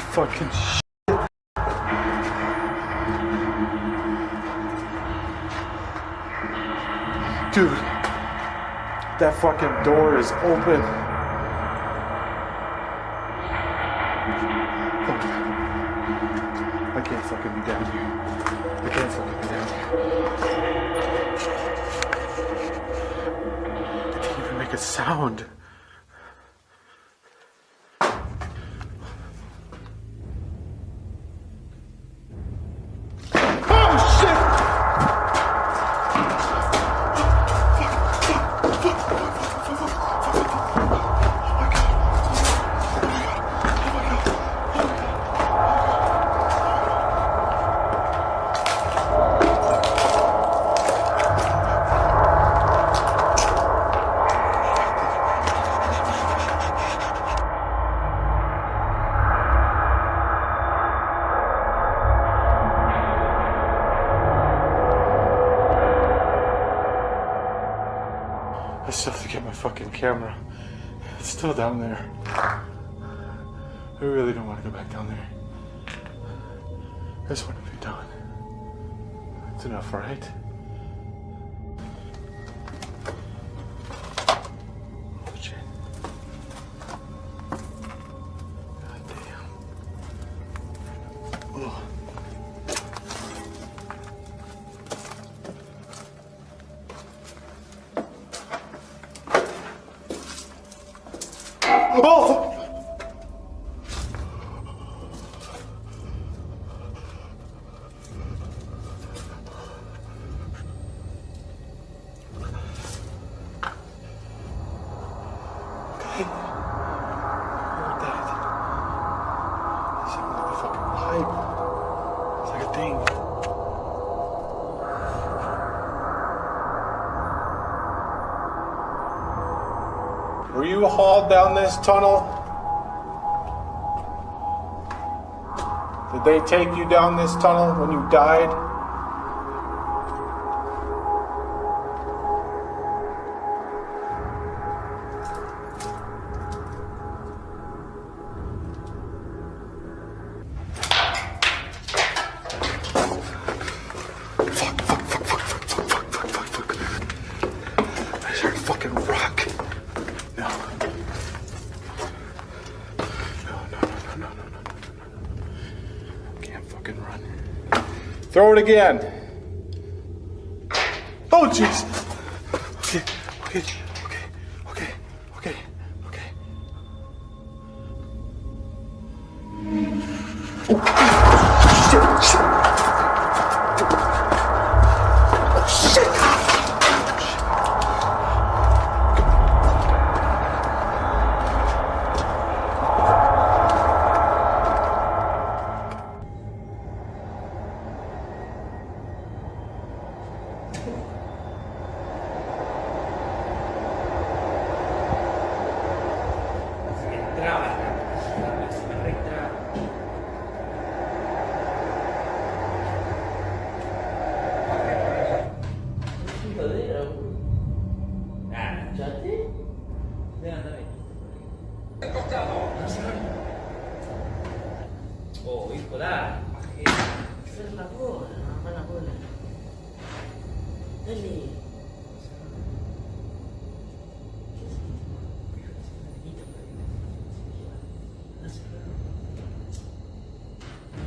fucking shit. Dude, that fucking door is open. I can't fucking be down here. I can't fucking be down here. It didn't even make a sound. I still have to get my fucking camera. It's still down there. I really don't want to go back down there. I just want to be done. It's enough, right? Oh shit. God damn. Oh. Oh! Okay. Heard that. It sounded like a fucking pipe. It's like a thing. Were you hauled down this tunnel? Did they take you down this tunnel when you died? Fuck. I heard a fucking rock. No. Can't fucking run. Throw it again. Oh, jeez. Okay. Oh, shit. Oh, shit. Oh, 이거다. 쓰려고 하나 보네. 빨리.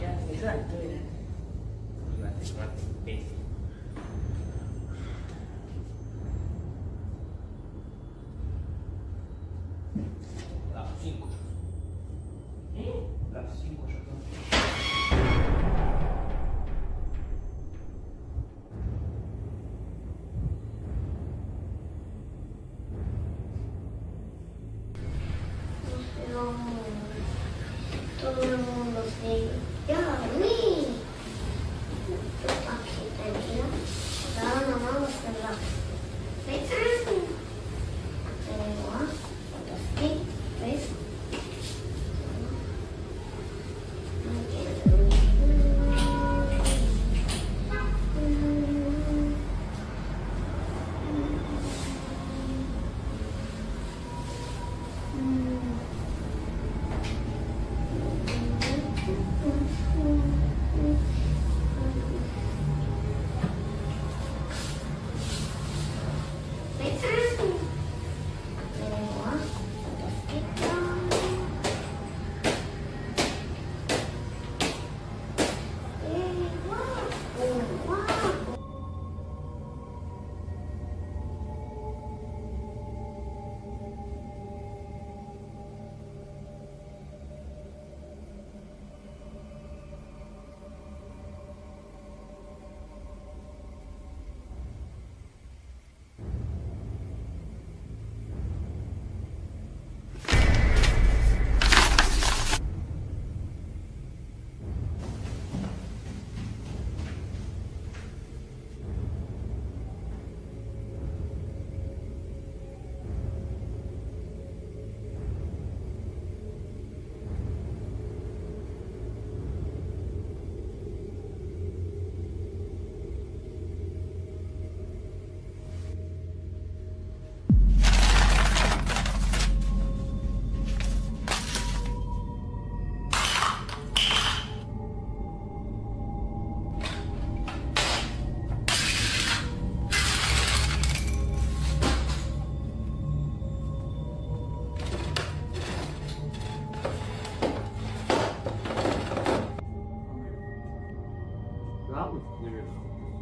Ya, eso es todo. Iba a hacer las 5. Las 5 yo creo. Todo el mundo se ya, uy. Aquí, tranquila. Ahora nos vamos a cerrar. Tenemos aquí, ¿ves?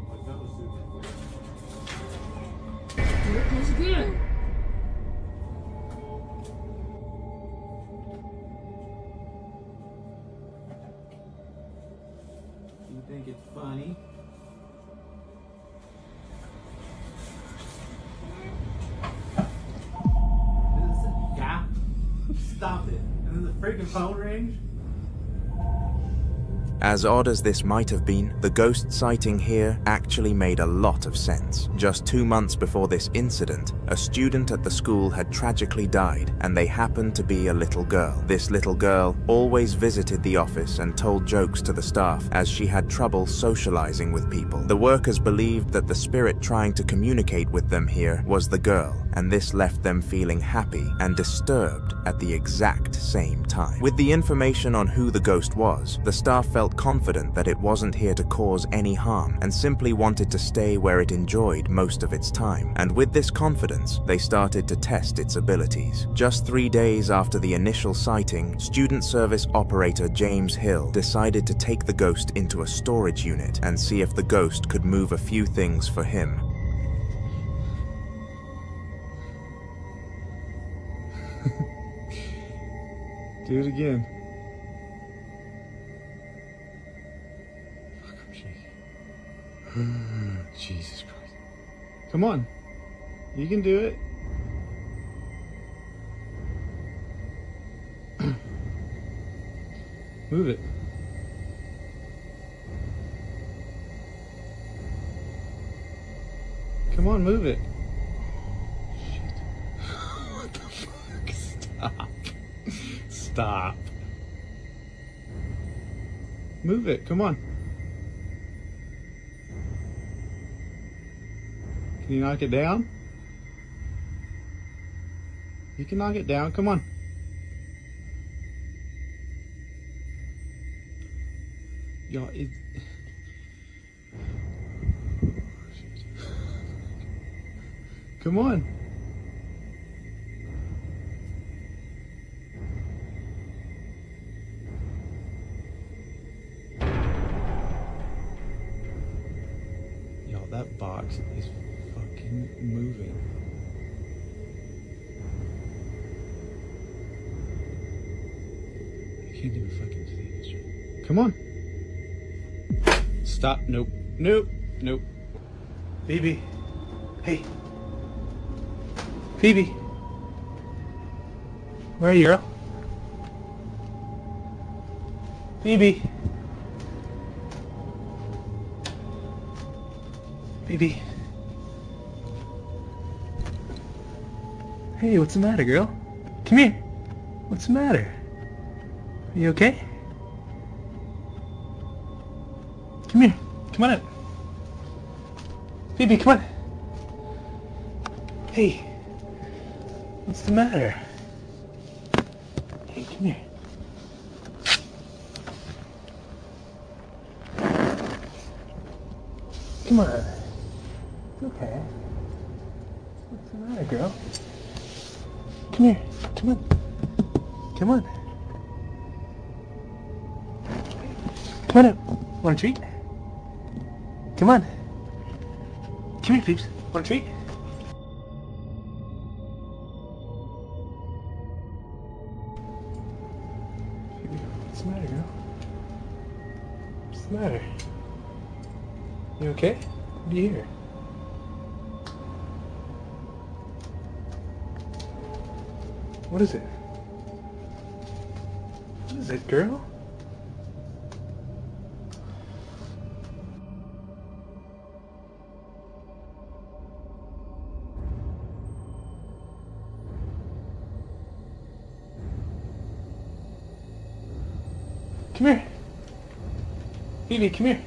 Like that was super weird. Here it goes again. You think it's funny? Yeah. Stop it. And then the freaking phone rings. As odd as this might have been, the ghost sighting here actually made a lot of sense. Just 2 months before this incident, a student at the school had tragically died, and they happened to be a little girl. This little girl always visited the office and told jokes to the staff, as she had trouble socializing with people. The workers believed that the spirit trying to communicate with them here was the girl, and this left them feeling happy and disturbed at the exact same time. With the information on who the ghost was, the staff felt confident that it wasn't here to cause any harm and simply wanted to stay where it enjoyed most of its time. And with this confidence, they started to test its abilities. Just 3 days after the initial sighting, student service operator James Hill decided to take the ghost into a storage unit and see if the ghost could move a few things for him. Do it again. Fuck, I'm shaking. Jesus Christ. Come on. You can do it. Move it. Come on, move it. Shit. What the fuck? Stop. Stop. Move it, come on. Can you knock it down? You can knock it down, come on. Y'all, come on. Y'all, that box is fucking moving. I can't even fucking see this shit. Come on. Stop. Nope. Nope. Nope. Phoebe. Hey. Phoebe. Where are you, girl? Phoebe. Phoebe. Hey, what's the matter, girl? Come here. What's the matter? Are you okay? Come here. Come on up. Phoebe, come on. Hey. What's the matter? Hey, come here. Come on. Okay. What's the matter, girl? Come here. Come on. Come on. Come on up. Want a treat? Come on. Come here, peeps. Want a treat? What's the matter, girl? What's the matter? You okay? What do you hear? What is it? What is it, girl? Come here. Phoebe, come here.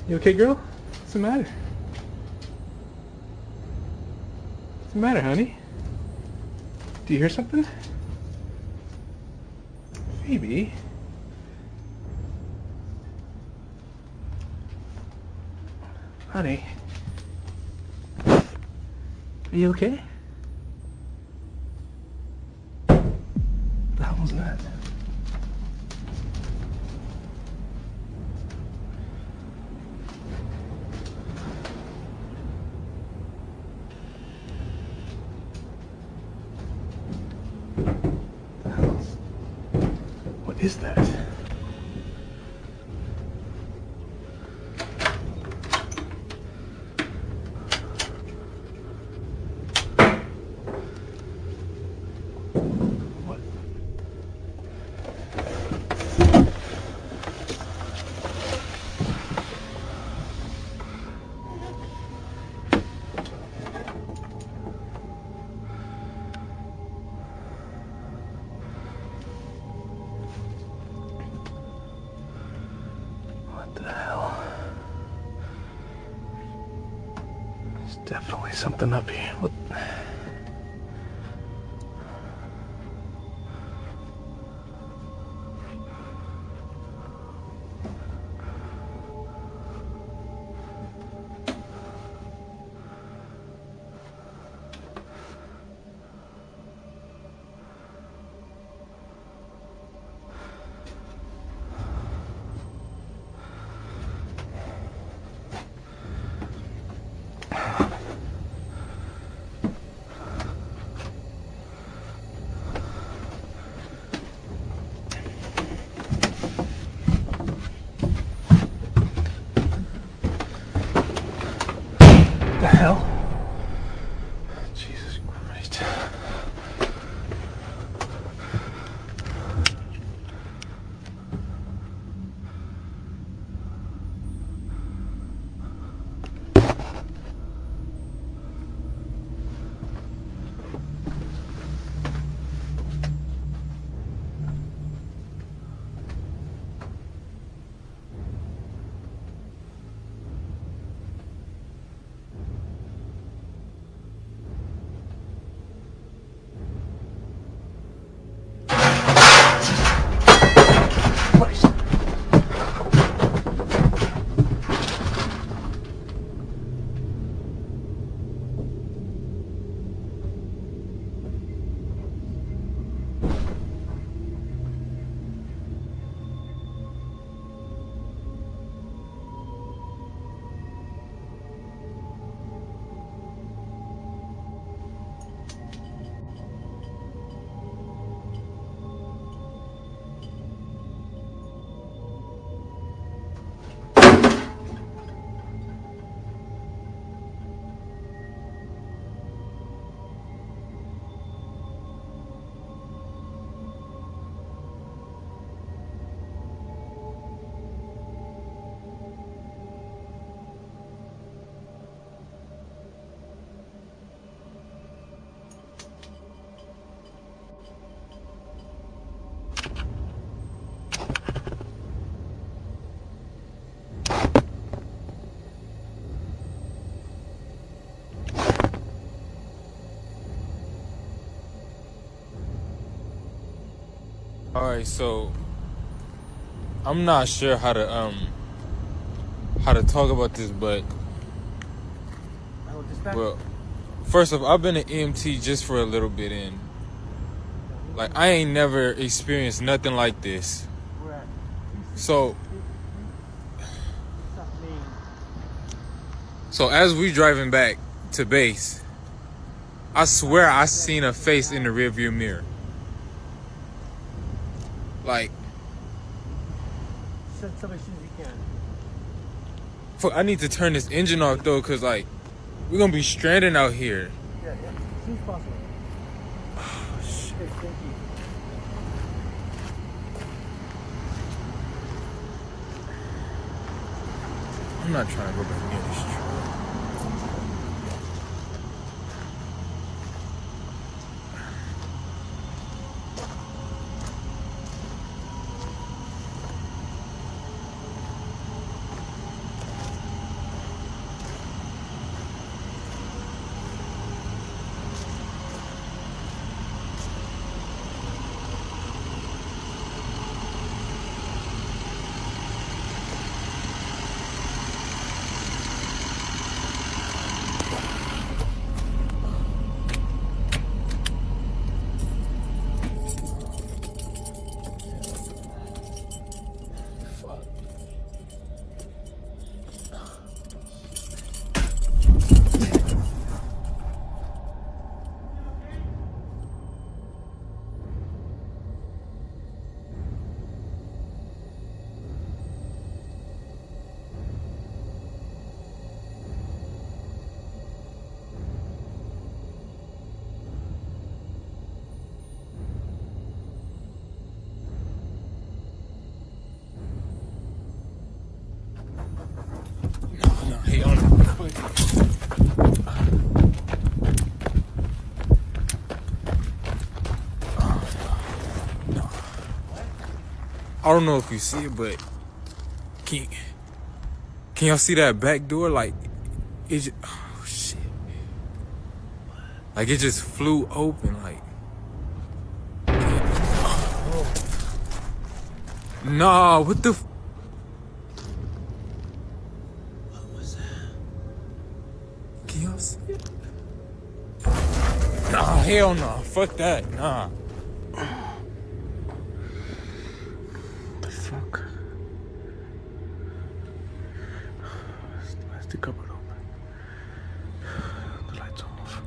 You okay, girl? What's the matter? What's the matter, honey? Do you hear something? Phoebe? Honey? Are you okay? What the hell was that? is that? What? What the hell? There's definitely something up here. What? The hell? Jesus Christ. Alright, so I'm not sure how to talk about this, but well, first off, I've been an EMT just for a little bit, and like I ain't never experienced nothing like this. So as we driving back to base, I swear I seen a face in the rearview mirror. Like, Send somebody as soon as you can. fuck, I need to turn this engine off though, cause like we're gonna be stranded out here. Yeah, as soon as possible. Oh, shit. Okay, thank you. I'm not trying to go back near this truck. I don't know if you see it, but can y'all see that back door? Like, it just, oh shit. Like, it just flew open, like. Oh. Nah, what the what was that? Can y'all see it? Nah, hell no. Fuck that. Nah. The fuck? Where's the cupboard open? The lights are off.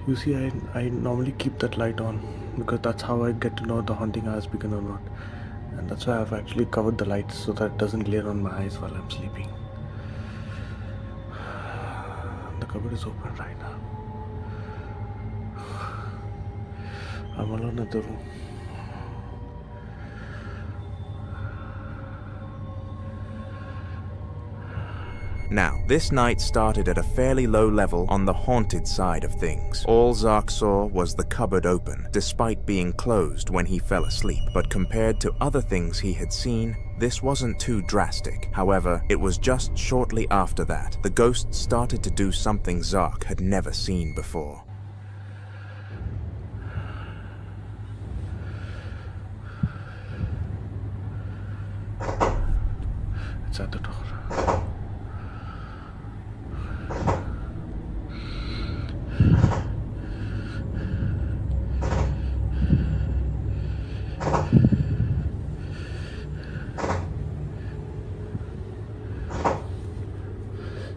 You see, I normally keep that light on because that's how I get to know the haunting has begun or not. And that's why I've actually covered the lights so that it doesn't glare on my eyes while I'm sleeping. The cupboard is open right now. I'm alone in the room. Now, this night started at a fairly low level on the haunted side of things. All Zark saw was the cupboard open, despite being closed when he fell asleep. But compared to other things he had seen, this wasn't too drastic. However, it was just shortly after that, the ghost started to do something Zark had never seen before. It's at the door.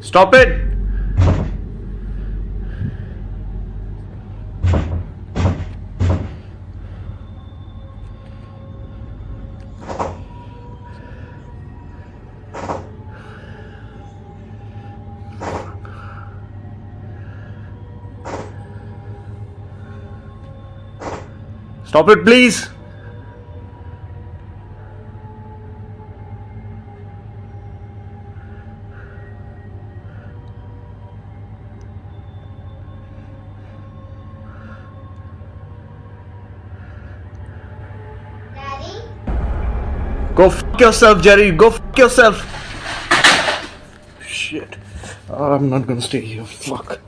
Stop it! Stop it, please! Daddy? Go f yourself, Jerry. Go f yourself. Shit. I'm not gonna stay here. Fuck.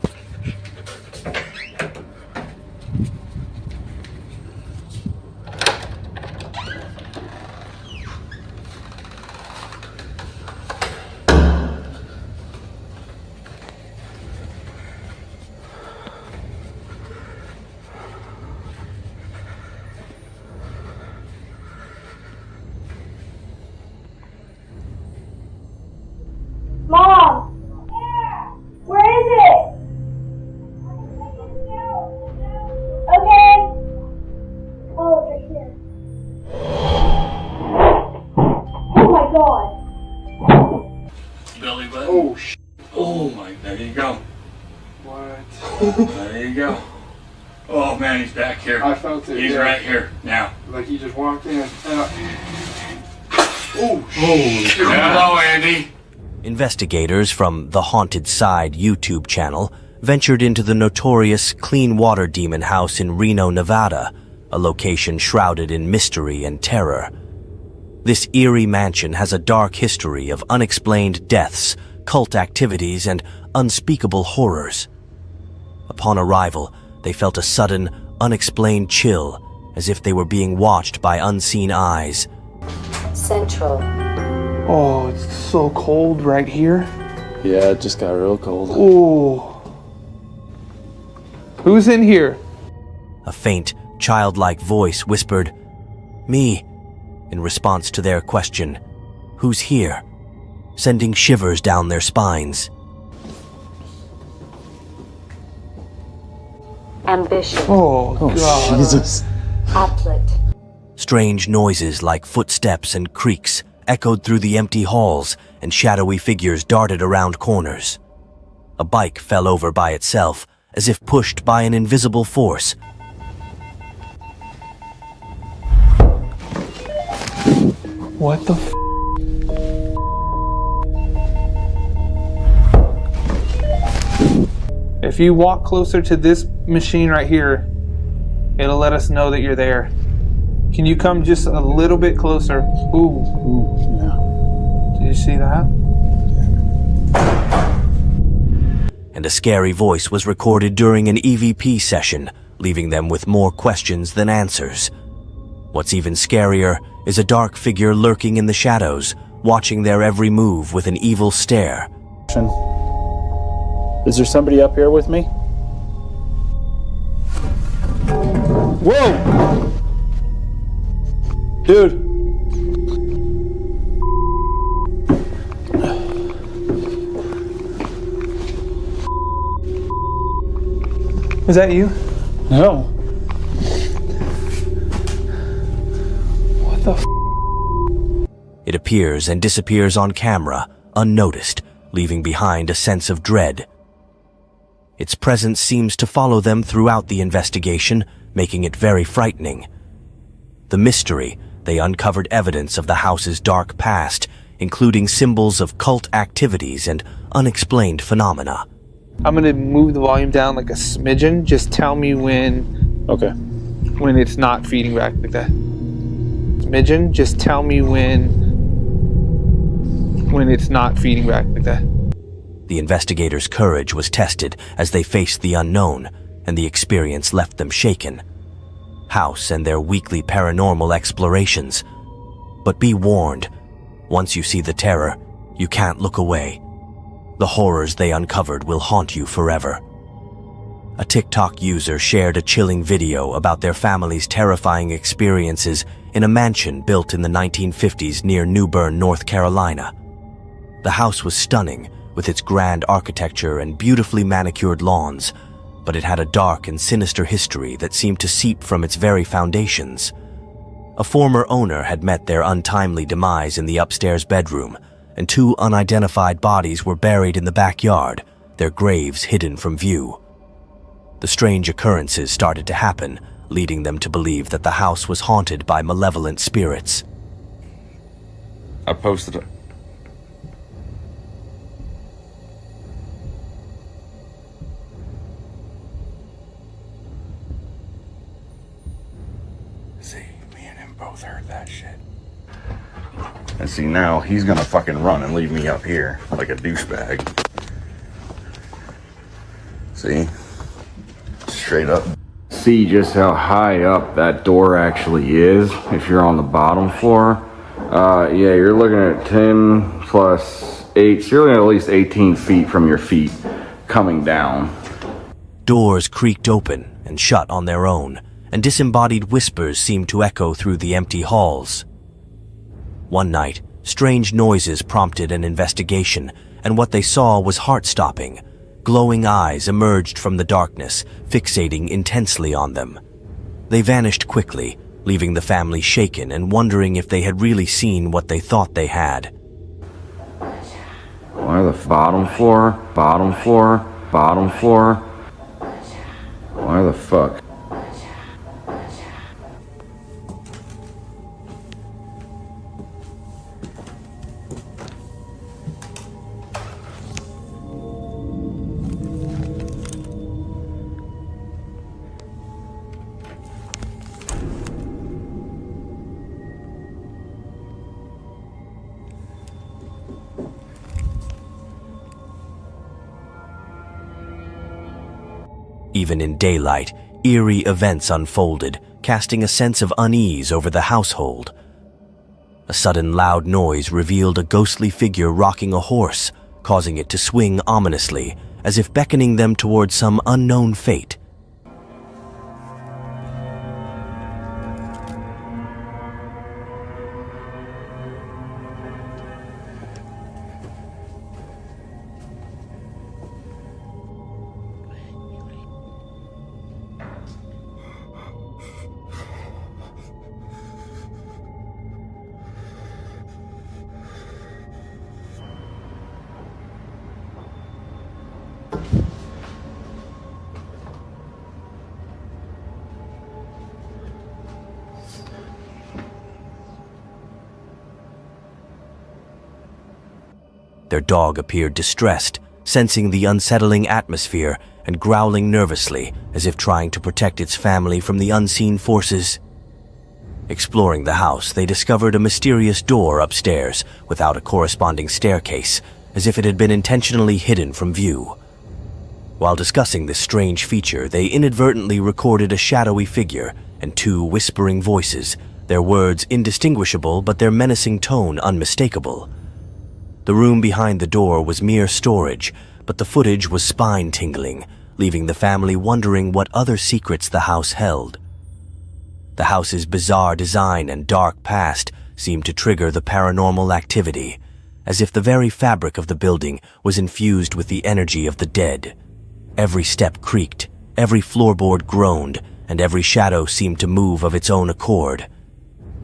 Mom! Where is it? Okay. Oh, it's right here. Oh my god. Belly button. Oh shit. Oh my, there you go. What? There you go. Oh man, he's back here. I felt it. He's yeah. right here now. Like he just walked in. Oh shit. Hello, Andy. Investigators from the Haunted Side YouTube channel ventured into the notorious Clean Water Demon House in Reno, Nevada, a location shrouded in mystery and terror. This eerie mansion has a dark history of unexplained deaths, cult activities, and unspeakable horrors. Upon arrival, they felt a sudden, unexplained chill, as if they were being watched by unseen eyes. Central. Oh, it's so cold right here. Yeah, it just got real cold. Oh. Who's in here? A faint, childlike voice whispered, "Me," in response to their question, "Who's here?" sending shivers down their spines. Ambition. Oh, God. Jesus. Applet. Strange noises like footsteps and creaks echoed through the empty halls, and shadowy figures darted around corners. A bike fell over by itself, as if pushed by an invisible force. What the f? If you walk closer to this machine right here, it'll let us know that you're there. Can you come just a little bit closer? Ooh. Ooh, yeah. Did you see that? And a scary voice was recorded during an EVP session, leaving them with more questions than answers. What's even scarier is a dark figure lurking in the shadows, watching their every move with an evil stare. Is there somebody up here with me? Whoa! Dude! Was that you? No. What the f? It appears and disappears on camera, unnoticed, leaving behind a sense of dread. Its presence seems to follow them throughout the investigation, making it very frightening. The mystery, they uncovered evidence of the house's dark past, including symbols of cult activities and unexplained phenomena. I'm gonna move the volume down like a smidgen. Just tell me when. Okay. When it's not feeding back like that. Smidgen. Just tell me when it's not feeding back like that. The investigators' courage was tested as they faced the unknown, and the experience left them shaken. House and their weekly paranormal explorations. But be warned, once you see the terror, you can't look away. The horrors they uncovered will haunt you forever. A TikTok user shared a chilling video about their family's terrifying experiences in a mansion built in the 1950s near New Bern, North Carolina. The house was stunning, with its grand architecture and beautifully manicured lawns, but it had a dark and sinister history that seemed to seep from its very foundations. A former owner had met their untimely demise in the upstairs bedroom, and 2 unidentified bodies were buried in the backyard, their graves hidden from view. The strange occurrences started to happen, leading them to believe that the house was haunted by malevolent spirits. I posted it. See, me and him both heard that shit. And see, now he's gonna fucking run and leave me up here like a douchebag. See? Straight up. See just how high up that door actually is if you're on the bottom floor. Yeah, you're looking at 10 plus 8, so you're looking at least 18 feet from your feet coming down. Doors creaked open and shut on their own, and disembodied whispers seemed to echo through the empty halls. One night, strange noises prompted an investigation, and what they saw was heart-stopping. Glowing eyes emerged from the darkness, fixating intensely on them. They vanished quickly, leaving the family shaken and wondering if they had really seen what they thought they had. Why the bottom floor? Bottom floor? Bottom floor? Why the fuck? Even in daylight, eerie events unfolded, casting a sense of unease over the household. A sudden loud noise revealed a ghostly figure rocking a horse, causing it to swing ominously, as if beckoning them towards some unknown fate. Their dog appeared distressed, sensing the unsettling atmosphere and growling nervously as if trying to protect its family from the unseen forces. Exploring the house, they discovered a mysterious door upstairs without a corresponding staircase, as if it had been intentionally hidden from view. While discussing this strange feature, they inadvertently recorded a shadowy figure and 2 whispering voices, their words indistinguishable but their menacing tone unmistakable. The room behind the door was mere storage, but the footage was spine-tingling, leaving the family wondering what other secrets the house held. The house's bizarre design and dark past seemed to trigger the paranormal activity, as if the very fabric of the building was infused with the energy of the dead. Every step creaked, every floorboard groaned, and every shadow seemed to move of its own accord.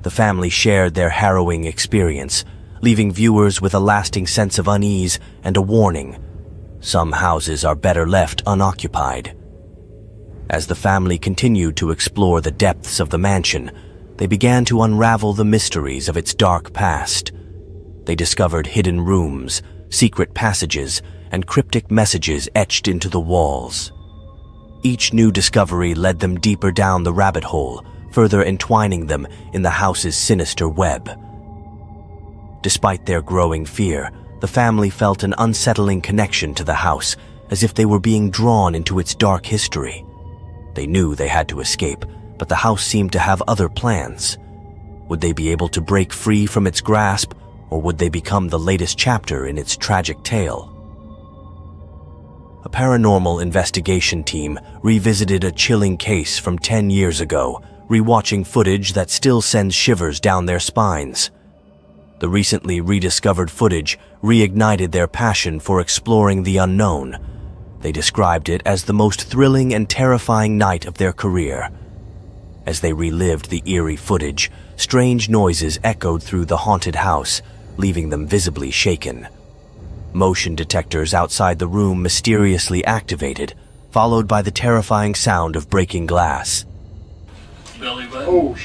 The family shared their harrowing experience, leaving viewers with a lasting sense of unease and a warning. Some houses are better left unoccupied. As the family continued to explore the depths of the mansion, they began to unravel the mysteries of its dark past. They discovered hidden rooms, secret passages, and cryptic messages etched into the walls. Each new discovery led them deeper down the rabbit hole, further entwining them in the house's sinister web. Despite their growing fear, the family felt an unsettling connection to the house, as if they were being drawn into its dark history. They knew they had to escape, but the house seemed to have other plans. Would they be able to break free from its grasp, or would they become the latest chapter in its tragic tale? A paranormal investigation team revisited a chilling case from 10 years ago, rewatching footage that still sends shivers down their spines. The recently rediscovered footage reignited their passion for exploring the unknown. They described it as the most thrilling and terrifying night of their career. As they relived the eerie footage, strange noises echoed through the haunted house, leaving them visibly shaken. Motion detectors outside the room mysteriously activated, followed by the terrifying sound of breaking glass. Belly button. Oh,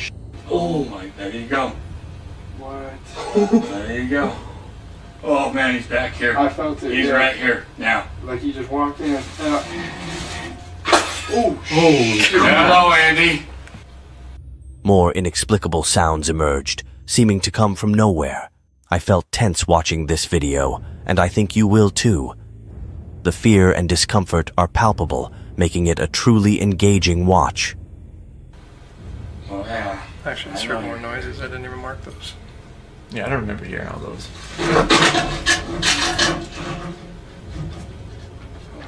Oh my, there you go. What? There you go. Oh man, he's back here. I felt it. He's yeah. right here now. Like he just walked in. Oh, hello, Andy. More inexplicable sounds emerged, seeming to come from nowhere. I felt tense watching this video, and I think you will too. The fear and discomfort are palpable, making it a truly engaging watch. Oh yeah. Actually, let's hear more noises. I didn't even mark those. Yeah, I don't remember hearing all those.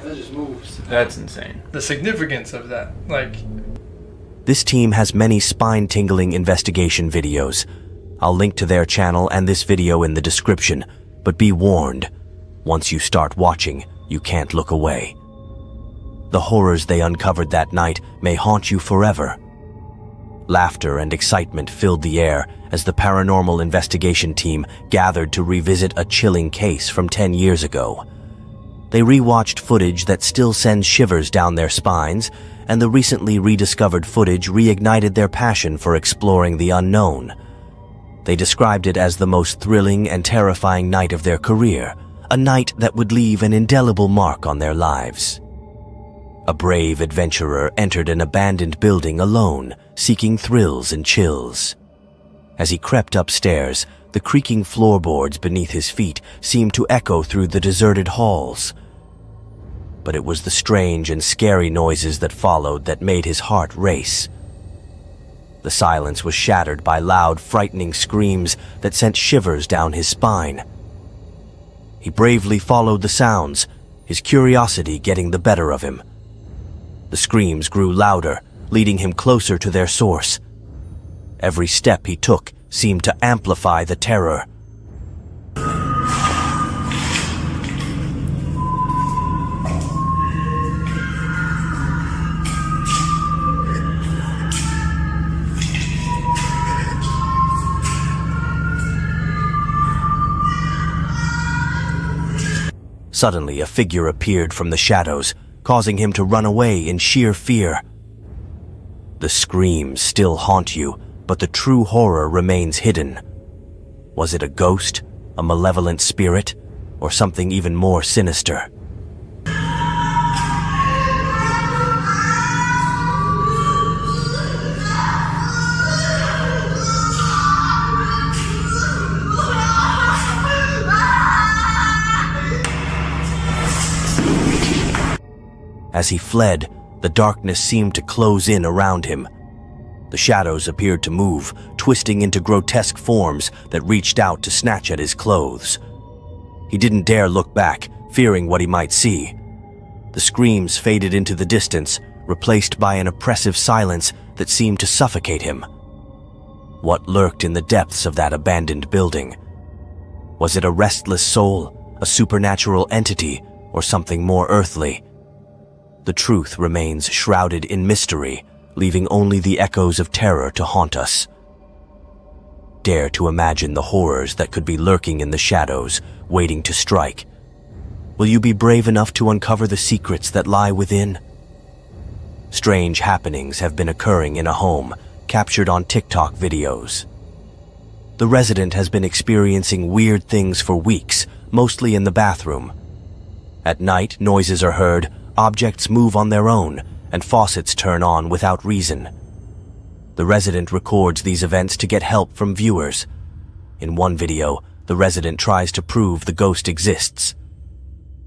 That just moves. That's insane. The significance of that, like... This team has many spine-tingling investigation videos. I'll link to their channel and this video in the description, but be warned, once you start watching, you can't look away. The horrors they uncovered that night may haunt you forever. Laughter and excitement filled the air as the paranormal investigation team gathered to revisit a chilling case from 10 years ago. They rewatched footage that still sends shivers down their spines, and the recently rediscovered footage reignited their passion for exploring the unknown. They described it as the most thrilling and terrifying night of their career, a night that would leave an indelible mark on their lives. A brave adventurer entered an abandoned building alone, seeking thrills and chills. As he crept upstairs, the creaking floorboards beneath his feet seemed to echo through the deserted halls. But it was the strange and scary noises that followed that made his heart race. The silence was shattered by loud, frightening screams that sent shivers down his spine. He bravely followed the sounds, his curiosity getting the better of him. The screams grew louder, leading him closer to their source. Every step he took seemed to amplify the terror. Suddenly, a figure appeared from the shadows, causing him to run away in sheer fear. The screams still haunt you, but the true horror remains hidden. Was it a ghost, a malevolent spirit, or something even more sinister? As he fled, the darkness seemed to close in around him. The shadows appeared to move, twisting into grotesque forms that reached out to snatch at his clothes. He didn't dare look back, fearing what he might see. The screams faded into the distance, replaced by an oppressive silence that seemed to suffocate him. What lurked in the depths of that abandoned building? Was it a restless soul, a supernatural entity, or something more earthly? The truth remains shrouded in mystery, leaving only the echoes of terror to haunt us. Dare to imagine the horrors that could be lurking in the shadows, waiting to strike. Will you be brave enough to uncover the secrets that lie within? Strange happenings have been occurring in a home, captured on TikTok videos. The resident has been experiencing weird things for weeks, mostly in the bathroom. At night, noises are heard, objects move on their own, and faucets turn on without reason. The resident records these events to get help from viewers. In one video, the resident tries to prove the ghost exists.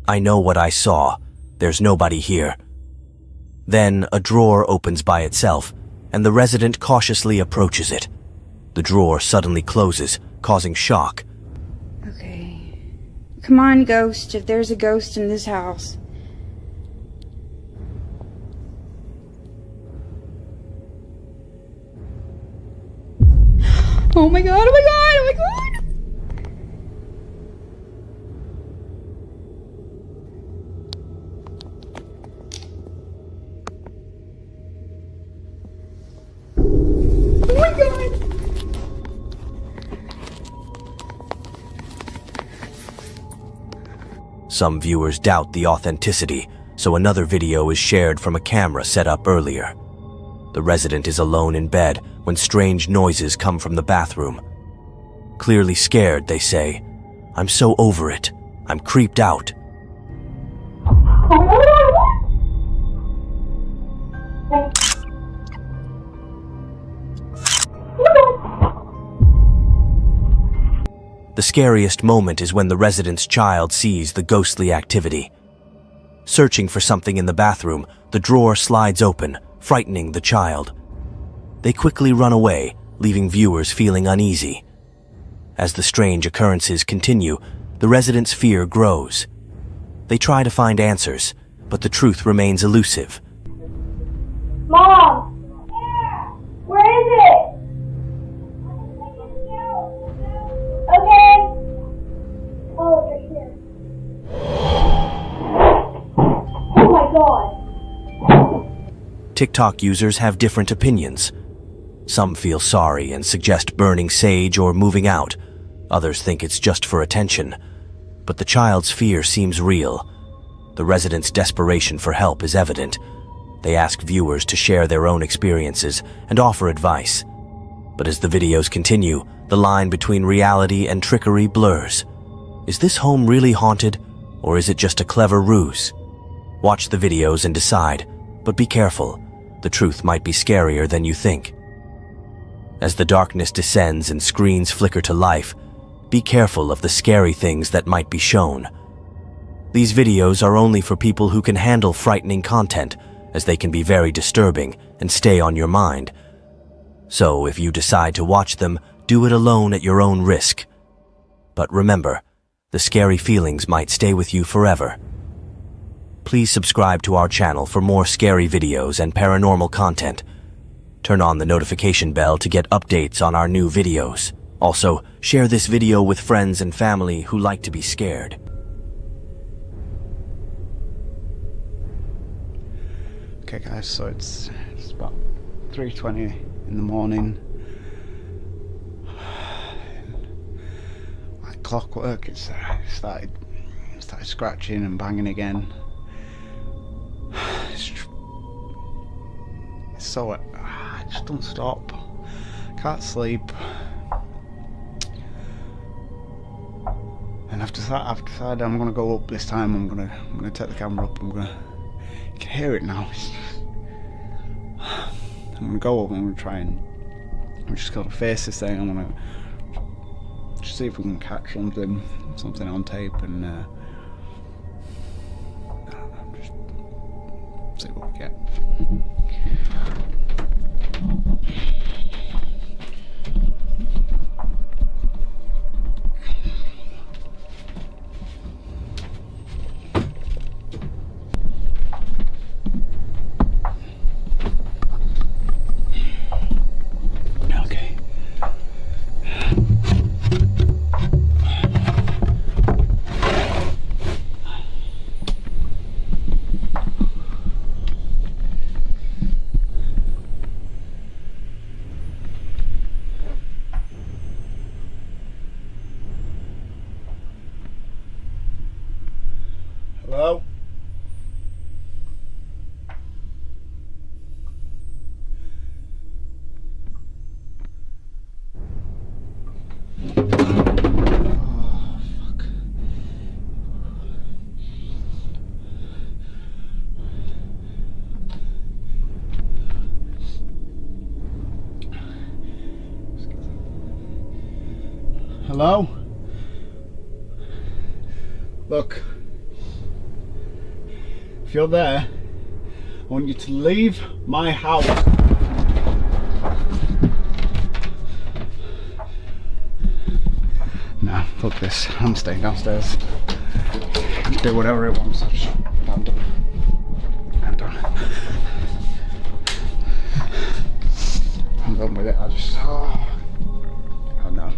"I know what I saw. There's nobody here." Then a drawer opens by itself, and the resident cautiously approaches it. The drawer suddenly closes, causing shock. Okay. Come on, ghost, if there's a ghost in this house. Oh my god, oh my god, oh my god! Oh my god! Some viewers doubt the authenticity, so another video is shared from a camera set up earlier. The resident is alone in bed when strange noises come from the bathroom. Clearly scared, they say. "I'm so over it. I'm creeped out." The scariest moment is when the resident's child sees the ghostly activity. Searching for something in the bathroom, the drawer slides open, frightening the child. They quickly run away, leaving viewers feeling uneasy. As the strange occurrences continue, the residents' fear grows. They try to find answers, but the truth remains elusive. Mom! Where is it? Okay. Oh, they're here. Oh my god. TikTok users have different opinions. Some feel sorry and suggest burning sage or moving out. Others think it's just for attention. But the child's fear seems real. The residents' desperation for help is evident. They ask viewers to share their own experiences and offer advice. But as the videos continue, the line between reality and trickery blurs. Is this home really haunted, or is it just a clever ruse? Watch the videos and decide, but be careful. The truth might be scarier than you think. As the darkness descends and screens flicker to life, be careful of the scary things that might be shown. These videos are only for people who can handle frightening content, as they can be very disturbing and stay on your mind. So if you decide to watch them, do it alone at your own risk. But remember, the scary feelings might stay with you forever. Please subscribe to our channel for more scary videos and paranormal content. Turn on the notification bell to get updates on our new videos. Also, share this video with friends and family who like to be scared. Okay guys, so it's about 3:20 in the morning. Like clockwork, it started scratching and banging again. So it just don't stop. Can't sleep. And I've decided I'm gonna go up this time. I'm gonna take the camera up. You can hear it now. I'm gonna go up. I'm gonna try and I'm just gonna face this thing. I'm gonna just see if we can catch something on tape, and I'm just See what we get. Hello? Hello? Look. If you're there, I want you to leave my house. Nah, fuck this. I'm staying downstairs. Do whatever it wants. I'm done. I'm done. I'm done with it. I just... Oh no.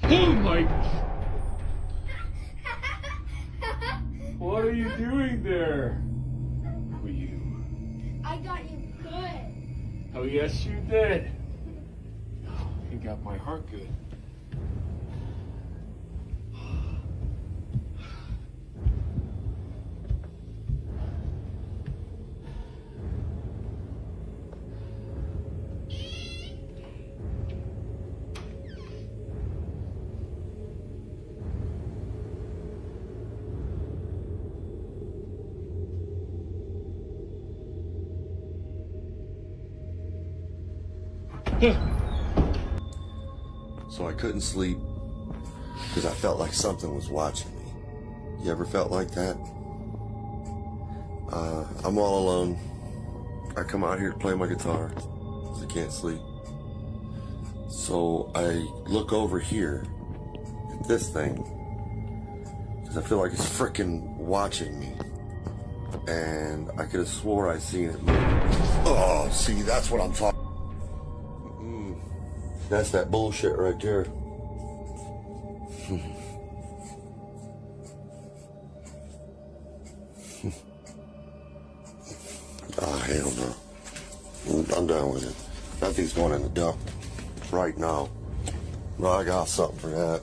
Oh my... What are you doing there? Who are you? I got you good. Oh yes you did. You got my heart good. So I couldn't sleep because I felt like something was watching me. You ever felt like that? I'm all alone. I come out here to play my guitar because I can't sleep. So I look over here at this thing because I feel like it's freaking watching me. And I could have swore I seen it move. Oh, see, that's what I'm talking. That's that bullshit right there. Oh, hell no. I'm done with it. That thing's going in the dump right now. Well, I got something for that.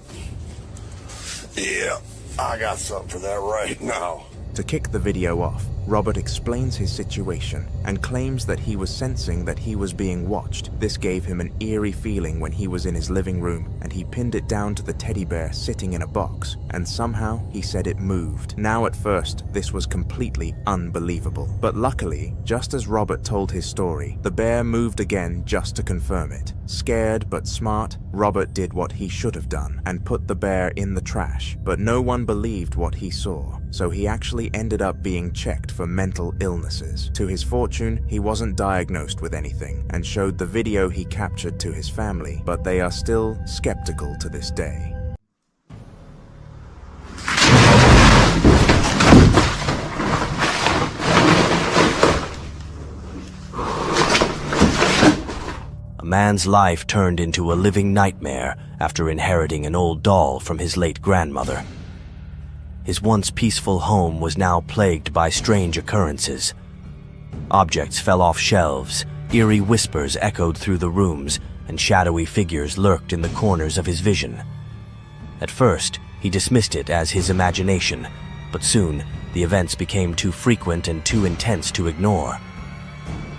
Yeah. I got something for that right now. To kick the video off, Robert explains his situation and claims that he was sensing that he was being watched. This gave him an eerie feeling when he was in his living room, and he pinned it down to the teddy bear sitting in a box, and somehow he said it moved. Now at first, this was completely unbelievable. But luckily, just as Robert told his story, the bear moved again just to confirm it. Scared but smart, Robert did what he should have done and put the bear in the trash, but no one believed what he saw, so he actually ended up being checked for mental illnesses. To his fortune, he wasn't diagnosed with anything and showed the video he captured to his family, but they are still skeptical to this day. A man's life turned into a living nightmare after inheriting an old doll from his late grandmother. His once peaceful home was now plagued by strange occurrences. Objects fell off shelves, eerie whispers echoed through the rooms, and shadowy figures lurked in the corners of his vision. At first, he dismissed it as his imagination, but soon the events became too frequent and too intense to ignore.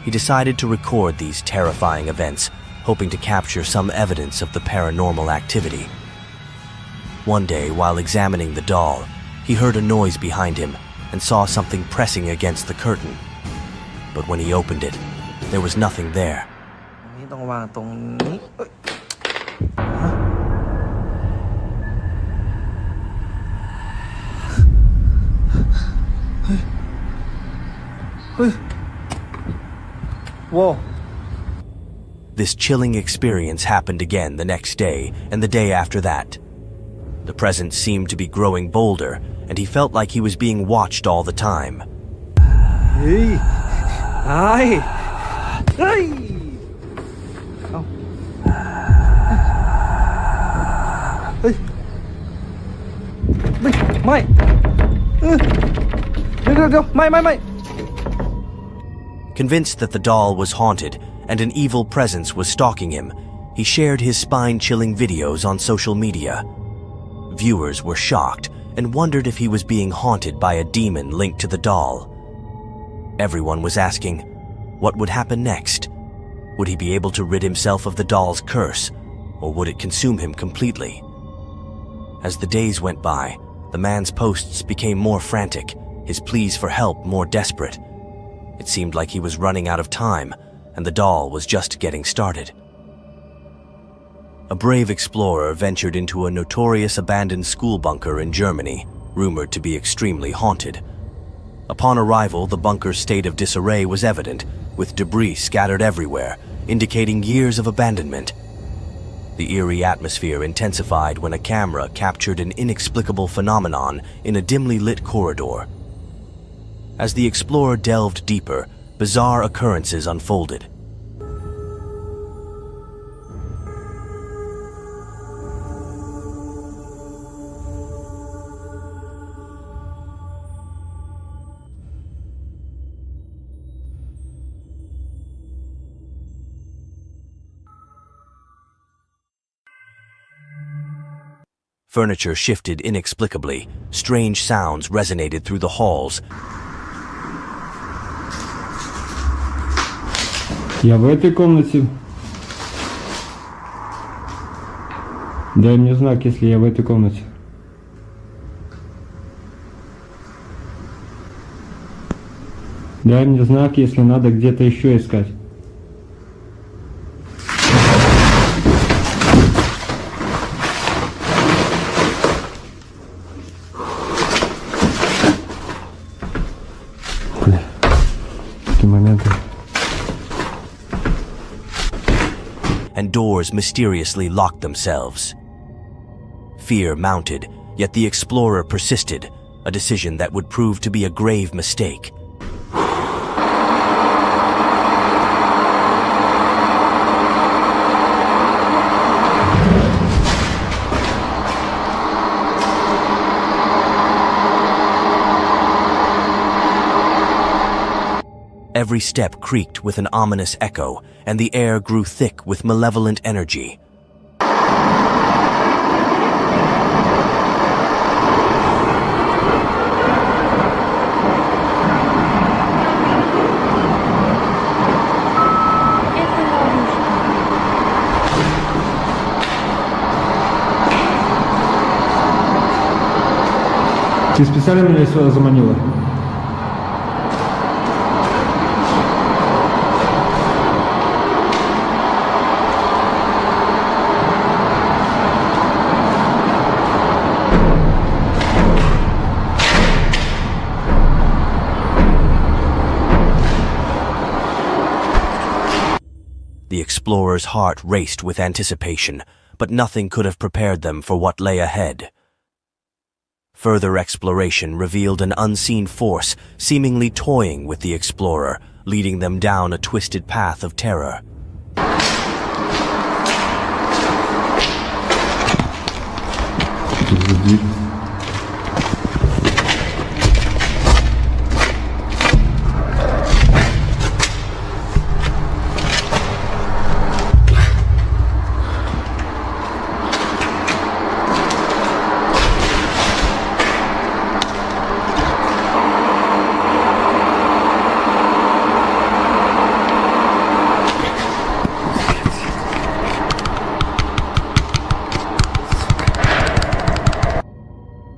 He decided to record these terrifying events, hoping to capture some evidence of the paranormal activity. One day, while examining the doll, he heard a noise behind him and saw something pressing against the curtain. But when he opened it, there was nothing there. Whoa. This chilling experience happened again the next day and the day after that. The presence seemed to be growing bolder, and he felt like he was being watched all the time. Hey! Hi! Hey! Oh. Hey! Mày! Mày! Convinced that the doll was haunted and an evil presence was stalking him, he shared his spine-chilling videos on social media. Viewers were shocked and wondered if he was being haunted by a demon linked to the doll. Everyone was asking, what would happen next? Would he be able to rid himself of the doll's curse, or would it consume him completely? As the days went by, the man's posts became more frantic, his pleas for help more desperate. It seemed like he was running out of time, and the doll was just getting started. A brave explorer ventured into a notorious abandoned school bunker in Germany, rumored to be extremely haunted. Upon arrival, the bunker's state of disarray was evident, with debris scattered everywhere, indicating years of abandonment. The eerie atmosphere intensified when a camera captured an inexplicable phenomenon in a dimly lit corridor. As the explorer delved deeper, bizarre occurrences unfolded. Furniture shifted inexplicably. Strange sounds resonated through the halls. Я в этой комнате. Дай мне знак, если я в этой комнате. Дай мне знак, если надо где-то еще искать. And doors mysteriously locked themselves. Fear mounted, yet the explorer persisted, a decision that would prove to be a grave mistake. Every step creaked with an ominous echo, and the air grew thick with malevolent energy. Ty specjalnie mnie zamaniła. The explorers' heart raced with anticipation, but nothing could have prepared them for what lay ahead. Further exploration revealed an unseen force seemingly toying with the explorer, leading them down a twisted path of terror.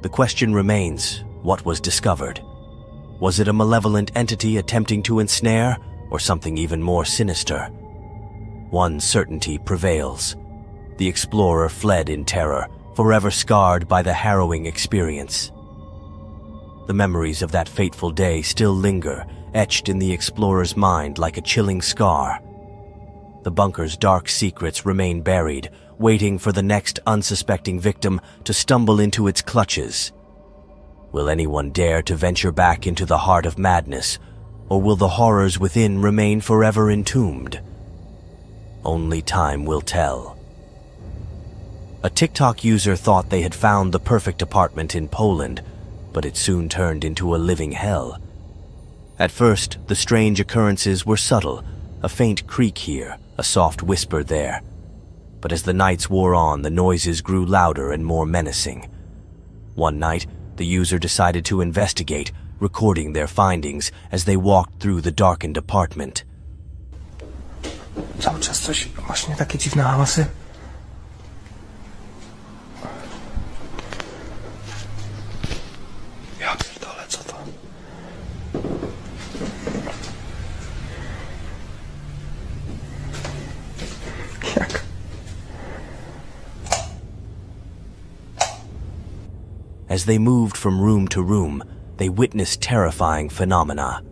The question remains, what was discovered? Was it a malevolent entity attempting to ensnare, or something even more sinister? One certainty prevails. The explorer fled in terror, forever scarred by the harrowing experience. The memories of that fateful day still linger, etched in the explorer's mind like a chilling scar. The bunker's dark secrets remain buried, waiting for the next unsuspecting victim to stumble into its clutches. Will anyone dare to venture back into the heart of madness, or will the horrors within remain forever entombed? Only time will tell. A TikTok user thought they had found the perfect apartment in Poland, but it soon turned into a living hell. At first, the strange occurrences were subtle, a faint creak here, a soft whisper there. But as the nights wore on, the noises grew louder and more menacing. One night, the user decided to investigate, recording their findings as they walked through the darkened apartment. Cały czas coś, właśnie takie dziwne hałasy. Ja pierdolę, co to? Jak? As they moved from room to room, they witnessed terrifying phenomena.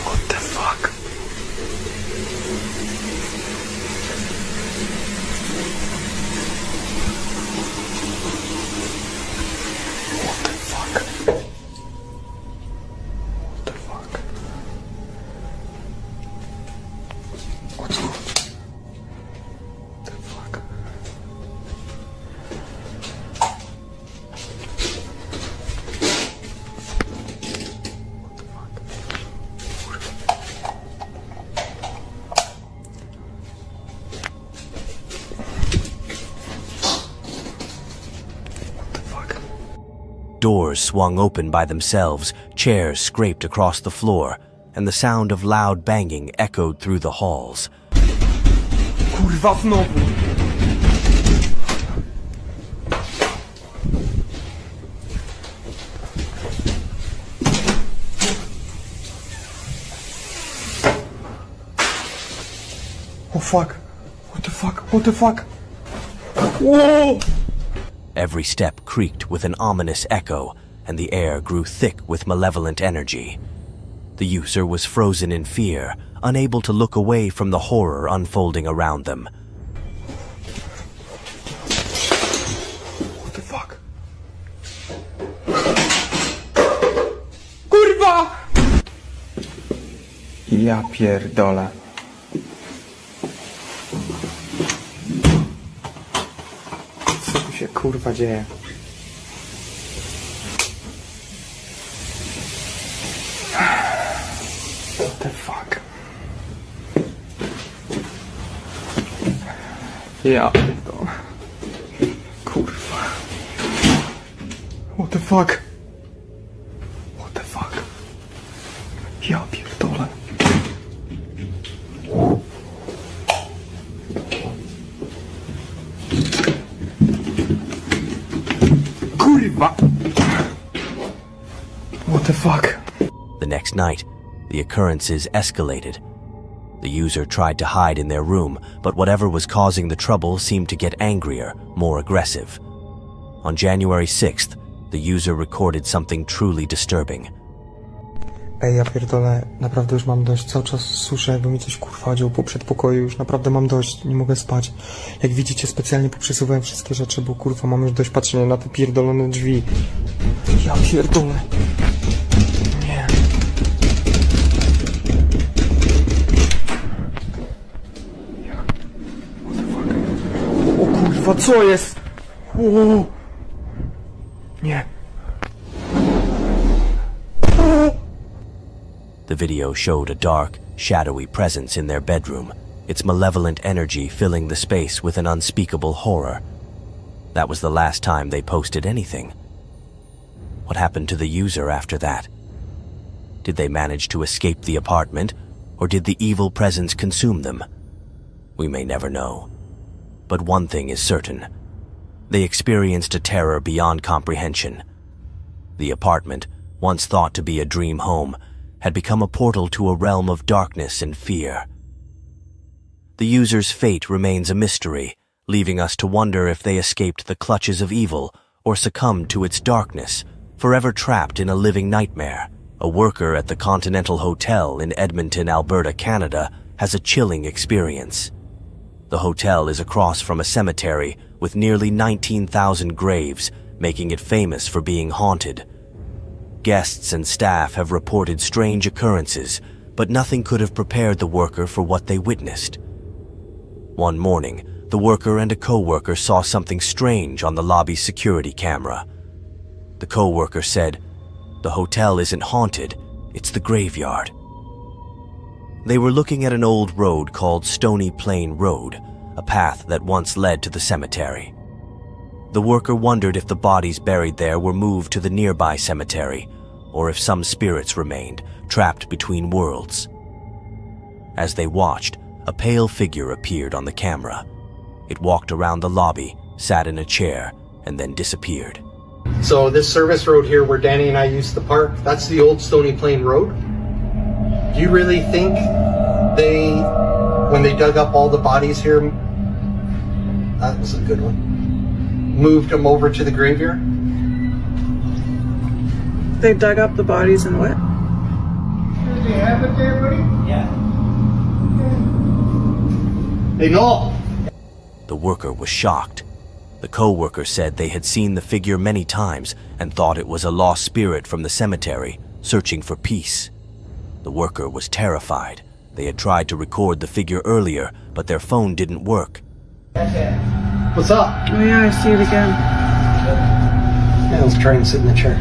What the fuck? What the fuck? What the fuck? What's going on? What the fuck? Doors swung open by themselves, chairs scraped across the floor, and the sound of loud banging echoed through the halls. Kurwa, znowu! Oh fuck! What the fuck? What the fuck? Whoa! Every step creaked with an ominous echo, and the air grew thick with malevolent energy. The user was frozen in fear, unable to look away from the horror unfolding around them. What the fuck? Kurwa! Ja pierdolę. Co tu się kurwa dzieje? What the fuck? Ja pierdolę. Kurwa. What the fuck? What the fuck? Ja pierdolę. What the fuck? The next night, the occurrences escalated. The user tried to hide in their room, but whatever was causing the trouble seemed to get angrier, more aggressive. On January 6th, the user recorded something truly disturbing. Ej, ja pierdolę, naprawdę już mam dość. Cały czas słyszę, jakby mi coś kurwa dział po przedpokoju. Już naprawdę mam dość, nie mogę spać. Jak widzicie, specjalnie poprzesuwałem wszystkie rzeczy, bo kurwa mam już dość patrzenia na te pierdolone drzwi. Ja pierdolę. Nie. O kurwa, co jest? O. Nie. The video showed a dark, shadowy presence in their bedroom, its malevolent energy filling the space with an unspeakable horror. That was the last time they posted anything. What happened to the user after that? Did they manage to escape the apartment, or did the evil presence consume them? We may never know. But one thing is certain. They experienced a terror beyond comprehension. The apartment, once thought to be a dream home, had become a portal to a realm of darkness and fear. The user's fate remains a mystery, leaving us to wonder if they escaped the clutches of evil or succumbed to its darkness, forever trapped in a living nightmare. A worker at the Continental Hotel in Edmonton, Alberta, Canada, has a chilling experience. The hotel is across from a cemetery with nearly 19,000 graves, making it famous for being haunted. Guests and staff have reported strange occurrences, but nothing could have prepared the worker for what they witnessed. One morning, the worker and a co-worker saw something strange on the lobby's security camera. The co-worker said, "The hotel isn't haunted, it's the graveyard." They were looking at an old road called Stony Plain Road, a path that once led to the cemetery. The worker wondered if the bodies buried there were moved to the nearby cemetery, or if some spirits remained, trapped between worlds. As they watched, a pale figure appeared on the camera. It walked around the lobby, sat in a chair, and then disappeared. So this service road here where Danny and I used to park, that's the old Stony Plain Road? Do you really think they, when they dug up all the bodies here, that was a good one, moved them over to the graveyard? They dug up the bodies and what? Did they have it there, buddy? Yeah. They know. The worker was shocked. The co-worker said they had seen the figure many times and thought it was a lost spirit from the cemetery, searching for peace. The worker was terrified. They had tried to record the figure earlier, but their phone didn't work. What's up? Oh yeah, I see it again. Yeah, let's try and sit in the chair.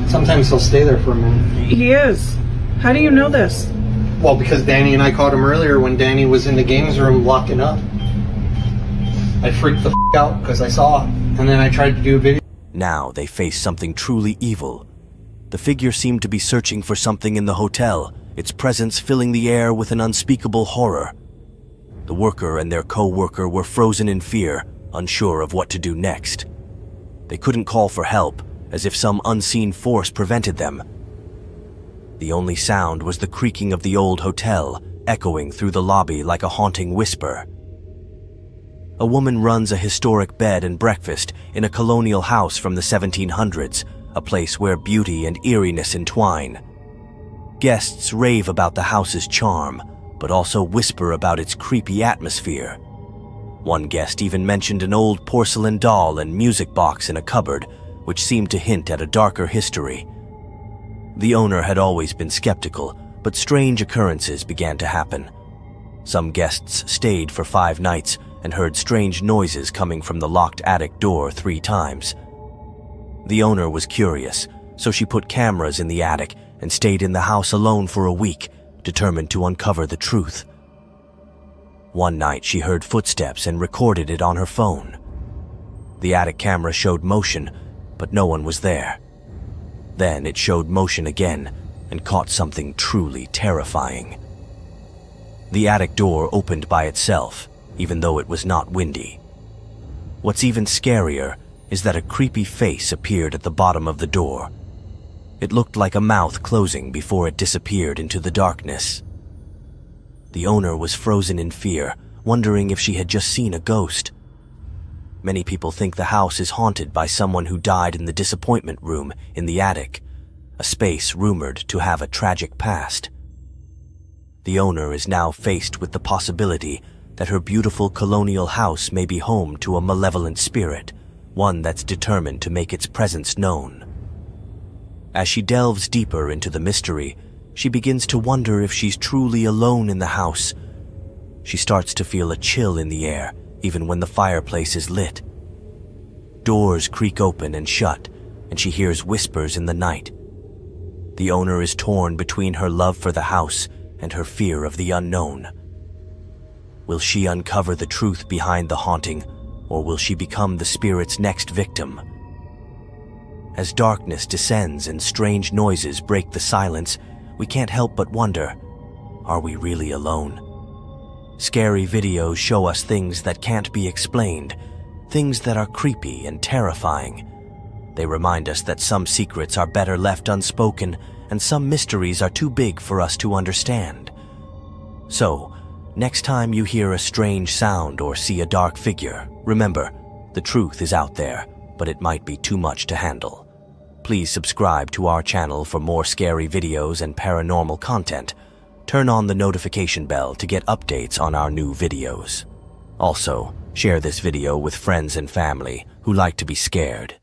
Sometimes he'll stay there for a minute. He is. How do you know this? Well, because Danny and I caught him earlier when Danny was in the games room locking up. I freaked the out because I saw it, and then I tried to do a video. Now they faced something truly evil. The figure seemed to be searching for something in the hotel, its presence filling the air with an unspeakable horror. The worker and their co-worker were frozen in fear, unsure of what to do next. They couldn't call for help, as if some unseen force prevented them. The only sound was the creaking of the old hotel, echoing through the lobby like a haunting whisper. A woman runs a historic bed and breakfast in a colonial house from the 1700s, a place where beauty and eeriness entwine. Guests rave about the house's charm, but also whisper about its creepy atmosphere. One guest even mentioned an old porcelain doll and music box in a cupboard, which seemed to hint at a darker history. The owner had always been skeptical, but strange occurrences began to happen. Some guests stayed for 5 nights and heard strange noises coming from the locked attic door 3 times. The owner was curious, so she put cameras in the attic and stayed in the house alone for a week, determined to uncover the truth. One night she heard footsteps and recorded it on her phone. The attic camera showed motion, but no one was there. Then it showed motion again and caught something truly terrifying. The attic door opened by itself, even though it was not windy. What's even scarier is that a creepy face appeared at the bottom of the door. It looked like a mouth closing before it disappeared into the darkness. The owner was frozen in fear, wondering if she had just seen a ghost. Many people think the house is haunted by someone who died in the disappointment room in the attic, a space rumored to have a tragic past. The owner is now faced with the possibility that her beautiful colonial house may be home to a malevolent spirit, one that's determined to make its presence known. As she delves deeper into the mystery, she begins to wonder if she's truly alone in the house. She starts to feel a chill in the air, even when the fireplace is lit. Doors creak open and shut, and she hears whispers in the night. The owner is torn between her love for the house and her fear of the unknown. Will she uncover the truth behind the haunting, or will she become the spirit's next victim? As darkness descends and strange noises break the silence, we can't help but wonder, are we really alone? Scary videos show us things that can't be explained, things that are creepy and terrifying. They remind us that some secrets are better left unspoken, and some mysteries are too big for us to understand. So, next time you hear a strange sound or see a dark figure, remember, the truth is out there, but it might be too much to handle. Please subscribe to our channel for more scary videos and paranormal content. Turn on the notification bell to get updates on our new videos. Also, share this video with friends and family who like to be scared.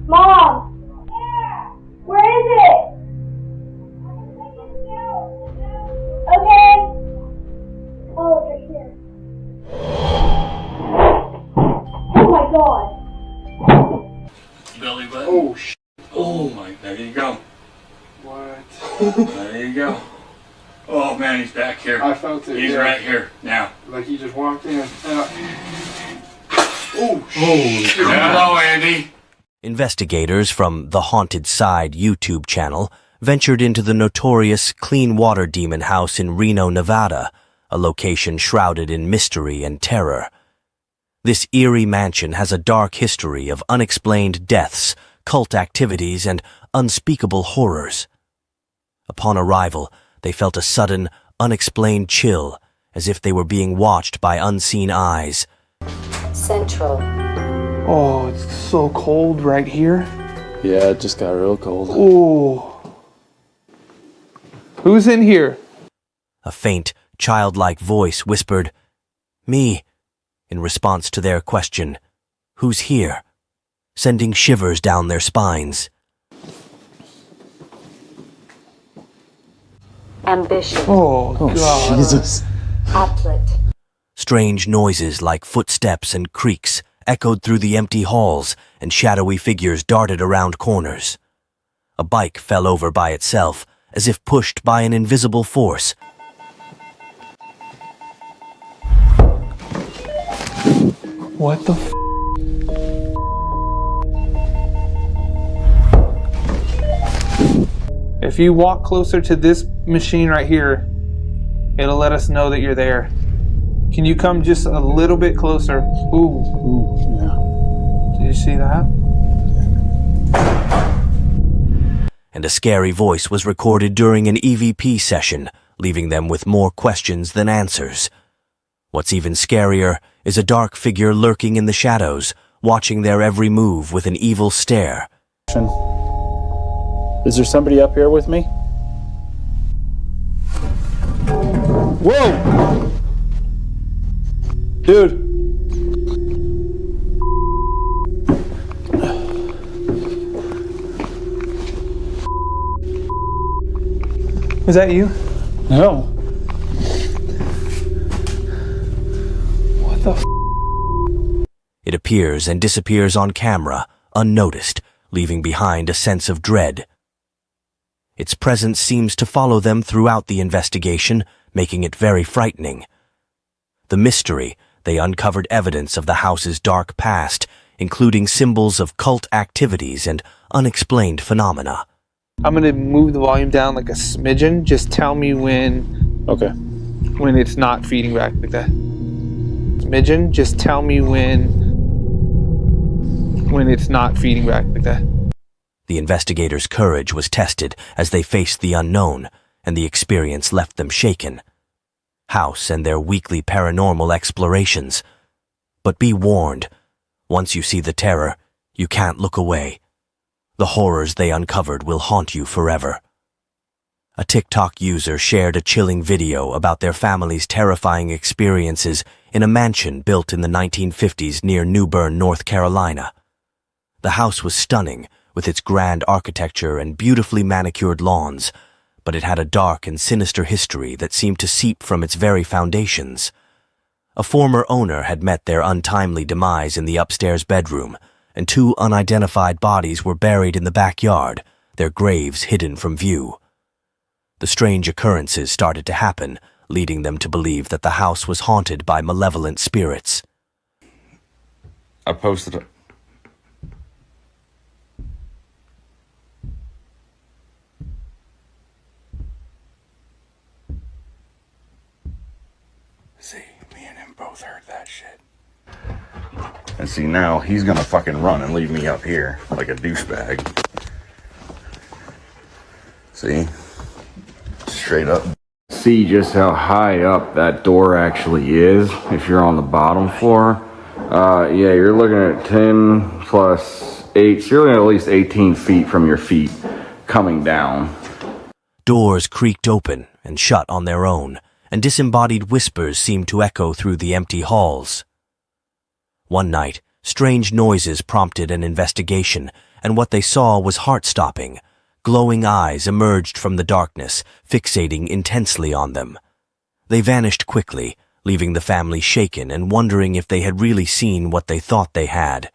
Mom! Where is it? Okay. Oh, it's right here. Oh my god. Belly button. Oh, shit. Oh my, there you go. What? There you go. Oh man, he's back here. I felt it. He's right here now. Like he just walked in. Oh, shit. Hello, Andy. Investigators from the Haunted Side YouTube channel ventured into the notorious Clean Water Demon House in Reno, Nevada, a location shrouded in mystery and terror. This eerie mansion has a dark history of unexplained deaths, cult activities, and unspeakable horrors. Upon arrival, they felt a sudden, unexplained chill, as if they were being watched by unseen eyes. Central. Oh, it's so cold right here. Yeah, it just got real cold. Oh. Who's in here? A faint, childlike voice whispered, "Me," in response to their question, "Who's here?" sending shivers down their spines. Ambition. Oh, God. Jesus. Applet. Strange noises like footsteps and creaks echoed through the empty halls, and shadowy figures darted around corners. A bike fell over by itself, as if pushed by an invisible force. What the f? If you walk closer to this machine right here, it'll let us know that you're there. Can you come just a little bit closer? Ooh. Ooh, yeah. Did you see that? And a scary voice was recorded during an EVP session, leaving them with more questions than answers. What's even scarier is a dark figure lurking in the shadows, watching their every move with an evil stare. Is there somebody up here with me? Whoa! Dude! Was that you? No. What the f? It appears and disappears on camera, unnoticed, leaving behind a sense of dread. Its presence seems to follow them throughout the investigation, making it very frightening. The mystery, they uncovered evidence of the house's dark past, including symbols of cult activities and unexplained phenomena. I'm gonna move the volume down like a smidgen. Just tell me when. Okay. When it's not feeding back like that. Smidgen. Just tell me when. when it's not feeding back like that. The investigators' courage was tested as they faced the unknown, and the experience left them shaken. House and their weekly paranormal explorations. But be warned, once you see the terror, you can't look away. The horrors they uncovered will haunt you forever. A TikTok user shared a chilling video about their family's terrifying experiences in a mansion built in the 1950s near New Bern, North Carolina. The house was stunning, with its grand architecture and beautifully manicured lawns, but it had a dark and sinister history that seemed to seep from its very foundations. A former owner had met their untimely demise in the upstairs bedroom, and 2 unidentified bodies were buried in the backyard, their graves hidden from view. The strange occurrences started to happen, leading them to believe that the house was haunted by malevolent spirits. I posted it. See, me and him both heard that shit. And see, now he's gonna fucking run and leave me up here like a douchebag. See? Straight up. See just how high up that door actually is if you're on the bottom floor. Yeah, you're looking at 10 plus 8, so you're looking at least 18 feet from your feet coming down. Doors creaked open and shut on their own, and disembodied whispers seemed to echo through the empty halls. One night, strange noises prompted an investigation, and what they saw was heart-stopping. Glowing eyes emerged from the darkness, fixating intensely on them. They vanished quickly, leaving the family shaken and wondering if they had really seen what they thought they had.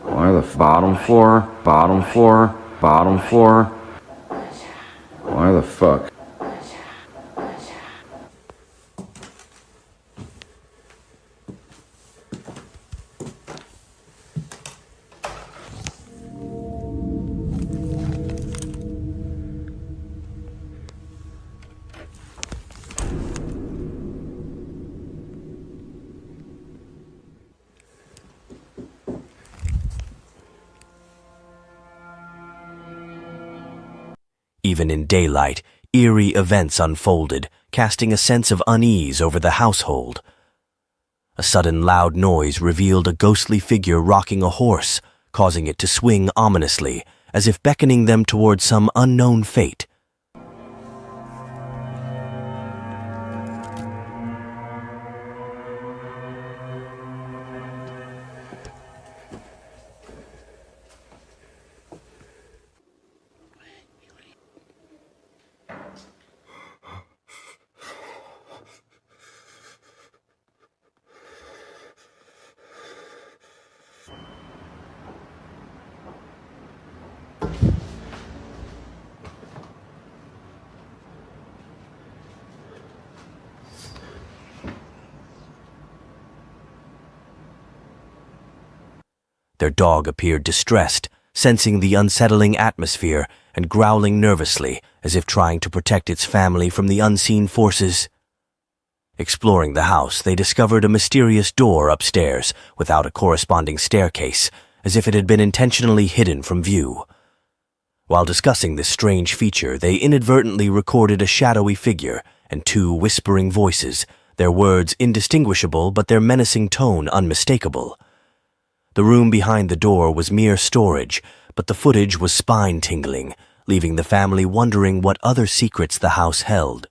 Why the bottom floor? Bottom floor? Bottom floor? Why the fuck? Even in daylight, eerie events unfolded, casting a sense of unease over the household. A sudden loud noise revealed a ghostly figure rocking a horse, causing it to swing ominously, as if beckoning them toward some unknown fate. Their dog appeared distressed, sensing the unsettling atmosphere and growling nervously as if trying to protect its family from the unseen forces. Exploring the house, they discovered a mysterious door upstairs without a corresponding staircase, as if it had been intentionally hidden from view. While discussing this strange feature, they inadvertently recorded a shadowy figure and 2 whispering voices, their words indistinguishable but their menacing tone unmistakable. The room behind the door was mere storage, but the footage was spine-tingling, leaving the family wondering what other secrets the house held.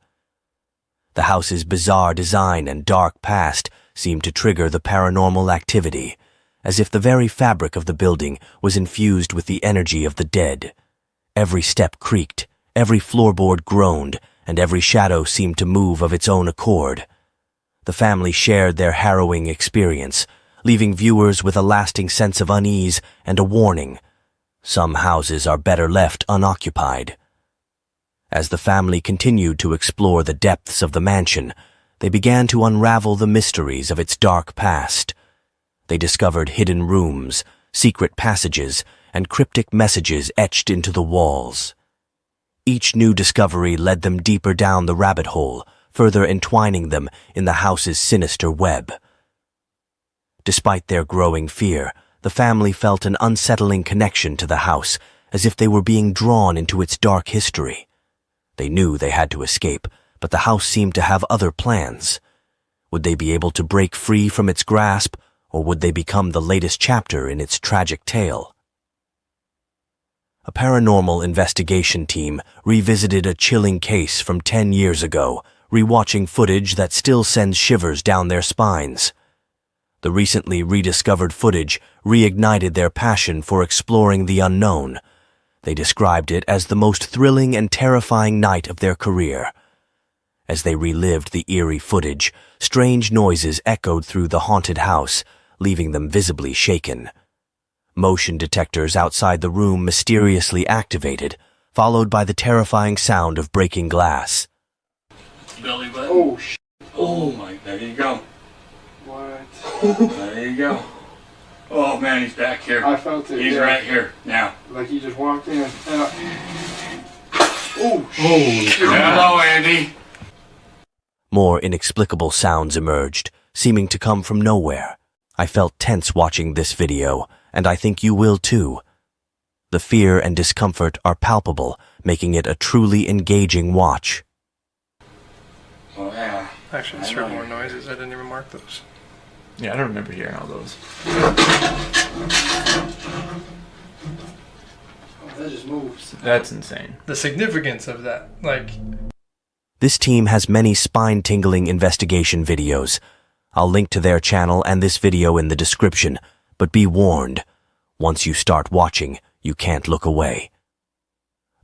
The house's bizarre design and dark past seemed to trigger the paranormal activity, as if the very fabric of the building was infused with the energy of the dead. Every step creaked, every floorboard groaned, and every shadow seemed to move of its own accord. The family shared their harrowing experience, leaving viewers with a lasting sense of unease and a warning. Some houses are better left unoccupied. As the family continued to explore the depths of the mansion, they began to unravel the mysteries of its dark past. They discovered hidden rooms, secret passages, and cryptic messages etched into the walls. Each new discovery led them deeper down the rabbit hole, further entwining them in the house's sinister web. Despite their growing fear, the family felt an unsettling connection to the house, as if they were being drawn into its dark history. They knew they had to escape, but the house seemed to have other plans. Would they be able to break free from its grasp, or would they become the latest chapter in its tragic tale? A paranormal investigation team revisited a chilling case from 10 years ago, rewatching footage that still sends shivers down their spines. The recently rediscovered footage reignited their passion for exploring the unknown. They described it as the most thrilling and terrifying night of their career. As they relived the eerie footage, strange noises echoed through the haunted house, leaving them visibly shaken. Motion detectors outside the room mysteriously activated, followed by the terrifying sound of breaking glass. Belly button. Oh, oh my, there you go. What? There you go. Oh man, he's back here. I felt it. He's right here now. Like he just walked in. Oh, shit. Hello, Andy. More inexplicable sounds emerged, seeming to come from nowhere. I felt tense watching this video, and I think you will too. The fear and discomfort are palpable, making it a truly engaging watch. Oh yeah. Actually, there's more noises. I didn't even mark those. Yeah, I don't remember hearing all those. Oh, that just moves. That's insane. The significance of that, like... This team has many spine-tingling investigation videos. I'll link to their channel and this video in the description, but be warned, once you start watching, you can't look away.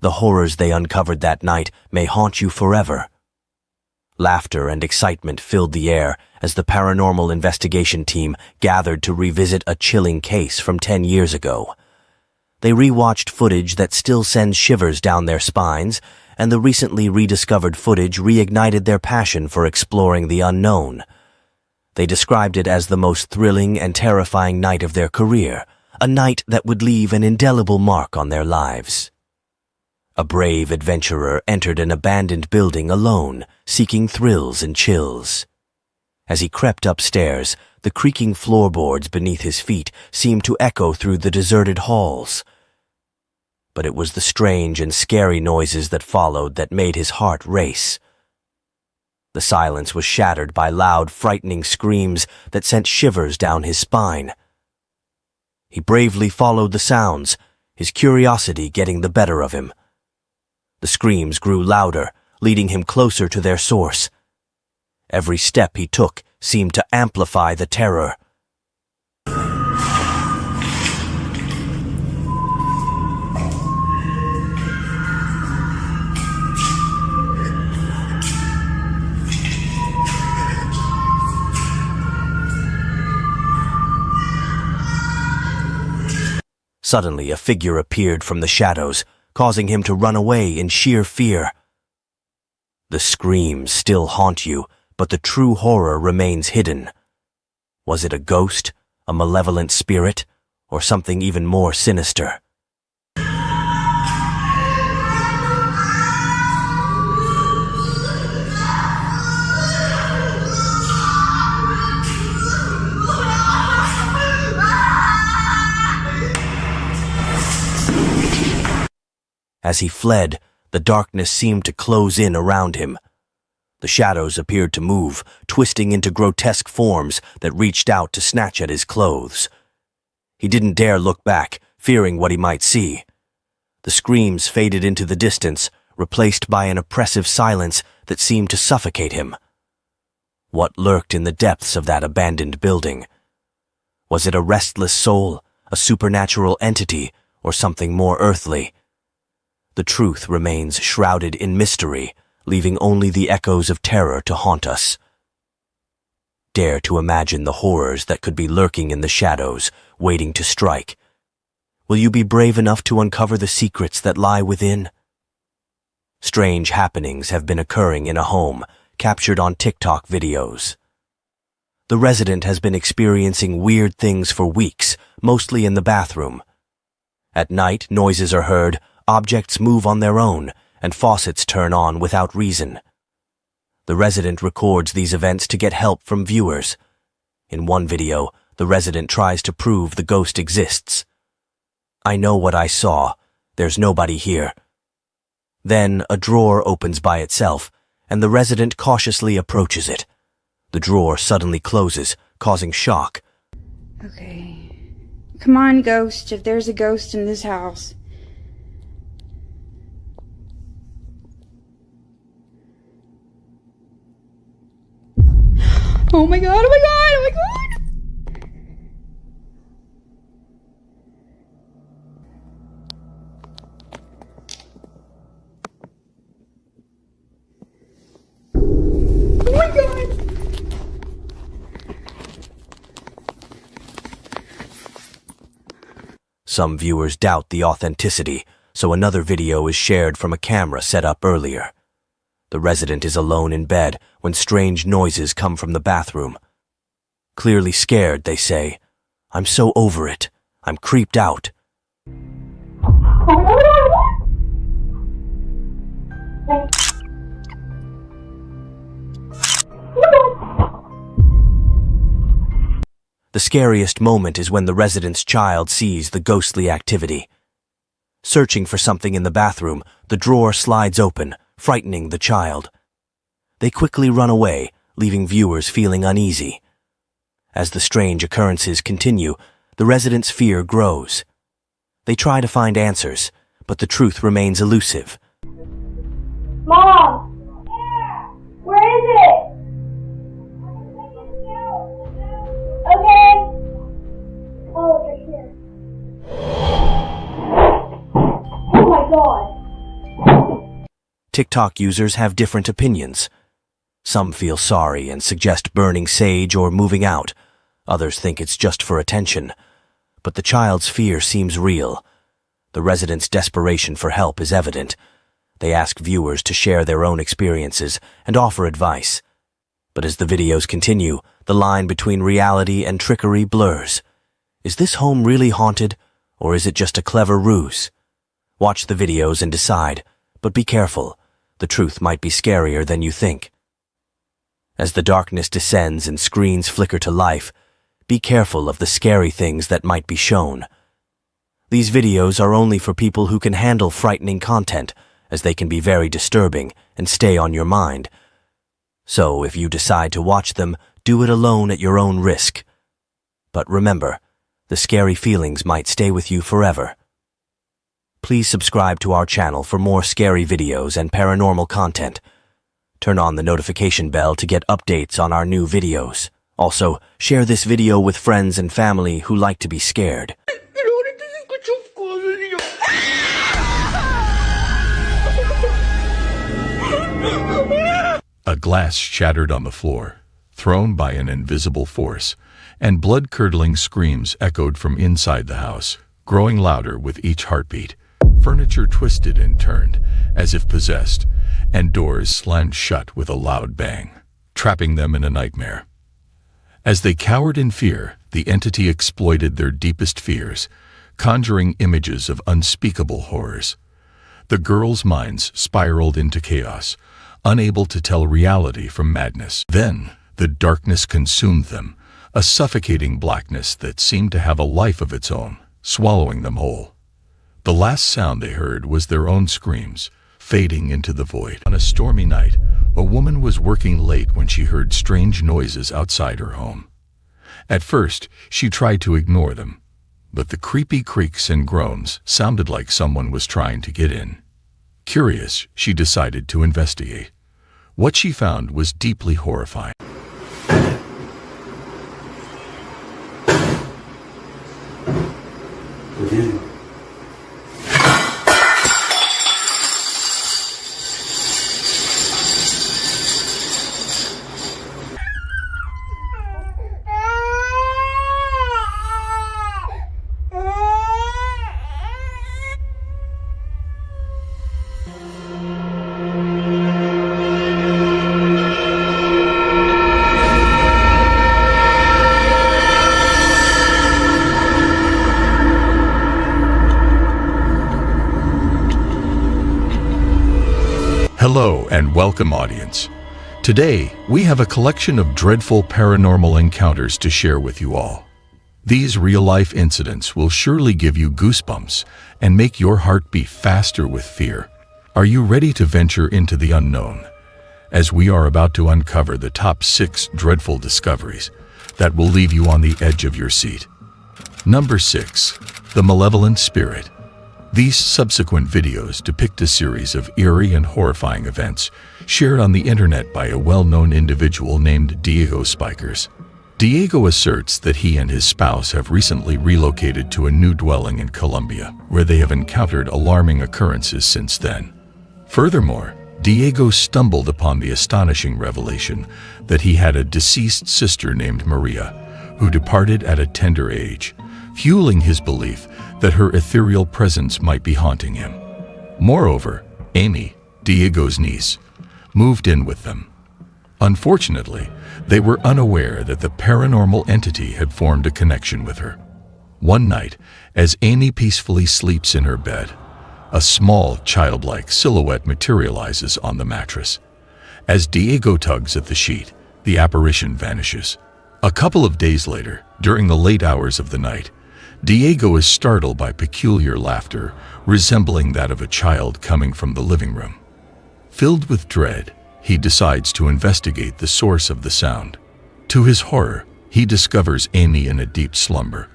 The horrors they uncovered that night may haunt you forever. Laughter and excitement filled the air as the paranormal investigation team gathered to revisit a chilling case from 10 years ago. They rewatched footage that still sends shivers down their spines, and the recently rediscovered footage reignited their passion for exploring the unknown. They described it as the most thrilling and terrifying night of their career, a night that would leave an indelible mark on their lives. A brave adventurer entered an abandoned building alone, seeking thrills and chills. As he crept upstairs, the creaking floorboards beneath his feet seemed to echo through the deserted halls. But it was the strange and scary noises that followed that made his heart race. The silence was shattered by loud, frightening screams that sent shivers down his spine. He bravely followed the sounds, his curiosity getting the better of him. The screams grew louder, leading him closer to their source. Every step he took seemed to amplify the terror. Suddenly, a figure appeared from the shadows, causing him to run away in sheer fear. The screams still haunt you, but the true horror remains hidden. Was it a ghost, a malevolent spirit, or something even more sinister? As he fled, the darkness seemed to close in around him. The shadows appeared to move, twisting into grotesque forms that reached out to snatch at his clothes. He didn't dare look back, fearing what he might see. The screams faded into the distance, replaced by an oppressive silence that seemed to suffocate him. What lurked in the depths of that abandoned building? Was it a restless soul, a supernatural entity, or something more earthly? The truth remains shrouded in mystery, leaving only the echoes of terror to haunt us. Dare to imagine the horrors that could be lurking in the shadows, waiting to strike. Will you be brave enough to uncover the secrets that lie within? Strange happenings have been occurring in a home, captured on TikTok videos. The resident has been experiencing weird things for weeks, mostly in the bathroom. At night, noises are heard, objects move on their own, and faucets turn on without reason. The resident records these events to get help from viewers. In one video, The resident tries to prove the ghost exists. I know what I saw. There's nobody here. Then a drawer opens by itself, and the resident cautiously approaches it. The drawer suddenly closes, causing shock. Okay. Come on, ghost, if there's a ghost in this house. Oh my god, oh my god, oh my god! Oh my god! Some viewers doubt the authenticity, so another video is shared from a camera set up earlier. The resident is alone in bed when strange noises come from the bathroom. Clearly scared, they say. I'm so over it. I'm creeped out. The scariest moment is when the resident's child sees the ghostly activity. Searching for something in the bathroom, the drawer slides open, frightening the child. They quickly run away, leaving viewers feeling uneasy. As the strange occurrences continue, the resident's fear grows. They try to find answers, but the truth remains elusive. Mom! Where is it? Okay. Oh, it's right here. Oh my god. TikTok users have different opinions. Some feel sorry and suggest burning sage or moving out. Others think it's just for attention. But the child's fear seems real. The residents' desperation for help is evident. They ask viewers to share their own experiences and offer advice. But as the videos continue, the line between reality and trickery blurs. Is this home really haunted, or is it just a clever ruse? Watch the videos and decide, but be careful. The truth might be scarier than you think. As the darkness descends and screens flicker to life, be careful of the scary things that might be shown. These videos are only for people who can handle frightening content, as they can be very disturbing and stay on your mind. So if you decide to watch them, do it alone at your own risk. But remember, the scary feelings might stay with you forever. Please subscribe to our channel for more scary videos and paranormal content. Turn on the notification bell to get updates on our new videos. Also, share this video with friends and family who like to be scared. A glass shattered on the floor, thrown by an invisible force, and blood-curdling screams echoed from inside the house, growing louder with each heartbeat. Furniture twisted and turned, as if possessed, and doors slammed shut with a loud bang, trapping them in a nightmare. As they cowered in fear, the entity exploited their deepest fears, conjuring images of unspeakable horrors. The girls' minds spiraled into chaos, unable to tell reality from madness. Then, the darkness consumed them, a suffocating blackness that seemed to have a life of its own, swallowing them whole. The last sound they heard was their own screams, fading into the void. On a stormy night, a woman was working late when she heard strange noises outside her home. At first, she tried to ignore them, but the creepy creaks and groans sounded like someone was trying to get in. Curious, she decided to investigate. What she found was deeply horrifying. Hello and welcome, audience. Today, we have a collection of dreadful paranormal encounters to share with you all. These real-life incidents will surely give you goosebumps and make your heart beat faster with fear. Are you ready to venture into the unknown? As we are about to uncover the top 6 dreadful discoveries that will leave you on the edge of your seat. Number 6. The Malevolent Spirit. These subsequent videos depict a series of eerie and horrifying events shared on the internet by a well-known individual named Diego Spikers. Diego asserts that he and his spouse have recently relocated to a new dwelling in Colombia, where they have encountered alarming occurrences since then. Furthermore, Diego stumbled upon the astonishing revelation that he had a deceased sister named Maria, who departed at a tender age, fueling his belief that her ethereal presence might be haunting him. Moreover, Amy, Diego's niece, moved in with them. Unfortunately, they were unaware that the paranormal entity had formed a connection with her. One night, as Amy peacefully sleeps in her bed, a small, childlike silhouette materializes on the mattress. As Diego tugs at the sheet, the apparition vanishes. A couple of days later, during the late hours of the night, Diego is startled by peculiar laughter resembling that of a child coming from the living room. Filled with dread, he decides to investigate the source of the sound. To his horror, he discovers Amy in a deep slumber,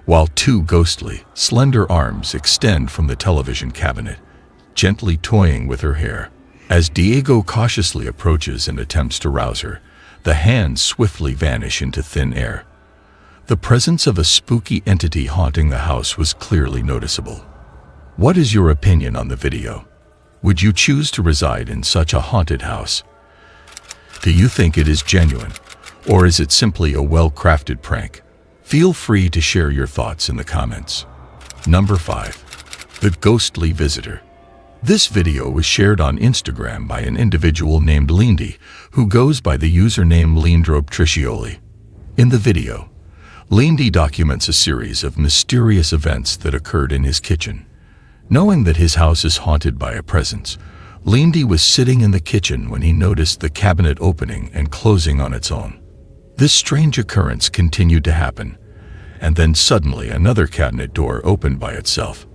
while 2 ghostly, slender arms extend from the television cabinet, gently toying with her hair. As Diego cautiously approaches and attempts to rouse her, the hands swiftly vanish into thin air. The presence of a spooky entity haunting the house was clearly noticeable. What is your opinion on the video? Would you choose to reside in such a haunted house? Do you think it is genuine, or is it simply a well-crafted prank? Feel free to share your thoughts in the comments. Number 5. The Ghostly Visitor. This video was shared on Instagram by an individual named Lindy, who goes by the username Lindrope In the video, Lindy documents a series of mysterious events that occurred in his kitchen. Knowing that his house is haunted by a presence, Lindy was sitting in the kitchen when he noticed the cabinet opening and closing on its own. This strange occurrence continued to happen, and then suddenly another cabinet door opened by itself.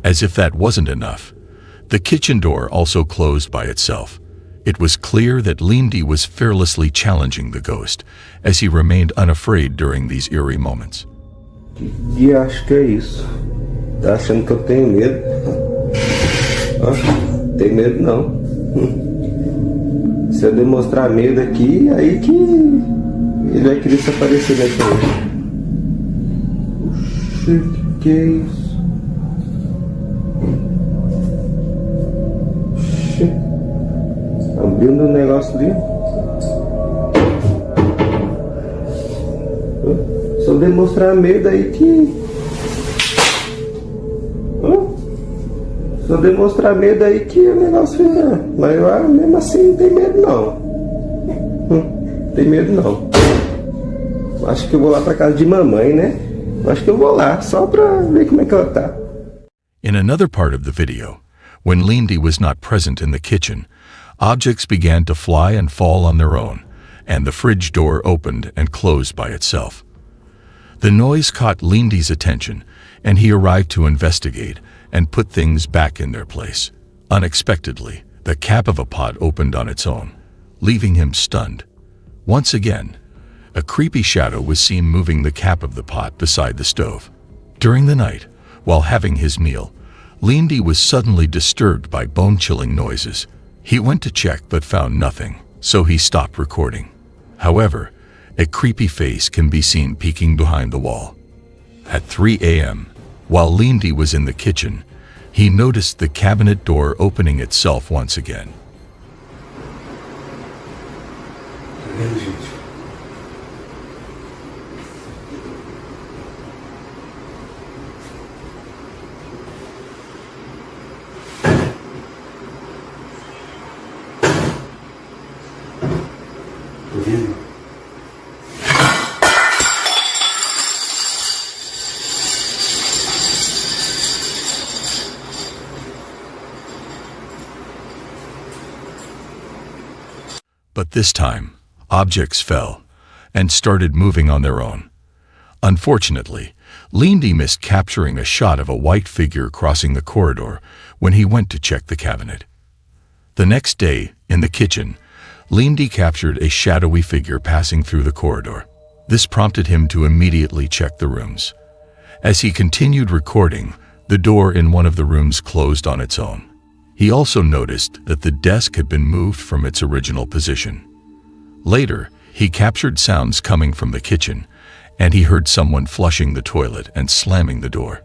As if that wasn't enough, the kitchen door also closed by itself. It was clear that Lindy was fearlessly challenging the ghost, as he remained unafraid during these eerie moments. E acho que é isso. Tá achando que eu tenho medo? Ah, tem medo não. Se eu demonstrar medo aqui, aí que ele vai querer se aparecer na frente. Oxi, que é isso? Oxi. Abrindo um negócio ali. Se eu demonstrar medo aí que... Se eu demonstrar medo aí que o negócio fica... Mas eu mesmo assim não tem medo não. Não tem medo não. Acho que eu vou lá pra casa de mamãe, né? Acho que eu vou lá, só pra ver como é que ela tá. In another part of the video, when Lindy was not present in the kitchen, objects began to fly and fall on their own, and the fridge door opened and closed by itself. The noise caught Lindy's attention, and he arrived to investigate and put things back in their place. Unexpectedly, the cap of a pot opened on its own, leaving him stunned. Once again, a creepy shadow was seen moving the cap of the pot beside the stove. During the night, while having his meal, Lindy was suddenly disturbed by bone-chilling noises. He went to check but found nothing, so he stopped recording. However, a creepy face can be seen peeking behind the wall. At 3 a.m., while Lindy was in the kitchen, he noticed the cabinet door opening itself once again. But this time, objects fell and started moving on their own. Unfortunately, Lindy missed capturing a shot of a white figure crossing the corridor when he went to check the cabinet. The next day, in the kitchen, Lindy captured a shadowy figure passing through the corridor. This prompted him to immediately check the rooms. As he continued recording, the door in one of the rooms closed on its own. He also noticed that the desk had been moved from its original position. Later, he captured sounds coming from the kitchen, and he heard someone flushing the toilet and slamming the door.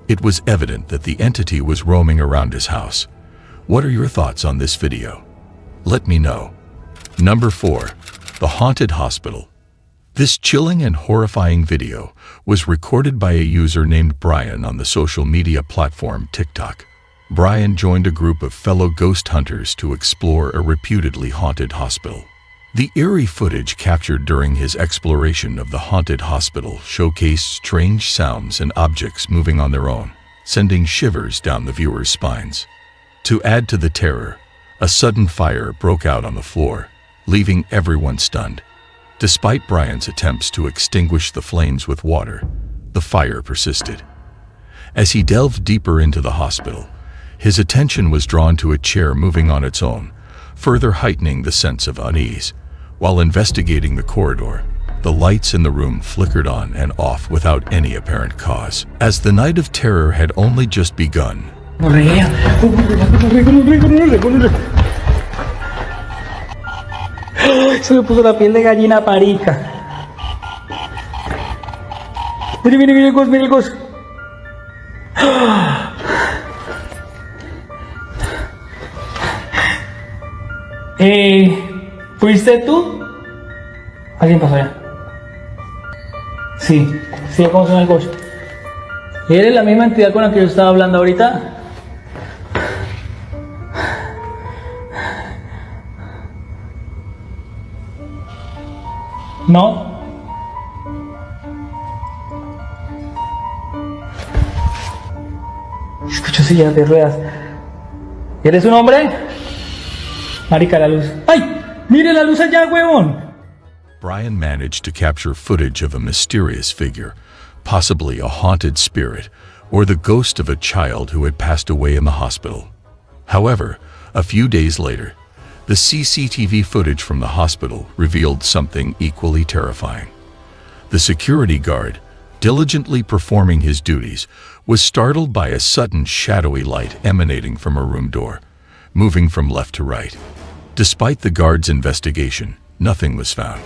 It was evident that the entity was roaming around his house. What are your thoughts on this video? Let me know. Number 4. The Haunted Hospital. This chilling and horrifying video was recorded by a user named Brian on the social media platform TikTok. Brian joined a group of fellow ghost hunters to explore a reputedly haunted hospital. The eerie footage captured during his exploration of the haunted hospital showcased strange sounds and objects moving on their own, sending shivers down the viewer's spines. To add to the terror, a sudden fire broke out on the floor, leaving everyone stunned. Despite Brian's attempts to extinguish the flames with water, the fire persisted. As he delved deeper into the hospital, his attention was drawn to a chair moving on its own, further heightening the sense of unease. While investigating the corridor, the lights in the room flickered on and off without any apparent cause. As the night of terror had only just begun, Se me puso la piel de gallina parica. Mire el ghost, mire el ghost. ¿Fuiste tú? ¿Alguien pasó allá? Sí, ¿cómo suena el ghost? ¿Eres la misma entidad con la que yo estaba hablando ahorita? ¿No? Escucho sillas de ruedas. ¿Eres un hombre? Marica, la luz. ¡Ay! ¡Mire la luz allá, huevón! Brian managed to capture footage of a mysterious figure, possibly a haunted spirit, or the ghost of a child who had passed away in the hospital. However, a few days later, the CCTV footage from the hospital revealed something equally terrifying. The security guard, diligently performing his duties, was startled by a sudden shadowy light emanating from a room door, moving from left to right. Despite the guard's investigation, nothing was found.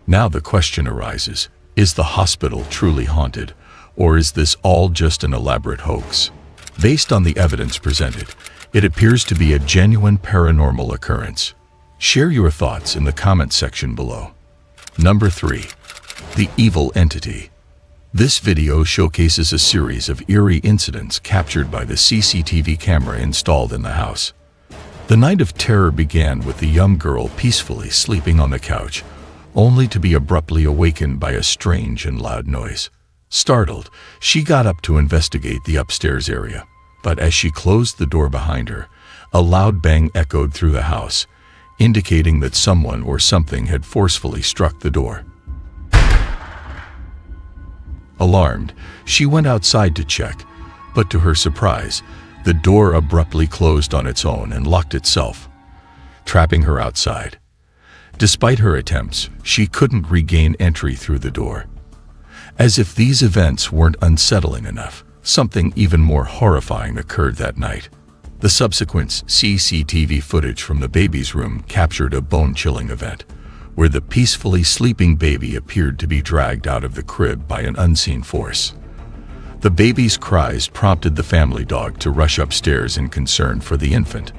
Now the question arises, is the hospital truly haunted, or is this all just an elaborate hoax? Based on the evidence presented, it appears to be a genuine paranormal occurrence. Share your thoughts in the comment section below. Number 3. The Evil Entity. This video showcases a series of eerie incidents captured by the CCTV camera installed in the house. The night of terror began with the young girl peacefully sleeping on the couch, only to be abruptly awakened by a strange and loud noise. Startled, she got up to investigate the upstairs area, but as she closed the door behind her, a loud bang echoed through the house, indicating that someone or something had forcefully struck the door. Alarmed, she went outside to check, but to her surprise, the door abruptly closed on its own and locked itself, trapping her outside. Despite her attempts, she couldn't regain entry through the door. As if these events weren't unsettling enough, something even more horrifying occurred that night. The subsequent CCTV footage from the baby's room captured a bone-chilling event, where the peacefully sleeping baby appeared to be dragged out of the crib by an unseen force. The baby's cries prompted the family dog to rush upstairs in concern for the infant.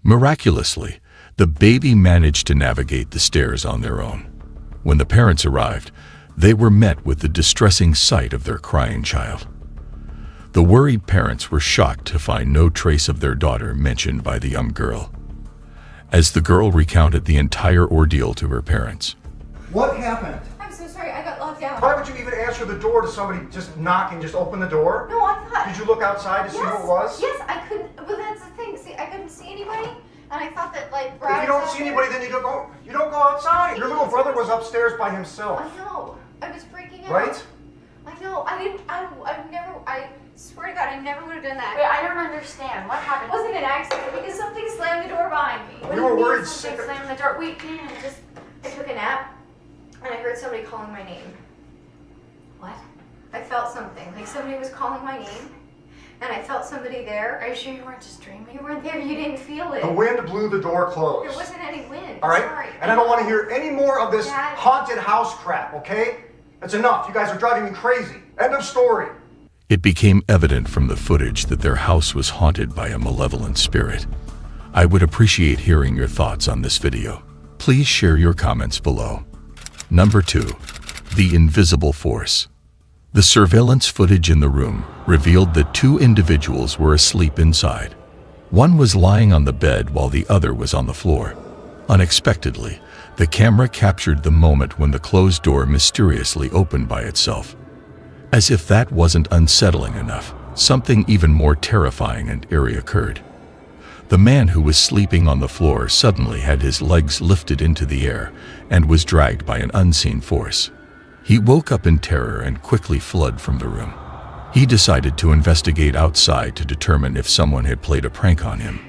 Miraculously, the baby managed to navigate the stairs on their own. When the parents arrived, they were met with the distressing sight of their crying child. The worried parents were shocked to find no trace of their daughter mentioned by the young girl. As the girl recounted the entire ordeal to her parents. What happened? I'm so sorry, I got locked out. Why would you even answer the door to somebody just knock and just open the door? No, I thought... Did you look outside to see who it was? Yes, I couldn't, but that's the thing, see, I couldn't see anybody, and I thought that, like, If you don't see anybody, then you don't go outside. Your little brother was upstairs by himself. I know, I was freaking out. Right? I know, I swear to God, I never would have done that. Wait, I don't understand. What happened? It wasn't an accident, because something slammed the door behind me. You were worried something slammed the door. Wait, I took a nap, and I heard somebody calling my name. What? I felt something, like somebody was calling my name, and I felt somebody there. Are you sure you weren't just dreaming? You weren't there, you didn't feel it. The wind blew the door closed. There wasn't any wind. All right? Sorry. And I don't want to hear any more of this Dad. haunted house crap, okay? That's enough. You guys are driving me crazy. End of story. It became evident from the footage that their house was haunted by a malevolent spirit. I would appreciate hearing your thoughts on this video. Please share your comments below. Number 2. The Invisible Force. The surveillance footage in the room revealed that 2 individuals were asleep inside. One was lying on the bed while the other was on the floor. Unexpectedly, the camera captured the moment when the closed door mysteriously opened by itself. As if that wasn't unsettling enough, something even more terrifying and eerie occurred. The man who was sleeping on the floor suddenly had his legs lifted into the air and was dragged by an unseen force. He woke up in terror and quickly fled from the room. He decided to investigate outside to determine if someone had played a prank on him.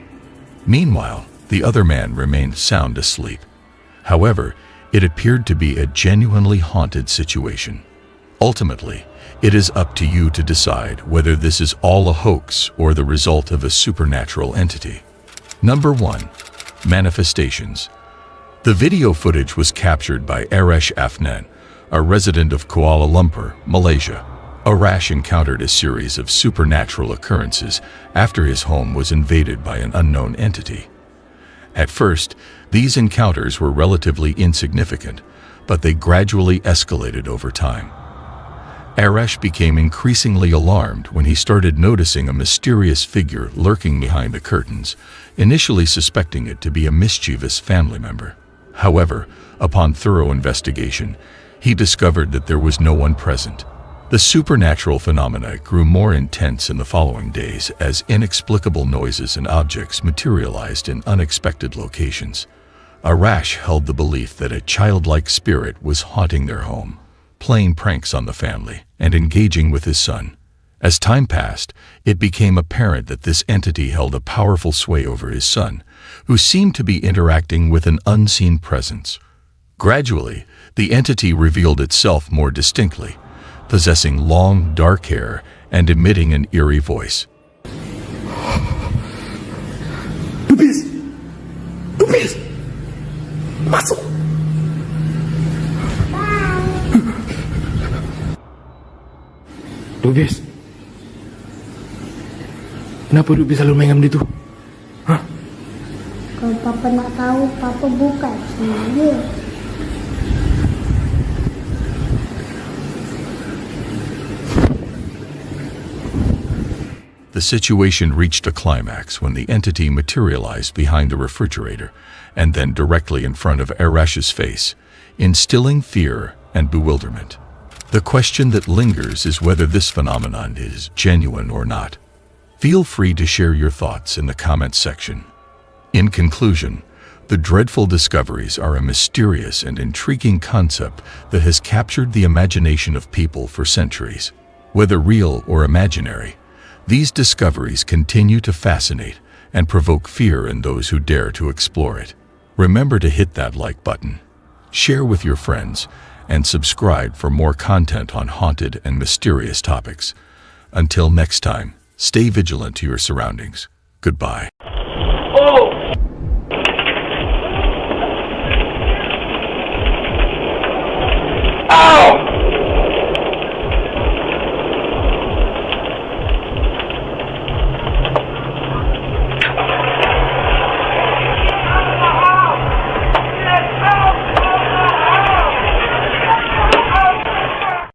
Meanwhile, the other man remained sound asleep. However, it appeared to be a genuinely haunted situation. Ultimately, it is up to you to decide whether this is all a hoax or the result of a supernatural entity. Number 1. Manifestations. The video footage was captured by Arash Afnan, a resident of Kuala Lumpur, Malaysia. Arash encountered a series of supernatural occurrences after his home was invaded by an unknown entity. At first, these encounters were relatively insignificant, but they gradually escalated over time. Arash became increasingly alarmed when he started noticing a mysterious figure lurking behind the curtains, initially suspecting it to be a mischievous family member. However, upon thorough investigation, he discovered that there was no one present. The supernatural phenomena grew more intense in the following days as inexplicable noises and objects materialized in unexpected locations. Arash held the belief that a childlike spirit was haunting their home, playing pranks on the family, and engaging with his son. As time passed, it became apparent that this entity held a powerful sway over his son, who seemed to be interacting with an unseen presence. Gradually, the entity revealed itself more distinctly, possessing long, dark hair and emitting an eerie voice. Lubies! Lubies! Masuk! Lubies! Kenapa Lubies selalu main ngam itu? Hah? Kalau Papa nak tahu, Papa buka sendiri. The situation reached a climax when the entity materialized behind the refrigerator and then directly in front of Arash's face, instilling fear and bewilderment. The question that lingers is whether this phenomenon is genuine or not. Feel free to share your thoughts in the comments section. In conclusion, the dreadful discoveries are a mysterious and intriguing concept that has captured the imagination of people for centuries. Whether real or imaginary, these discoveries continue to fascinate and provoke fear in those who dare to explore it. Remember to hit that like button, share with your friends, and subscribe for more content on haunted and mysterious topics. Until next time, stay vigilant to your surroundings. Goodbye. Oh! Ow!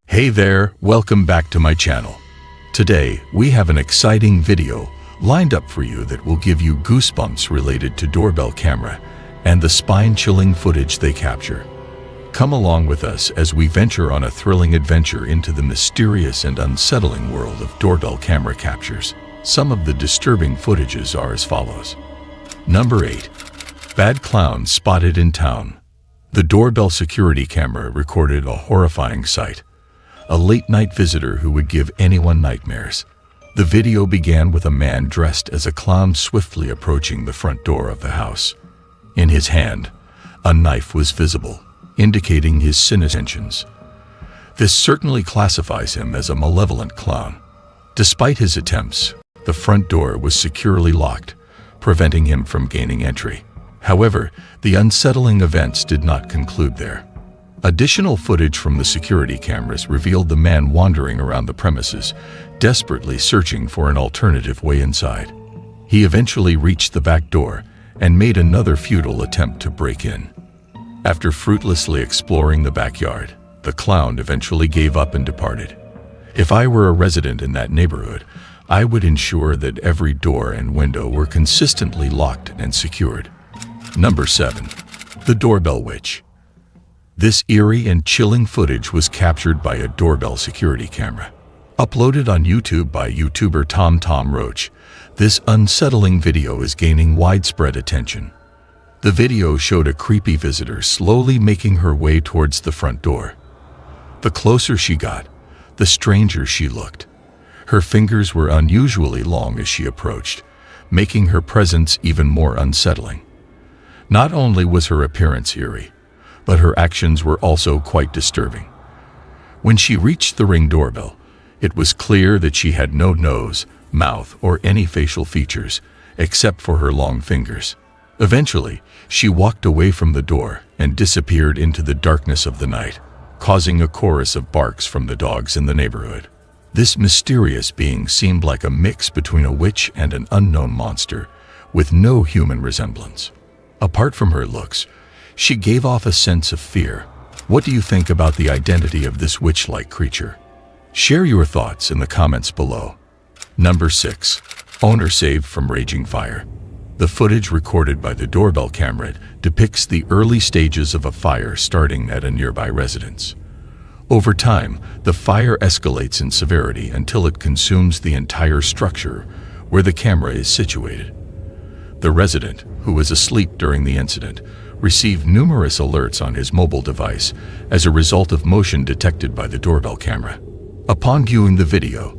Hey there, welcome back to my channel. Today, we have an exciting video lined up for you that will give you goosebumps related to doorbell camera and the spine-chilling footage they capture. Come along with us as we venture on a thrilling adventure into the mysterious and unsettling world of doorbell camera captures. Some of the disturbing footages are as follows. Number 8. Bad clowns spotted in town. The doorbell security camera recorded a horrifying sight. A late-night visitor who would give anyone nightmares. The video began with a man dressed as a clown swiftly approaching the front door of the house. In his hand, a knife was visible, indicating his sinister intentions. This certainly classifies him as a malevolent clown. Despite his attempts, the front door was securely locked, preventing him from gaining entry. However, the unsettling events did not conclude there. Additional footage from the security cameras revealed the man wandering around the premises, desperately searching for an alternative way inside. He eventually reached the back door and made another futile attempt to break in. After fruitlessly exploring the backyard, the clown eventually gave up and departed. If I were a resident in that neighborhood, I would ensure that every door and window were consistently locked and secured. Number 7. The Doorbell Witch. This eerie and chilling footage was captured by a doorbell security camera. Uploaded on YouTube by YouTuber Tom Roach, this unsettling video is gaining widespread attention. The video showed a creepy visitor slowly making her way towards the front door. The closer she got, the stranger she looked. Her fingers were unusually long as she approached, making her presence even more unsettling. Not only was her appearance eerie, but her actions were also quite disturbing. When she reached the Ring doorbell, it was clear that she had no nose, mouth, or any facial features, except for her long fingers. Eventually, she walked away from the door and disappeared into the darkness of the night, causing a chorus of barks from the dogs in the neighborhood. This mysterious being seemed like a mix between a witch and an unknown monster, with no human resemblance. Apart from her looks, she gave off a sense of fear. What do you think about the identity of this witch-like creature? Share your thoughts in the comments below. Number 6. Owner saved from raging fire. The footage recorded by the doorbell camera depicts the early stages of a fire starting at a nearby residence. Over time, the fire escalates in severity until it consumes the entire structure where the camera is situated. The resident, who was asleep during the incident, received numerous alerts on his mobile device as a result of motion detected by the doorbell camera. Upon viewing the video,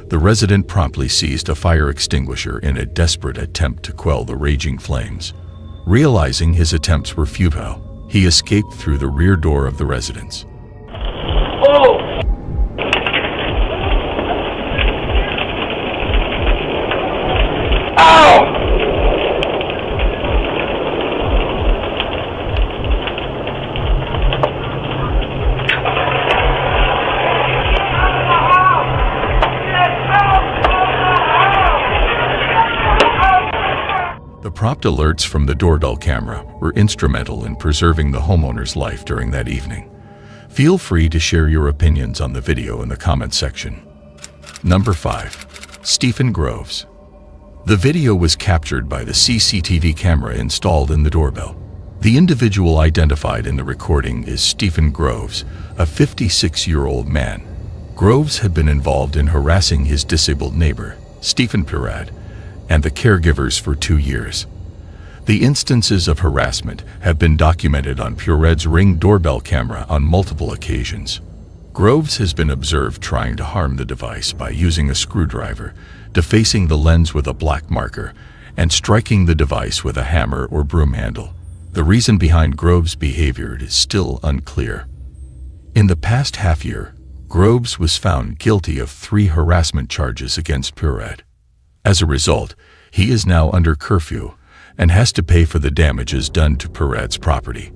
the resident promptly seized a fire extinguisher in a desperate attempt to quell the raging flames. Realizing his attempts were futile, he escaped through the rear door of the residence. Oh! The prompt alerts from the doorbell camera were instrumental in preserving the homeowner's life during that evening. Feel free to share your opinions on the video in the comment section. Number 5. Stephen Groves. The video was captured by the CCTV camera installed in the doorbell. The individual identified in the recording is Stephen Groves, a 56-year-old man. Groves had been involved in harassing his disabled neighbor, Stephen Purad, and the caregivers for 2 years. The instances of harassment have been documented on Purad's Ring doorbell camera on multiple occasions. Groves has been observed trying to harm the device by using a screwdriver, defacing the lens with a black marker, and striking the device with a hammer or broom handle. The reason behind Groves' behavior is still unclear. In the past half year, Groves was found guilty of 3 harassment charges against Purad. As a result, he is now under curfew and has to pay for the damages done to Purad's property.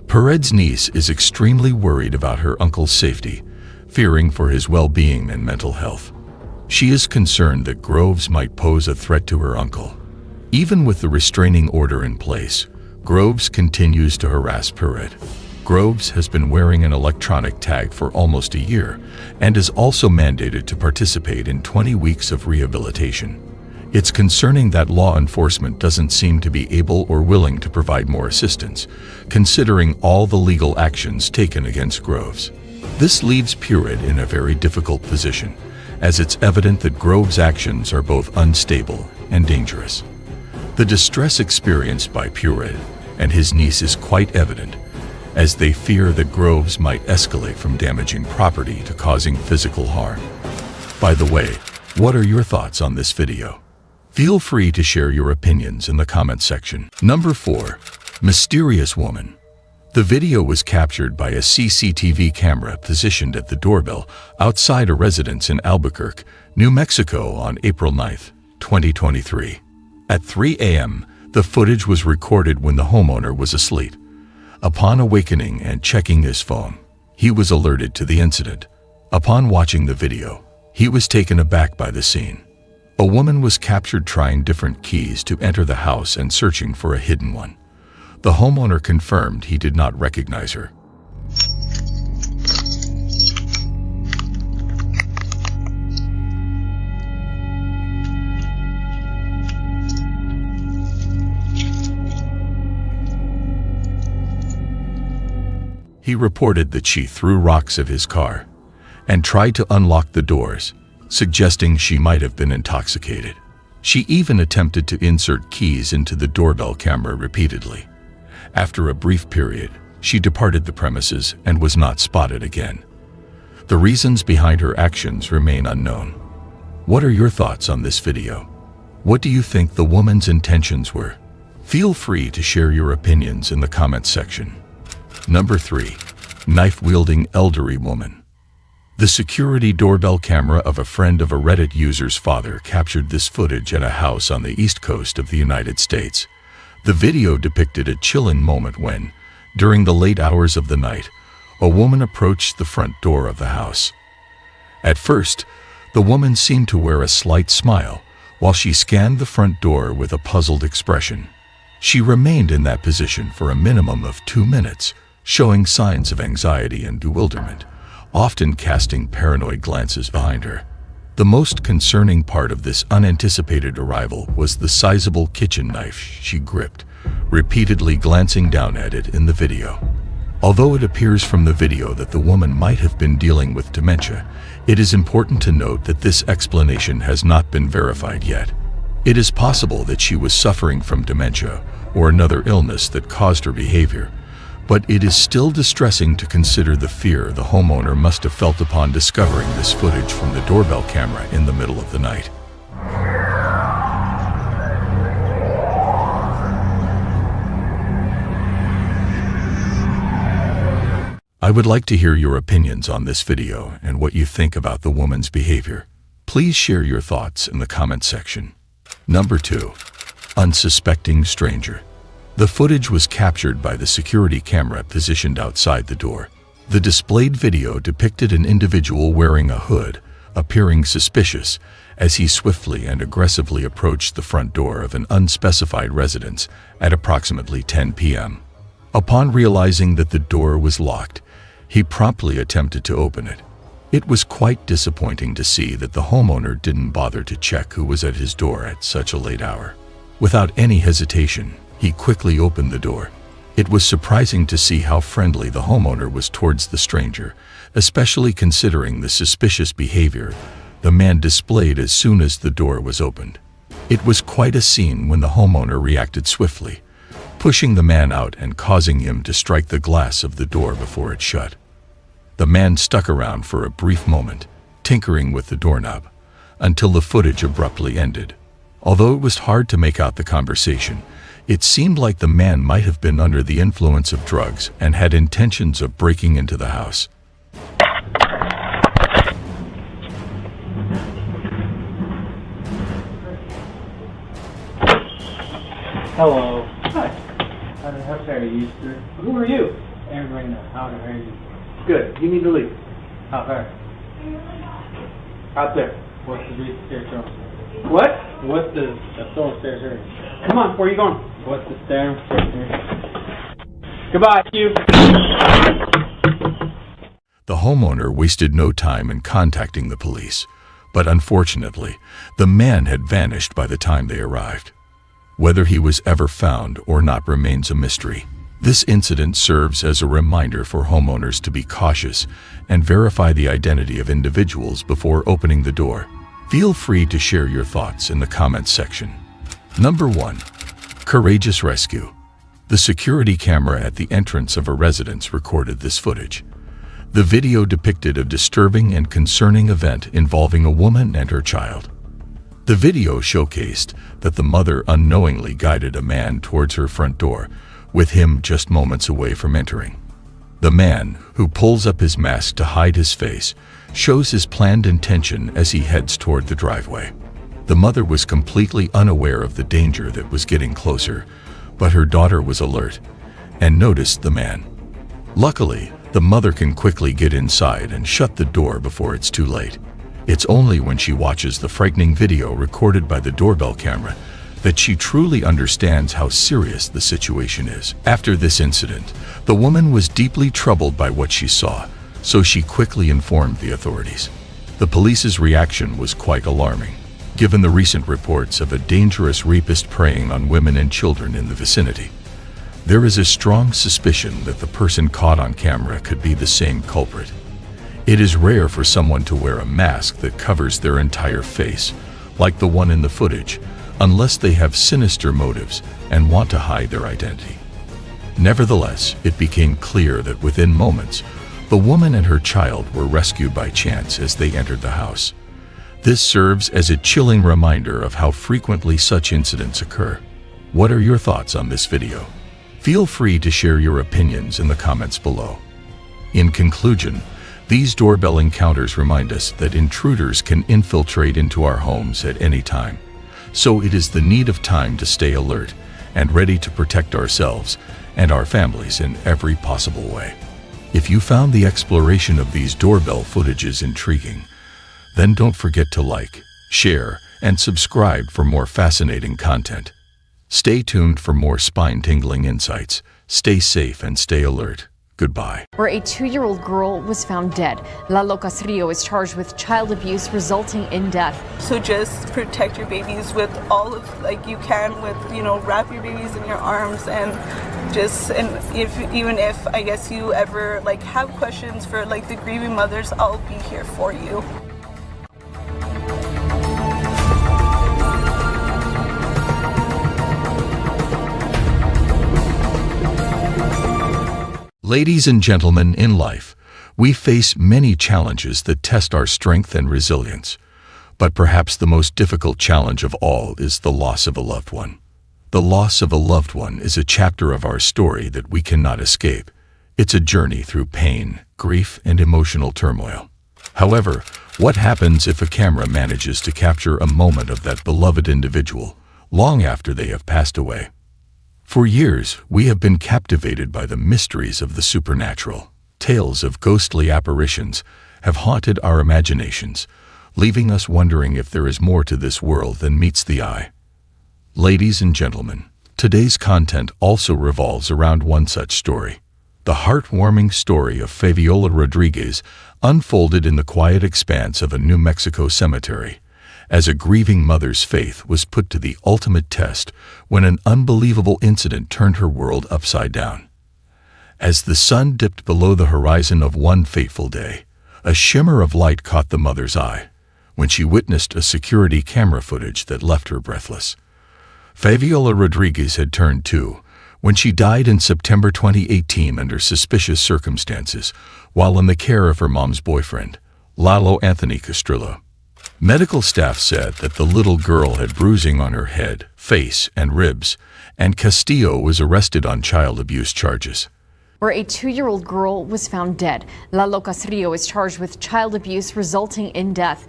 Purad's niece is extremely worried about her uncle's safety, fearing for his well-being and mental health. She is concerned that Groves might pose a threat to her uncle. Even with the restraining order in place, Groves continues to harass Purad. Groves has been wearing an electronic tag for almost a year and is also mandated to participate in 20 weeks of rehabilitation. It's concerning that law enforcement doesn't seem to be able or willing to provide more assistance, considering all the legal actions taken against Groves. This leaves Purad in a very difficult position, as it's evident that Groves' actions are both unstable and dangerous. The distress experienced by Purad and his niece is quite evident, as they fear that Groves might escalate from damaging property to causing physical harm. By the way, what are your thoughts on this video? Feel free to share your opinions in the comment section. Number 4. Mysterious Woman. The video was captured by a CCTV camera positioned at the doorbell outside a residence in Albuquerque, New Mexico on April 9, 2023. At 3 a.m., the footage was recorded when the homeowner was asleep. Upon awakening and checking his phone, he was alerted to the incident. Upon watching the video, he was taken aback by the scene. A woman was captured trying different keys to enter the house and searching for a hidden one. The homeowner confirmed he did not recognize her. He reported that she threw rocks at his car and tried to unlock the doors, suggesting she might have been intoxicated. She even attempted to insert keys into the doorbell camera repeatedly. After a brief period, she departed the premises and was not spotted again. The reasons behind her actions remain unknown. What are your thoughts on this video? What do you think the woman's intentions were? Feel free to share your opinions in the comments section. Number 3. Knife-wielding elderly woman. The security doorbell camera of a friend of a Reddit user's father captured this footage at a house on the East Coast of the United States. The video depicted a chilling moment when, during the late hours of the night, a woman approached the front door of the house. At first, the woman seemed to wear a slight smile while she scanned the front door with a puzzled expression. She remained in that position for a minimum of 2 minutes, showing signs of anxiety and bewilderment, often casting paranoid glances behind her. The most concerning part of this unanticipated arrival was the sizable kitchen knife she gripped, repeatedly glancing down at it in the video. Although it appears from the video that the woman might have been dealing with dementia, it is important to note that this explanation has not been verified yet. It is possible that she was suffering from dementia or another illness that caused her behavior, but it is still distressing to consider the fear the homeowner must have felt upon discovering this footage from the doorbell camera in the middle of the night. I would like to hear your opinions on this video and what you think about the woman's behavior. Please share your thoughts in the comment section. Number 2. Unsuspecting stranger. The footage was captured by the security camera positioned outside the door. The displayed video depicted an individual wearing a hood, appearing suspicious, as he swiftly and aggressively approached the front door of an unspecified residence at approximately 10 p.m. Upon realizing that the door was locked, he promptly attempted to open it. It was quite disappointing to see that the homeowner didn't bother to check who was at his door at such a late hour. Without any hesitation, he quickly opened the door. It was surprising to see how friendly the homeowner was towards the stranger, especially considering the suspicious behavior the man displayed as soon as the door was opened. It was quite a scene when the homeowner reacted swiftly, pushing the man out and causing him to strike the glass of the door before it shut. The man stuck around for a brief moment, tinkering with the doorknob, until the footage abruptly ended. Although it was hard to make out the conversation, it seemed like the man might have been under the influence of drugs and had intentions of breaking into the house. Hello. Hi. How far are you, sir? Who are you? Everybody knows. How far are you? Good. You need to leave. How far? Out there. What's the stairs from? What? What's the stairs here? Come on, where are you going? What's the stairs here? Goodbye, you. The homeowner wasted no time in contacting the police, but unfortunately, the man had vanished by the time they arrived. Whether he was ever found or not remains a mystery. This incident serves as a reminder for homeowners to be cautious and verify the identity of individuals before opening the door. Feel free to share your thoughts in the comments section. Number 1. Courageous rescue. The security camera at the entrance of a residence recorded this footage. The video depicted a disturbing and concerning event involving a woman and her child. The video showcased that the mother unknowingly guided a man towards her front door, with him just moments away from entering. The man, who pulls up his mask to hide his face, shows his planned intention as he heads toward the driveway. The mother was completely unaware of the danger that was getting closer, but her daughter was alert and noticed the man. Luckily, the mother can quickly get inside and shut the door before it's too late. It's only when she watches the frightening video recorded by the doorbell camera that she truly understands how serious the situation is. After this incident, the woman was deeply troubled by what she saw, so she quickly informed the authorities. The police's reaction was quite alarming, given the recent reports of a dangerous rapist preying on women and children in the vicinity. There is a strong suspicion that the person caught on camera could be the same culprit. It is rare for someone to wear a mask that covers their entire face, like the one in the footage, unless they have sinister motives and want to hide their identity. Nevertheless, it became clear that within moments, the woman and her child were rescued by chance as they entered the house. This serves as a chilling reminder of how frequently such incidents occur. What are your thoughts on this video? Feel free to share your opinions in the comments below. In conclusion, these doorbell encounters remind us that intruders can infiltrate into our homes at any time. So it is the need of time to stay alert and ready to protect ourselves and our families in every possible way. If you found the exploration of these doorbell footages intriguing, then don't forget to like, share, and subscribe for more fascinating content. Stay tuned for more spine-tingling insights. Stay safe and stay alert. Goodbye. Where a 2-year-old girl was found dead. Lalo Casrillo is charged with child abuse resulting in death. So just protect your babies with all of, like you can with, wrap your babies in your arms and even if I guess you ever have questions for the grieving mothers, I'll be here for you. Ladies and gentlemen, in life, we face many challenges that test our strength and resilience. But perhaps the most difficult challenge of all is the loss of a loved one. The loss of a loved one is a chapter of our story that we cannot escape. It's a journey through pain, grief, and emotional turmoil. However, what happens if a camera manages to capture a moment of that beloved individual long after they have passed away? For years, we have been captivated by the mysteries of the supernatural. Tales of ghostly apparitions have haunted our imaginations, leaving us wondering if there is more to this world than meets the eye. Ladies and gentlemen, today's content also revolves around one such story. The heartwarming story of Fabiola Rodriguez unfolded in the quiet expanse of a New Mexico cemetery, as a grieving mother's faith was put to the ultimate test when an unbelievable incident turned her world upside down. As the sun dipped below the horizon of one fateful day, a shimmer of light caught the mother's eye when she witnessed a security camera footage that left her breathless. Fabiola Rodriguez had turned 2 when she died in September 2018 under suspicious circumstances while in the care of her mom's boyfriend, Lalo Anthony Castrillo. Medical staff said that the little girl had bruising on her head, face, and ribs, and Castillo was arrested on child abuse charges. Where a 2-year-old girl was found dead. Lalo Castrillo is charged with child abuse resulting in death.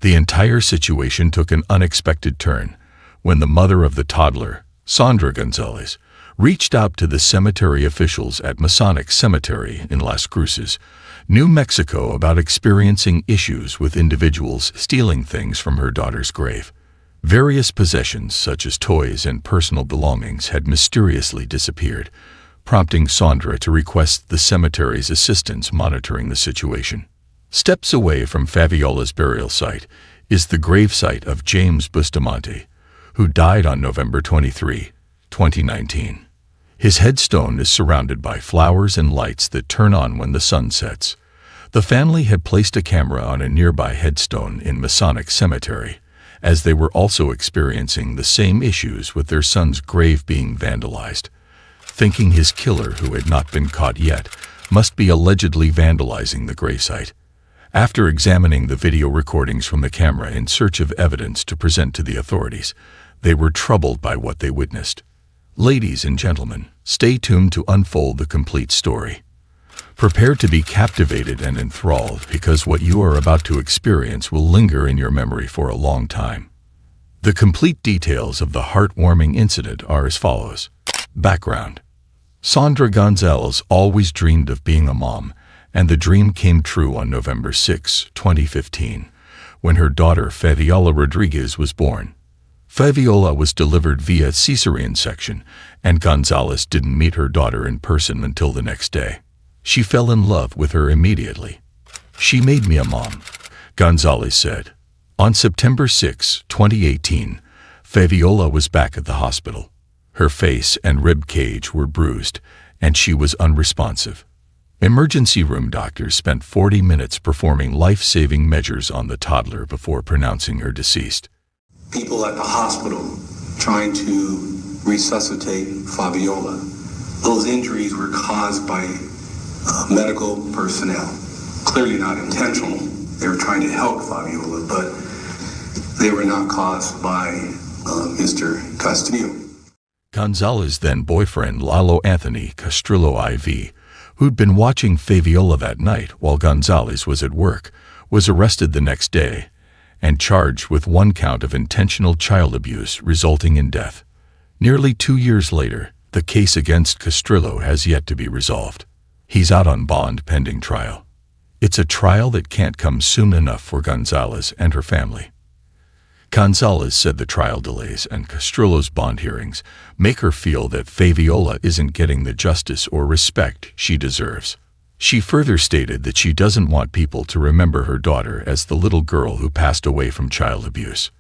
The entire situation took an unexpected turn when the mother of the toddler, Sandra Gonzalez, reached out to the cemetery officials at Masonic Cemetery in Las Cruces, New Mexico, about experiencing issues with individuals stealing things from her daughter's grave. Various possessions, such as toys and personal belongings, had mysteriously disappeared, prompting Sandra to request the cemetery's assistance monitoring the situation. Steps away from Fabiola's burial site is the gravesite of James Bustamante, who died on November 23, 2019. His headstone is surrounded by flowers and lights that turn on when the sun sets. The family had placed a camera on a nearby headstone in Masonic Cemetery, as they were also experiencing the same issues with their son's grave being vandalized. Thinking his killer, who had not been caught yet, must be allegedly vandalizing the gravesite. After examining the video recordings from the camera in search of evidence to present to the authorities, they were troubled by what they witnessed. Ladies and gentlemen, stay tuned to unfold the complete story. Prepare to be captivated and enthralled, because what you are about to experience will linger in your memory for a long time. The complete details of the heartwarming incident are as follows. Background. Sandra Gonzalez always dreamed of being a mom, and the dream came true on November 6, 2015, when her daughter Fabiola Rodriguez was born. Fabiola was delivered via cesarean section, and Gonzalez didn't meet her daughter in person until the next day. She fell in love with her immediately. "She made me a mom," Gonzalez said. On September 6, 2018, Fabiola was back at the hospital. Her face and rib cage were bruised, and she was unresponsive. Emergency room doctors spent 40 minutes performing life-saving measures on the toddler before pronouncing her deceased. People at the hospital trying to resuscitate Fabiola. Those injuries were caused by medical personnel. Clearly not intentional. They were trying to help Fabiola, but they were not caused by Mr. Castillo. Gonzalez's then-boyfriend Lalo Anthony Castrillo IV, who'd been watching Fabiola that night while Gonzalez was at work, was arrested the next day and charged with 1 count of intentional child abuse resulting in death. Nearly 2 years later, the case against Castrillo has yet to be resolved. He's out on bond pending trial. It's a trial that can't come soon enough for Gonzalez and her family. Gonzalez said the trial delays and Castrillo's bond hearings make her feel that Fabiola isn't getting the justice or respect she deserves. She further stated that she doesn't want people to remember her daughter as the little girl who passed away from child abuse.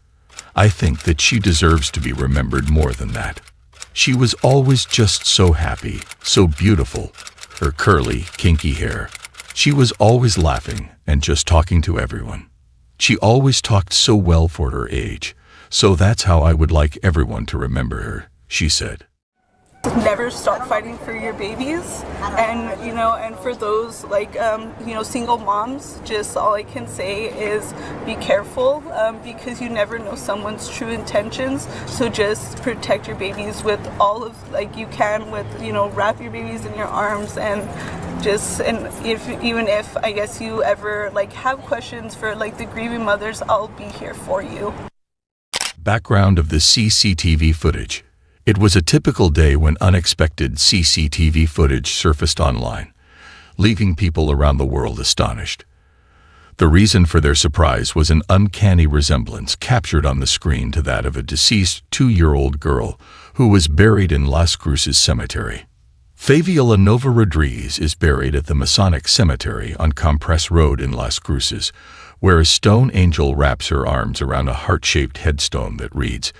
"I think that she deserves to be remembered more than that. She was always just so happy, so beautiful, her curly, kinky hair. She was always laughing and just talking to everyone. She always talked so well for her age, so that's how I would like everyone to remember her," she said. Never stop fighting for your babies, and and for those single moms, just all I can say is be careful, because you never know someone's true intentions. So just protect your babies with all of you can, with wrap your babies in your arms, and if I guess you ever have questions for the grieving mothers, I'll be here for you. Background of the CCTV footage. It was a typical day when unexpected CCTV footage surfaced online, leaving people around the world astonished. The reason for their surprise was an uncanny resemblance captured on the screen to that of a deceased 2-year-old girl who was buried in Las Cruces Cemetery. Fabiola Nova Rodriguez is buried at the Masonic Cemetery on Compress Road in Las Cruces, where a stone angel wraps her arms around a heart-shaped headstone that reads,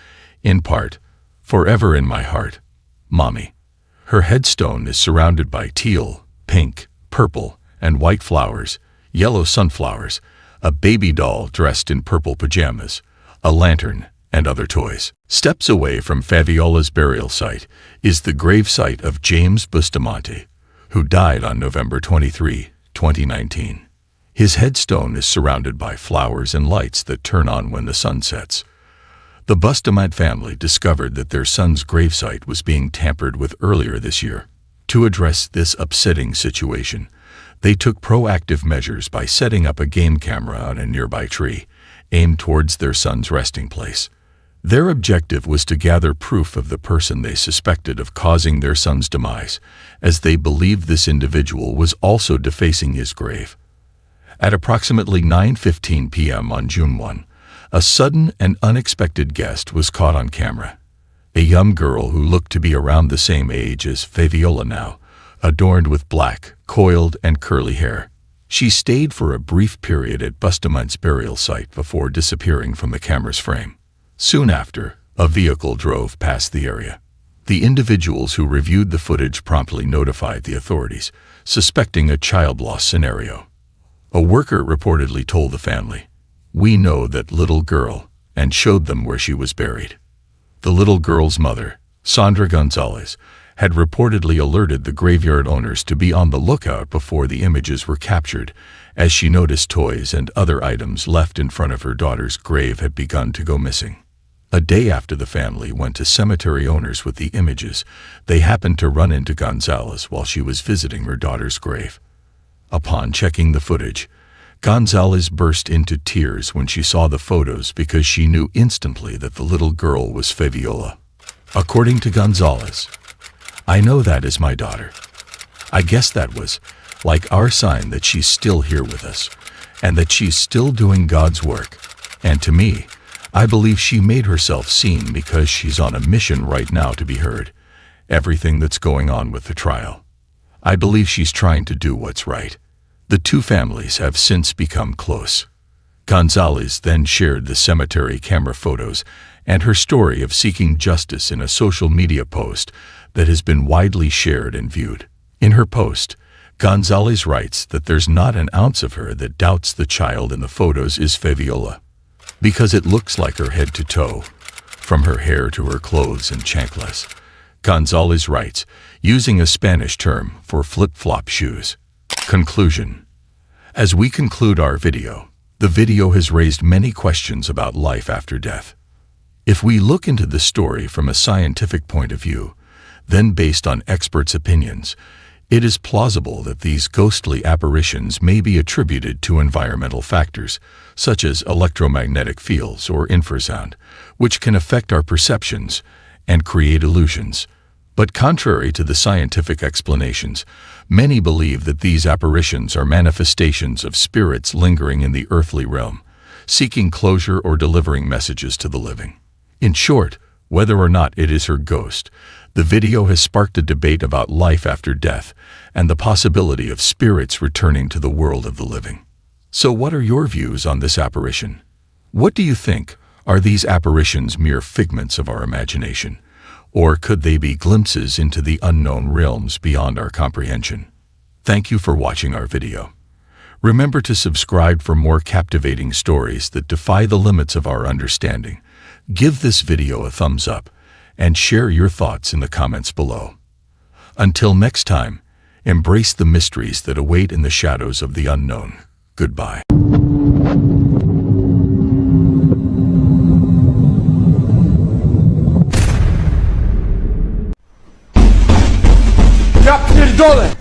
in part, "Forever in my heart, Mommy." Her headstone is surrounded by teal, pink, purple, and white flowers, yellow sunflowers, a baby doll dressed in purple pajamas, a lantern, and other toys. Steps away from Fabiola's burial site is the gravesite of James Bustamante, who died on November 23, 2019. His headstone is surrounded by flowers and lights that turn on when the sun sets. The Bustamante family discovered that their son's gravesite was being tampered with earlier this year. To address this upsetting situation, they took proactive measures by setting up a game camera on a nearby tree, aimed towards their son's resting place. Their objective was to gather proof of the person they suspected of causing their son's demise, as they believed this individual was also defacing his grave. At approximately 9:15 p.m. on June 1, a sudden and unexpected guest was caught on camera. A young girl who looked to be around the same age as Fabiola now, adorned with black, coiled, and curly hair. She stayed for a brief period at Bustamante's burial site before disappearing from the camera's frame. Soon after, a vehicle drove past the area. The individuals who reviewed the footage promptly notified the authorities, suspecting a child loss scenario. A worker reportedly told the family, "We know that little girl," and showed them where she was buried. The little girl's mother, Sandra Gonzalez, had reportedly alerted the graveyard owners to be on the lookout before the images were captured, as she noticed toys and other items left in front of her daughter's grave had begun to go missing. A day after the family went to cemetery owners with the images, they happened to run into Gonzalez while she was visiting her daughter's grave. Upon checking the footage, Gonzalez burst into tears when she saw the photos because she knew instantly that the little girl was Fabiola. According to Gonzalez, "I know that is my daughter. I guess that was like our sign that she's still here with us, and that she's still doing God's work. And to me, I believe she made herself seen because she's on a mission right now to be heard. Everything that's going on with the trial. I believe she's trying to do what's right." The two families have since become close. Gonzalez then shared the cemetery camera photos and her story of seeking justice in a social media post that has been widely shared and viewed. In her post, Gonzalez writes that there's not an ounce of her that doubts the child in the photos is Fabiola, because it looks like her head to toe, from her hair to her clothes and chanclas. Gonzalez writes, using a Spanish term for flip-flop shoes. Conclusion. As we conclude our video, the video has raised many questions about life after death. If we look into the story from a scientific point of view, then based on experts' opinions, it is plausible that these ghostly apparitions may be attributed to environmental factors, such as electromagnetic fields or infrasound, which can affect our perceptions and create illusions. But contrary to the scientific explanations, many believe that these apparitions are manifestations of spirits lingering in the earthly realm, seeking closure or delivering messages to the living. In short, whether or not it is her ghost, the video has sparked a debate about life after death and the possibility of spirits returning to the world of the living. So what are your views on this apparition? What do you think? Are these apparitions mere figments of our imagination? Or could they be glimpses into the unknown realms beyond our comprehension? Thank you for watching our video. Remember to subscribe for more captivating stories that defy the limits of our understanding. Give this video a thumbs up and share your thoughts in the comments below. Until next time, embrace the mysteries that await in the shadows of the unknown. Goodbye. Ja pierdolę!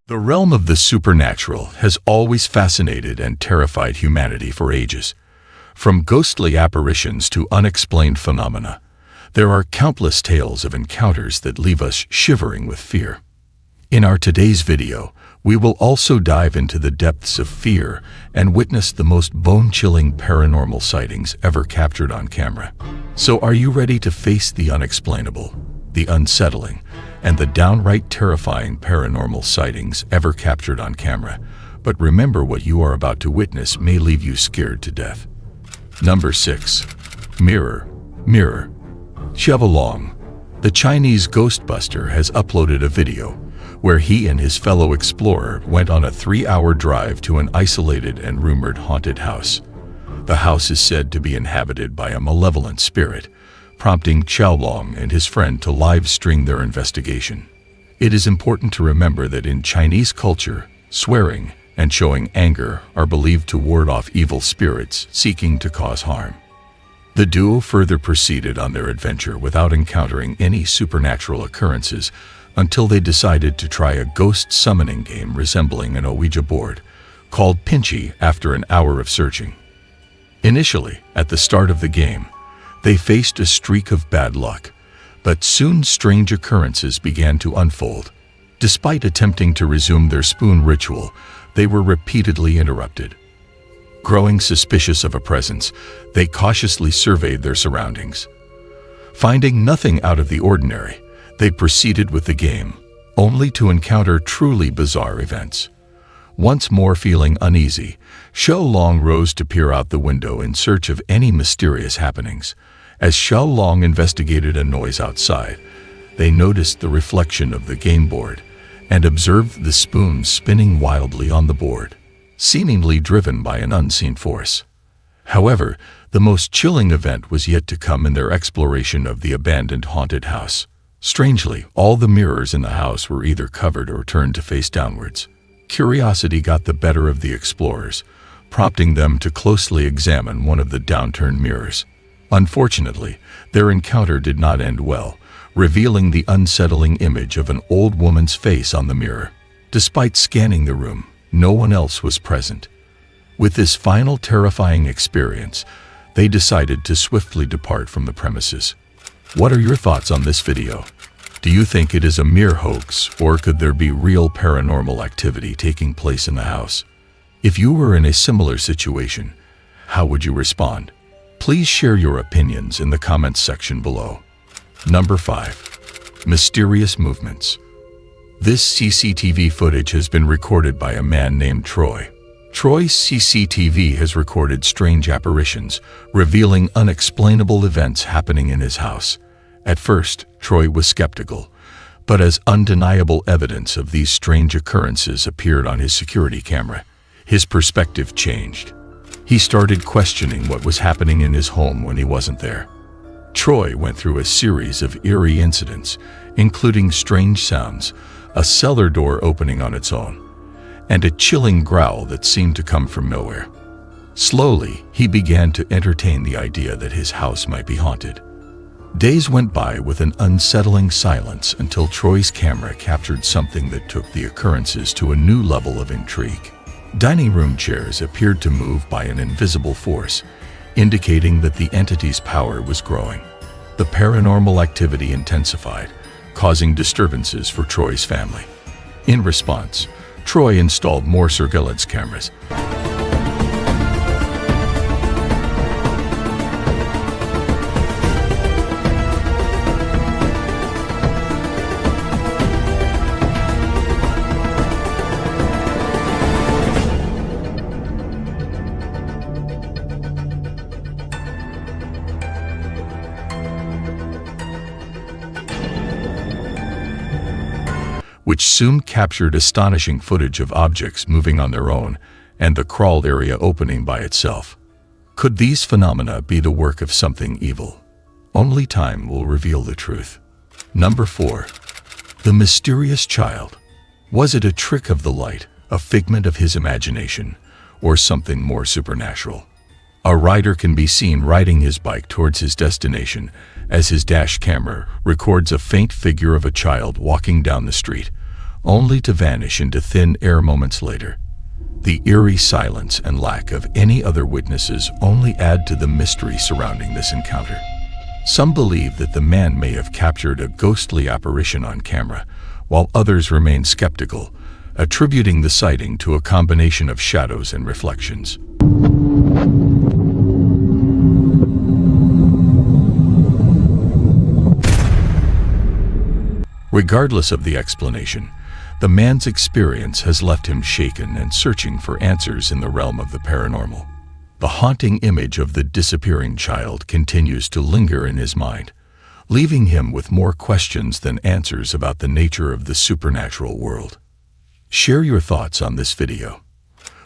The realm of the supernatural has always fascinated and terrified humanity for ages. From ghostly apparitions to unexplained phenomena, There are countless tales of encounters that leave us shivering with fear. In our today's video, we will also dive into the depths of fear and witness the most bone-chilling paranormal sightings ever captured on camera. So are you ready to face the unexplainable, the unsettling, and the downright terrifying paranormal sightings ever captured on camera? But remember, what you are about to witness may leave you scared to death. Number 6. Mirror, Mirror. Xiaolong, the Chinese Ghostbuster, has uploaded a video where he and his fellow explorer went on a 3-hour drive to an isolated and rumored haunted house. The house is said to be inhabited by a malevolent spirit, prompting Xiaolong and his friend to live-stream their investigation. It is important to remember that in Chinese culture, swearing and showing anger are believed to ward off evil spirits seeking to cause harm. The duo further proceeded on their adventure without encountering any supernatural occurrences until they decided to try a ghost summoning game resembling an Ouija board, called Pinchy, after an hour of searching. Initially, at the start of the game, they faced a streak of bad luck, but soon strange occurrences began to unfold. Despite attempting to resume their spoon ritual, they were repeatedly interrupted. Growing suspicious of a presence, they cautiously surveyed their surroundings. Finding nothing out of the ordinary, they proceeded with the game, only to encounter truly bizarre events. Once more feeling uneasy, Xiaolong rose to peer out the window in search of any mysterious happenings. As Xiaolong investigated a noise outside, they noticed the reflection of the game board and observed the spoon spinning wildly on the board, seemingly driven by an unseen force. However, the most chilling event was yet to come in their exploration of the abandoned haunted house. Strangely, all the mirrors in the house were either covered or turned to face downwards. Curiosity got the better of the explorers, prompting them to closely examine one of the downturned mirrors. Unfortunately, their encounter did not end well, revealing the unsettling image of an old woman's face on the mirror. Despite scanning the room, no one else was present. With this final terrifying experience, they decided to swiftly depart from the premises. What are your thoughts on this video? Do you think it is a mere hoax, or could there be real paranormal activity taking place in the house? If you were in a similar situation, how would you respond? Please share your opinions in the comments section below. Number 5. Mysterious movements. This CCTV footage has been recorded by a man named Troy. Troy's CCTV has recorded strange apparitions, revealing unexplainable events happening in his house. At first, Troy was skeptical, but as undeniable evidence of these strange occurrences appeared on his security camera, his perspective changed. He started questioning what was happening in his home when he wasn't there. Troy went through a series of eerie incidents, including strange sounds, a cellar door opening on its own, and a chilling growl that seemed to come from nowhere. Slowly, he began to entertain the idea that his house might be haunted. Days went by with an unsettling silence until Troy's camera captured something that took the occurrences to a new level of intrigue. Dining room chairs appeared to move by an invisible force, indicating that the entity's power was growing. The paranormal activity intensified, causing disturbances for Troy's family. In response, Troy installed more surveillance cameras. Which soon captured astonishing footage of objects moving on their own and the crawl area opening by itself. Could these phenomena be the work of something evil? Only time will reveal the truth. Number 4. The mysterious child. Was it a trick of the light, a figment of his imagination, or something more supernatural? A rider can be seen riding his bike towards his destination as his dash camera records a faint figure of a child walking down the street, only to vanish into thin air moments later. The eerie silence and lack of any other witnesses only add to the mystery surrounding this encounter. Some believe that the man may have captured a ghostly apparition on camera, while others remain skeptical, attributing the sighting to a combination of shadows and reflections. Regardless of the explanation, the man's experience has left him shaken and searching for answers in the realm of the paranormal. The haunting image of the disappearing child continues to linger in his mind, leaving him with more questions than answers about the nature of the supernatural world. Share your thoughts on this video.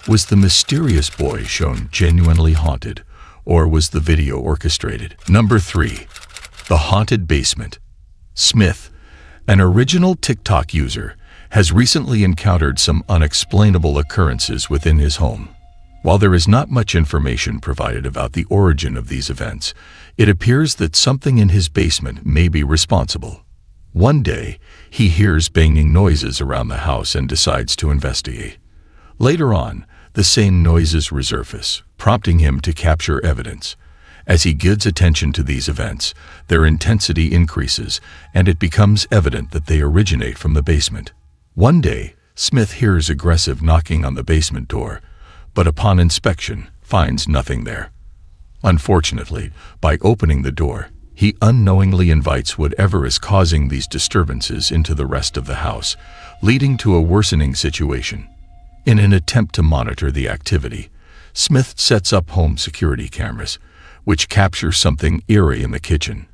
Was the mysterious boy shown genuinely haunted, or was the video orchestrated? Number 3. The haunted basement. Smith, an original TikTok user, has recently encountered some unexplainable occurrences within his home. While there is not much information provided about the origin of these events, it appears that something in his basement may be responsible. One day, he hears banging noises around the house and decides to investigate. Later on, the same noises resurface, prompting him to capture evidence. As he gives attention to these events, their intensity increases, and it becomes evident that they originate from the basement. One day, Smith hears aggressive knocking on the basement door, but upon inspection, finds nothing there. Unfortunately, by opening the door, he unknowingly invites whatever is causing these disturbances into the rest of the house, leading to a worsening situation. In an attempt to monitor the activity, Smith sets up home security cameras, which capture something eerie in the kitchen.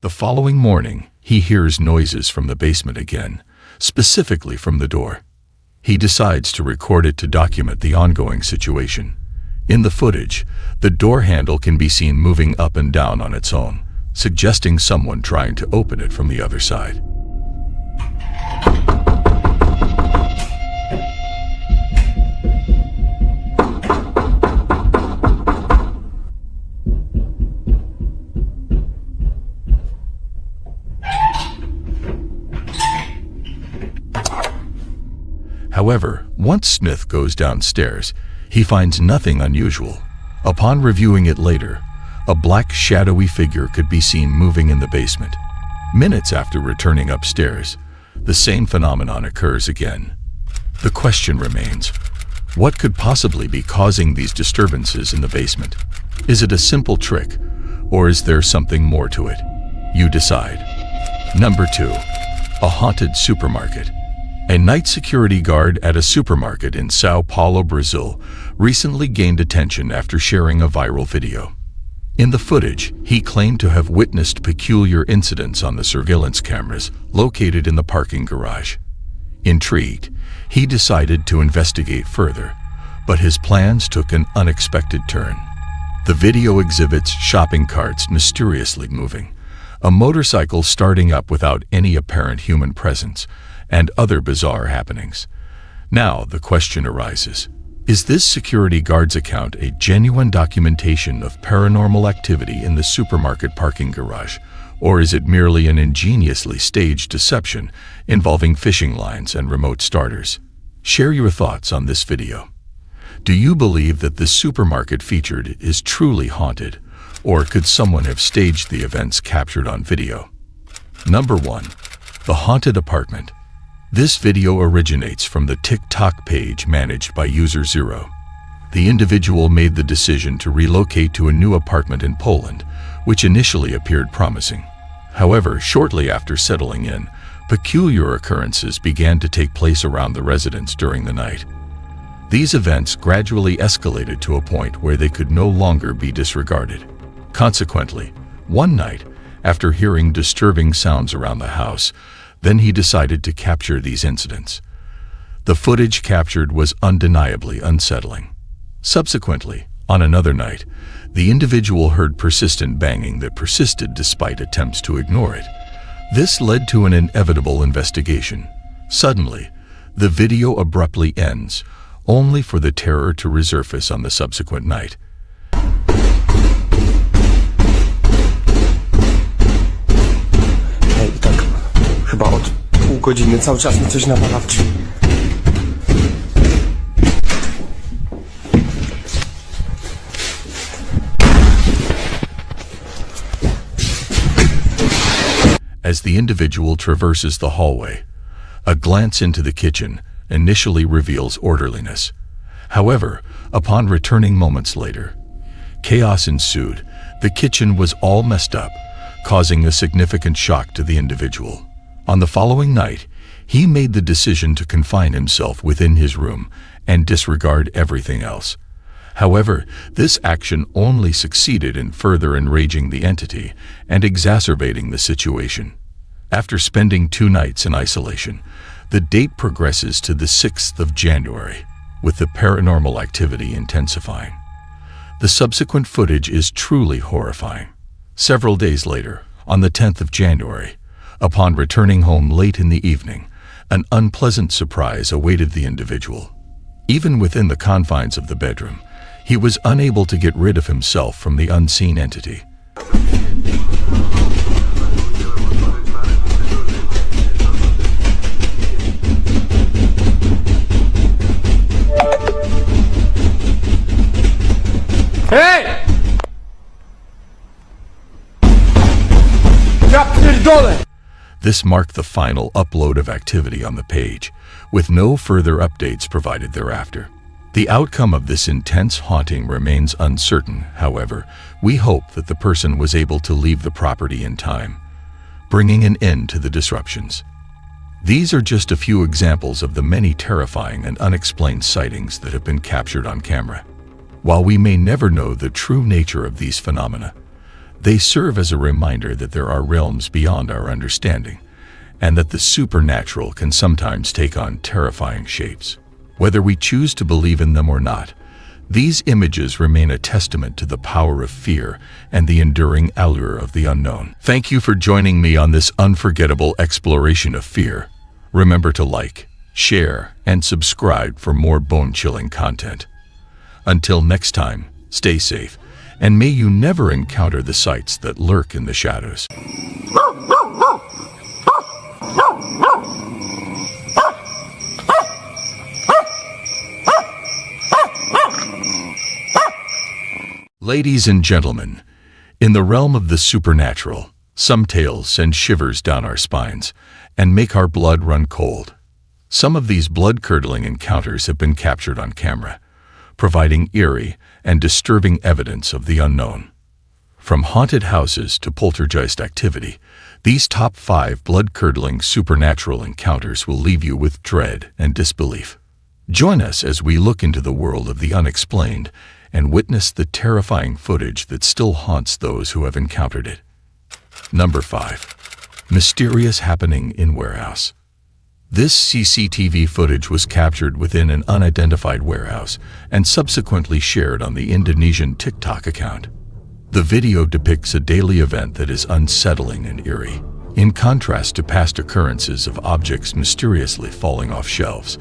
The following morning, he hears noises from the basement again, specifically from the door. He decides to record it to document the ongoing situation. In the footage, the door handle can be seen moving up and down on its own, suggesting someone trying to open it from the other side. However, once Smith goes downstairs, he finds nothing unusual. Upon reviewing it later, a black shadowy figure could be seen moving in the basement. Minutes after returning upstairs, the same phenomenon occurs again. The question remains, what could possibly be causing these disturbances in the basement? Is it a simple trick, or is there something more to it? You decide. Number 2. A haunted supermarket. A night security guard at a supermarket in Sao Paulo, Brazil, recently gained attention after sharing a viral video. In the footage, he claimed to have witnessed peculiar incidents on the surveillance cameras located in the parking garage. Intrigued, he decided to investigate further, but his plans took an unexpected turn. The video exhibits shopping carts mysteriously moving, a motorcycle starting up without any apparent human presence, and other bizarre happenings. Now the question arises, is this security guard's account a genuine documentation of paranormal activity in the supermarket parking garage, or is it merely an ingeniously staged deception involving fishing lines and remote starters? Share your thoughts on this video. Do you believe that the supermarket featured is truly haunted, or could someone have staged the events captured on video? Number 1. The haunted apartment. This video originates from the TikTok page managed by user Zero. The individual made the decision to relocate to a new apartment in Poland, which initially appeared promising. However, shortly after settling in, peculiar occurrences began to take place around the residence during the night. These events gradually escalated to a point where they could no longer be disregarded. Consequently, one night, after hearing disturbing sounds around the house, then he decided to capture these incidents. The footage captured was undeniably unsettling. Subsequently, on another night, the individual heard persistent banging that persisted despite attempts to ignore it. This led to an inevitable investigation, Suddenly, the video abruptly ends, only for the terror to resurface on the subsequent night. Ej, tak chyba od pół godziny cały czas mi coś nawala w drzwi. As the individual traverses the hallway, a glance into the kitchen initially reveals orderliness. However, upon returning moments later, chaos ensued. The kitchen was all messed up, causing a significant shock to the individual. On the following night, he made the decision to confine himself within his room and disregard everything else. However, this action only succeeded in further enraging the entity and exacerbating the situation. After spending 2 nights in isolation, the date progresses to the 6th of January, with the paranormal activity intensifying. The subsequent footage is truly horrifying. Several days later, on the 10th of January, upon returning home late in the evening, an unpleasant surprise awaited the individual. Even within the confines of the bedroom, he was unable to get rid of himself from the unseen entity. Hey! This marked the final upload of activity on the page, with no further updates provided thereafter. The outcome of this intense haunting remains uncertain. However, we hope that the person was able to leave the property in time, bringing an end to the disruptions. These are just a few examples of the many terrifying and unexplained sightings that have been captured on camera. While we may never know the true nature of these phenomena, they serve as a reminder that there are realms beyond our understanding, and that the supernatural can sometimes take on terrifying shapes. Whether we choose to believe in them or not, these images remain a testament to the power of fear and the enduring allure of the unknown. Thank you for joining me on this unforgettable exploration of fear. Remember to like, share, and subscribe for more bone-chilling content. Until next time, stay safe, and may you never encounter the sights that lurk in the shadows. Ladies and gentlemen, in the realm of the supernatural, some tales send shivers down our spines and make our blood run cold. Some of these blood-curdling encounters have been captured on camera, providing eerie and disturbing evidence of the unknown. From haunted houses to poltergeist activity, these top 5 blood-curdling supernatural encounters will leave you with dread and disbelief. Join us as we look into the world of the unexplained and witness the terrifying footage that still haunts those who have encountered it. Number 5. Mysterious happening in warehouse. This CCTV footage was captured within an unidentified warehouse and subsequently shared on the Indonesian TikTok account. The video depicts a daily event that is unsettling and eerie. In contrast to past occurrences of objects mysteriously falling off shelves,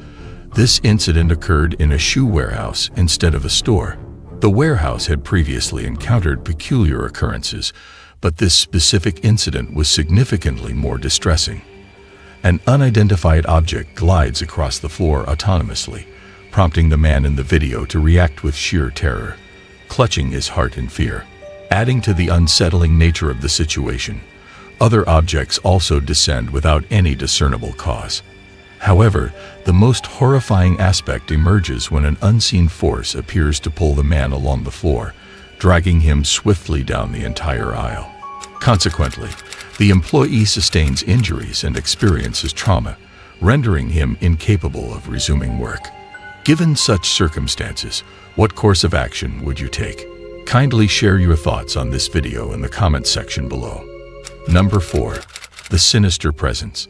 this incident occurred in a shoe warehouse instead of a store. The warehouse had previously encountered peculiar occurrences, but this specific incident was significantly more distressing. An unidentified object glides across the floor autonomously, prompting the man in the video to react with sheer terror, clutching his heart in fear. Adding to the unsettling nature of the situation, other objects also descend without any discernible cause. However, the most horrifying aspect emerges when an unseen force appears to pull the man along the floor, dragging him swiftly down the entire aisle. Consequently, the employee sustains injuries and experiences trauma, rendering him incapable of resuming work. Given such circumstances, what course of action would you take? Kindly share your thoughts on this video in the comment section below. Number 4. The Sinister Presence.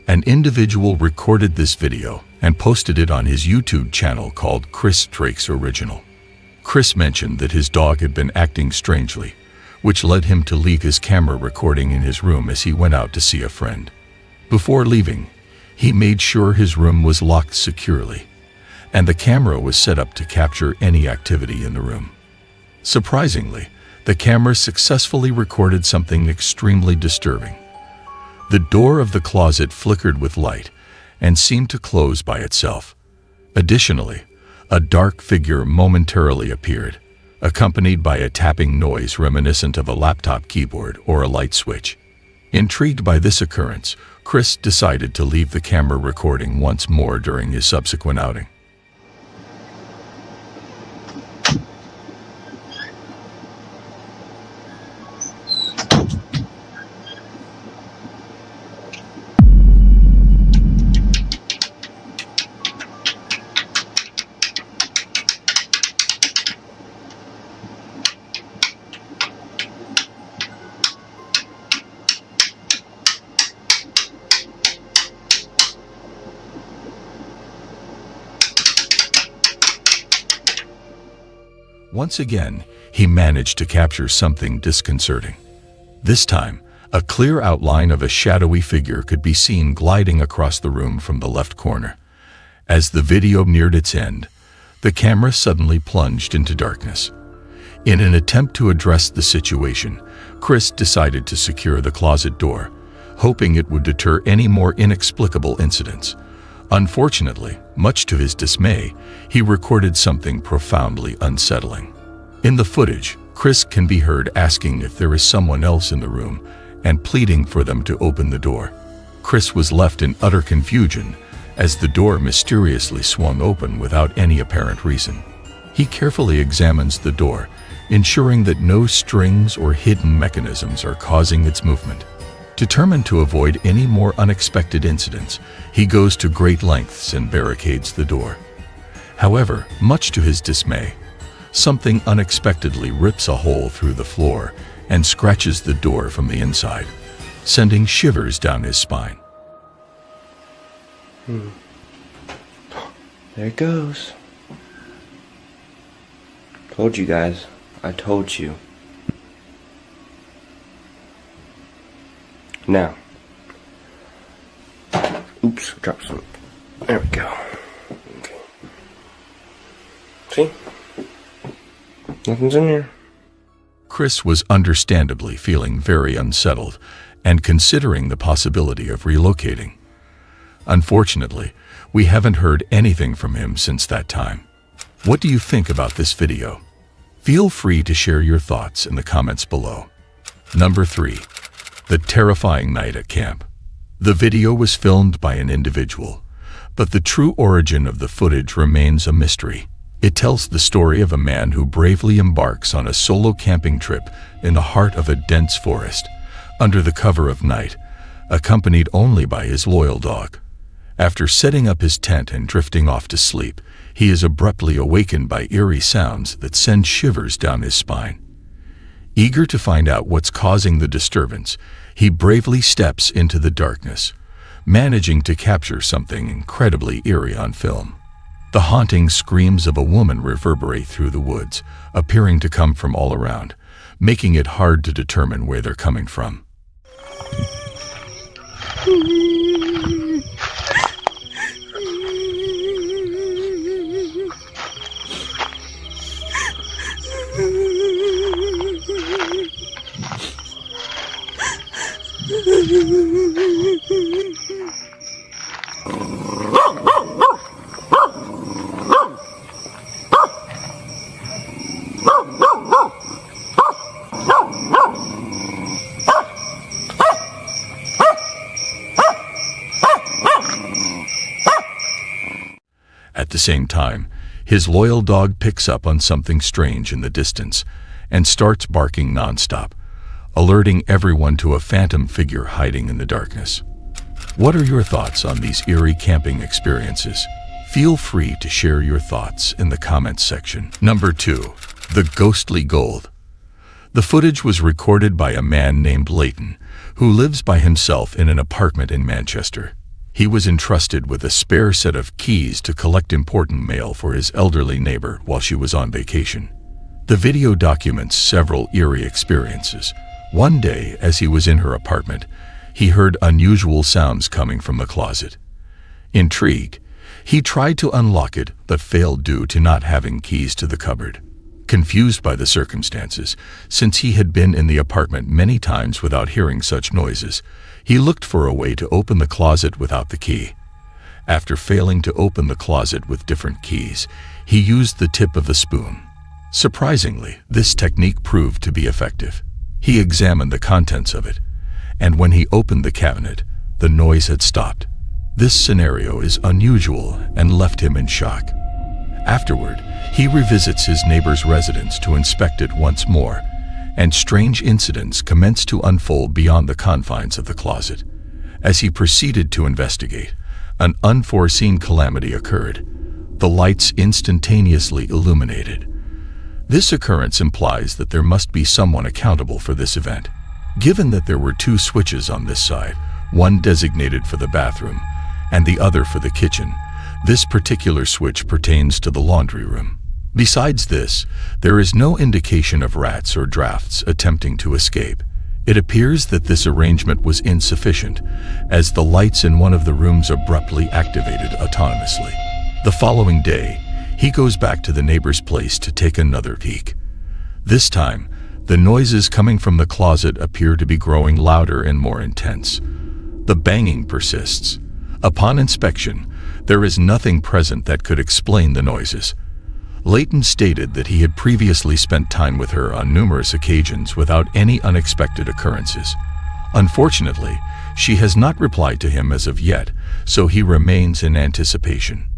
An individual recorded this video and posted it on his YouTube channel called Chris Drake's Original. Chris mentioned that his dog had been acting strangely, which led him to leave his camera recording in his room as he went out to see a friend. Before leaving, He made sure his room was locked securely, and the camera was set up to capture any activity in the room. Surprisingly, the camera successfully recorded something extremely disturbing. The door of the closet flickered with light and seemed to close by itself. Additionally, a dark figure momentarily appeared, accompanied by a tapping noise reminiscent of a laptop keyboard or a light switch. Intrigued by this occurrence, Chris decided to leave the camera recording once more during his subsequent outing. Once again, he managed to capture something disconcerting. This time, a clear outline of a shadowy figure could be seen gliding across the room from the left corner. As the video neared its end, the camera suddenly plunged into darkness. In an attempt to address the situation, Chris decided to secure the closet door, hoping it would deter any more inexplicable incidents. Unfortunately, much to his dismay, he recorded something profoundly unsettling. In the footage, Chris can be heard asking if there is someone else in the room and pleading for them to open the door. Chris was left in utter confusion as the door mysteriously swung open without any apparent reason. He carefully examines the door, ensuring that no strings or hidden mechanisms are causing its movement. Determined to avoid any more unexpected incidents, he goes to great lengths and barricades the door. However, much to his dismay, something unexpectedly rips a hole through the floor and scratches the door from the inside, sending shivers down his spine. There it goes. Told you guys. I told you. Now. Oops, dropped some. There we go. Okay. See? Nothing's in here. Chris was understandably feeling very unsettled and considering the possibility of relocating. Unfortunately, we haven't heard anything from him since that time. What do you think about this video? Feel free to share your thoughts in the comments below. Number 3. The terrifying night at camp. The video was filmed by an individual, but the true origin of the footage remains a mystery. It tells the story of a man who bravely embarks on a solo camping trip in the heart of a dense forest, under the cover of night, accompanied only by his loyal dog. After setting up his tent and drifting off to sleep, he is abruptly awakened by eerie sounds that send shivers down his spine. Eager to find out what's causing the disturbance, he bravely steps into the darkness, managing to capture something incredibly eerie on film. The haunting screams of a woman reverberate through the woods, appearing to come from all around, making it hard to determine where they're coming from. At the same time, his loyal dog picks up on something strange in the distance and starts barking nonstop, alerting everyone to a phantom figure hiding in the darkness. What are your thoughts on these eerie camping experiences? Feel free to share your thoughts in the comments section. Number 2. The Ghostly Gold. The footage was recorded by a man named Leighton, who lives by himself in an apartment in Manchester. He was entrusted with a spare set of keys to collect important mail for his elderly neighbor while she was on vacation. The video documents several eerie experiences. One day, as he was in her apartment, he heard unusual sounds coming from the closet. Intrigued, he tried to unlock it but failed due to not having keys to the cupboard. Confused by the circumstances, since he had been in the apartment many times without hearing such noises, he looked for a way to open the closet without the key. After failing to open the closet with different keys, he used the tip of the spoon. Surprisingly, this technique proved to be effective. He examined the contents of it, and when he opened the cabinet, the noise had stopped. This scenario is unusual and left him in shock. Afterward, he revisits his neighbor's residence to inspect it once more, and strange incidents commence to unfold beyond the confines of the closet. As he proceeded to investigate, an unforeseen calamity occurred. The lights instantaneously illuminated. This occurrence implies that there must be someone accountable for this event. Given that there were 2 switches on this side, one designated for the bathroom and the other for the kitchen, this particular switch pertains to the laundry room. Besides this, there is no indication of rats or drafts attempting to escape. It appears that this arrangement was insufficient, as the lights in one of the rooms abruptly activated autonomously. The following day, he goes back to the neighbor's place to take another peek. This time, the noises coming from the closet appear to be growing louder and more intense. The banging persists. Upon inspection, there is nothing present that could explain the noises. Layton stated that he had previously spent time with her on numerous occasions without any unexpected occurrences. Unfortunately, she has not replied to him as of yet, so he remains in anticipation.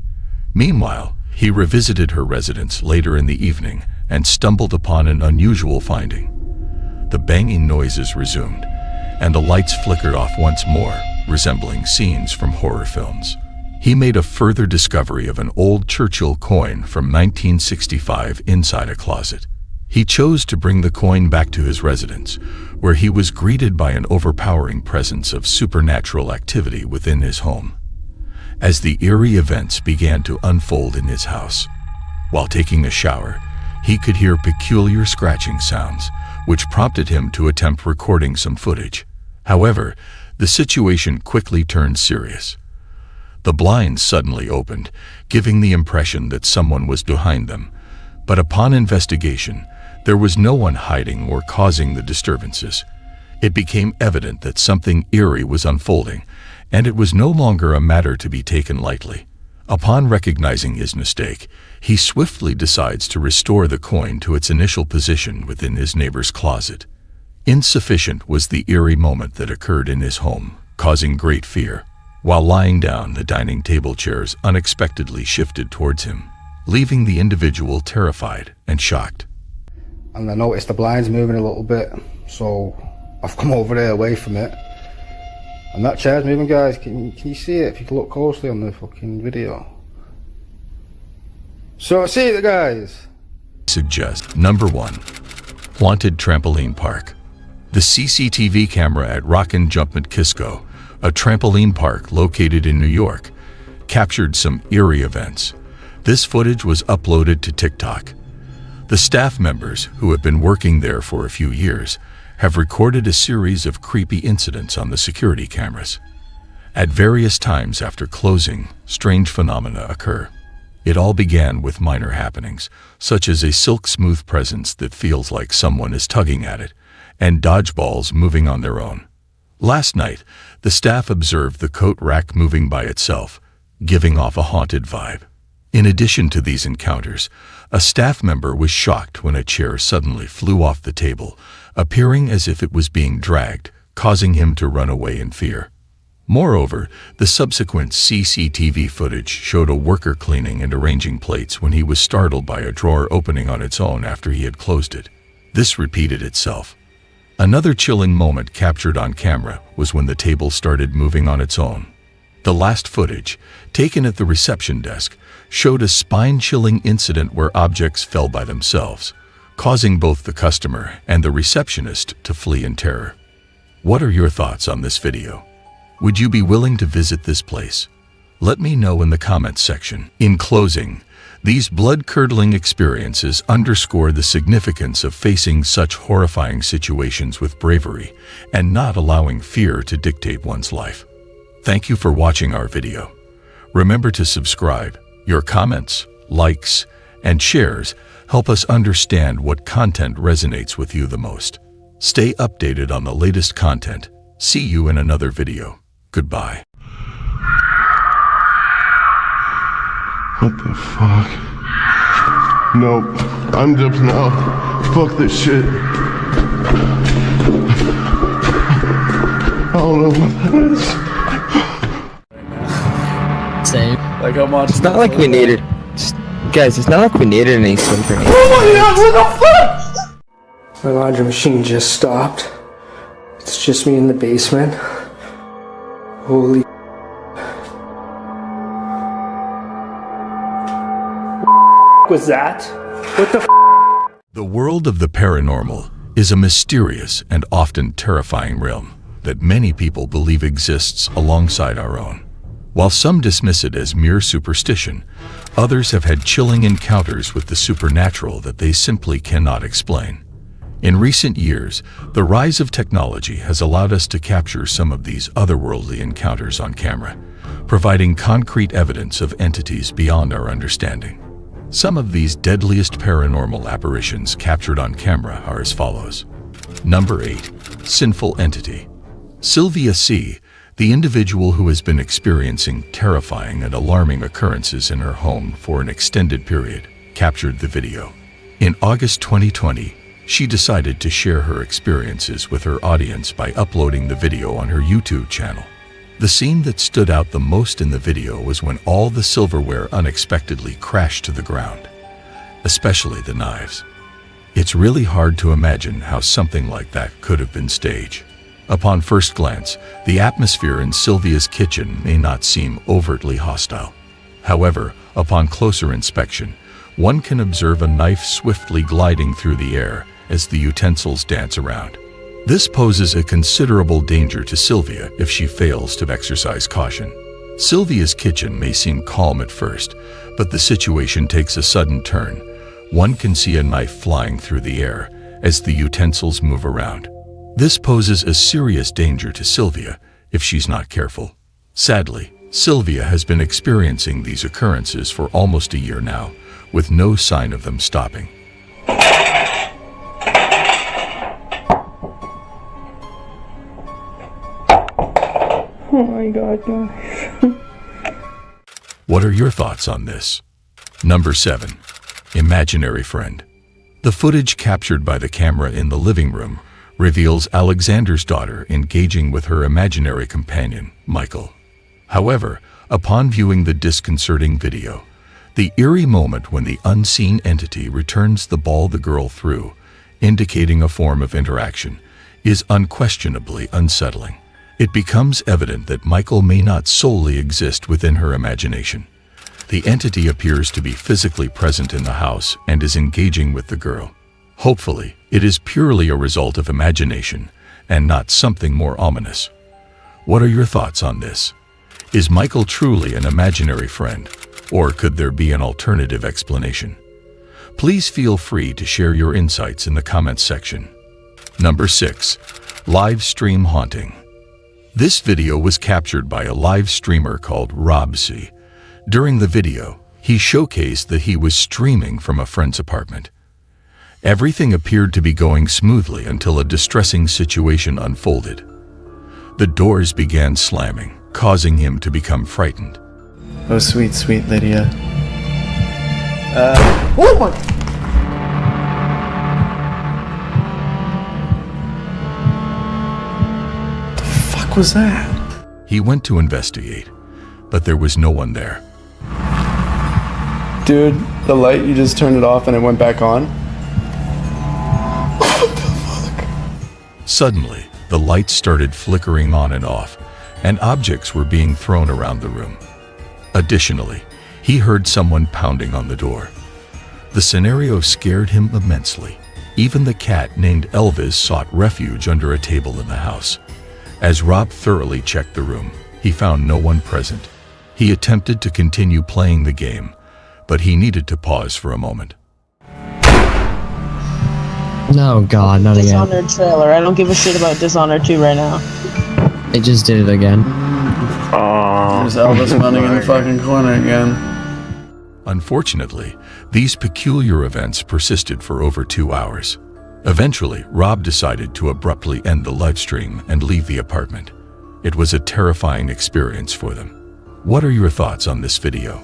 Meanwhile, he revisited her residence later in the evening and stumbled upon an unusual finding. The banging noises resumed, and the lights flickered off once more, resembling scenes from horror films. He made a further discovery of an old Churchill coin from 1965 inside a closet. He chose to bring the coin back to his residence, where he was greeted by an overpowering presence of supernatural activity within his home. As the eerie events began to unfold in his house, while taking a shower, he could hear peculiar scratching sounds, which prompted him to attempt recording some footage. However, the situation quickly turned serious. The blinds suddenly opened, giving the impression that someone was behind them, but upon investigation, there was no one hiding or causing the disturbances. It became evident that something eerie was unfolding, and it was no longer a matter to be taken lightly. Upon recognizing his mistake, he swiftly decides to restore the coin to its initial position within his neighbor's closet. Insufficient was the eerie moment that occurred in his home, causing great fear. While lying down, the dining table chairs unexpectedly shifted towards him, leaving the individual terrified and shocked. And I noticed the blinds moving a little bit, so I've come over there away from it. And that chair's moving, guys. Can you see it? If you can look closely on the fucking video. So see it, guys. Suggest number 1, haunted trampoline park. The CCTV camera at Rockin' Jumpin' Kisco, a trampoline park located in New York, captured some eerie events. This footage was uploaded to TikTok. The staff members, who have been working there for a few years, have recorded a series of creepy incidents on the security cameras. At various times after closing, strange phenomena occur. It all began with minor happenings, such as a silk-smooth presence that feels like someone is tugging at it, and dodgeballs moving on their own. Last night, the staff observed the coat rack moving by itself, giving off a haunted vibe. In addition to these encounters, a staff member was shocked when a chair suddenly flew off the table, appearing as if it was being dragged, causing him to run away in fear. Moreover, the subsequent CCTV footage showed a worker cleaning and arranging plates when he was startled by a drawer opening on its own after he had closed it. This repeated itself. Another chilling moment captured on camera was when the table started moving on its own. The last footage, taken at the reception desk, showed a spine-chilling incident where objects fell by themselves, causing both the customer and the receptionist to flee in terror. What are your thoughts on this video? Would you be willing to visit this place? Let me know in the comments section. In closing, these blood-curdling experiences underscore the significance of facing such horrifying situations with bravery and not allowing fear to dictate one's life. Thank you for watching our video. Remember to subscribe. Your comments, likes, and shares help us understand what content resonates with you the most. Stay updated on the latest content. See you in another video. Goodbye. What the fuck? Nope. I'm dipping out. Fuck this shit. I don't know what that is. Same. Like how much? It's not like we needed. Guys, it's not like we needed any swim grenades. Oh my god, what the fuck? My laundry machine just stopped. It's just me in the basement. Holy was that? What the The world of the paranormal is a mysterious and often terrifying realm that many people believe exists alongside our own. While some dismiss it as mere superstition, others have had chilling encounters with the supernatural that they simply cannot explain. In recent years, the rise of technology has allowed us to capture some of these otherworldly encounters on camera, providing concrete evidence of entities beyond our understanding. Some of these deadliest paranormal apparitions captured on camera are as follows. Number 8. Sinful Entity. Sylvia C., the individual who has been experiencing terrifying and alarming occurrences in her home for an extended period, captured the video. In August 2020, she decided to share her experiences with her audience by uploading the video on her YouTube channel. The scene that stood out the most in the video was when all the silverware unexpectedly crashed to the ground, especially the knives. It's really hard to imagine how something like that could have been staged. Upon first glance, the atmosphere in Sylvia's kitchen may not seem overtly hostile. However, upon closer inspection, one can observe a knife swiftly gliding through the air as the utensils dance around. This poses a considerable danger to Sylvia if she fails to exercise caution. Sylvia's kitchen may seem calm at first, but the situation takes a sudden turn. One can see a knife flying through the air as the utensils move around. This poses a serious danger to Sylvia if she's not careful. Sadly, Sylvia has been experiencing these occurrences for almost a year now, with no sign of them stopping. Oh my god, guys. What are your thoughts on this? Number 7. Imaginary Friend. The footage captured by the camera in the living room reveals Alexander's daughter engaging with her imaginary companion, Michael. However, upon viewing the disconcerting video, the eerie moment when the unseen entity returns the ball the girl threw, indicating a form of interaction, is unquestionably unsettling. It becomes evident that Michael may not solely exist within her imagination. The entity appears to be physically present in the house and is engaging with the girl. Hopefully, it is purely a result of imagination and not something more ominous. What are your thoughts on this? Is Michael truly an imaginary friend, or could there be an alternative explanation? Please feel free to share your insights in the comments section. Number 6. Live Stream Haunting. This video was captured by a live streamer called Robsy. During the video, he showcased that he was streaming from a friend's apartment. Everything appeared to be going smoothly until a distressing situation unfolded. The doors began slamming, causing him to become frightened. Oh, sweet, sweet Lydia. Oh my! The fuck was that? He went to investigate, but there was no one there. Dude, the light, you just turned it off and it went back on? Suddenly, the lights started flickering on and off, and objects were being thrown around the room. Additionally, he heard someone pounding on the door. The scenario scared him immensely. Even the cat named Elvis sought refuge under a table in the house. As Rob thoroughly checked the room, he found no one present. He attempted to continue playing the game, but he needed to pause for a moment. No, God, not again. Dishonored trailer. I don't give a shit about Dishonored 2 right now. It just did it again. There's Elvis running in the fucking corner again. Unfortunately, these peculiar events persisted for over 2 hours. Eventually, Rob decided to abruptly end the live stream and leave the apartment. It was a terrifying experience for them. What are your thoughts on this video?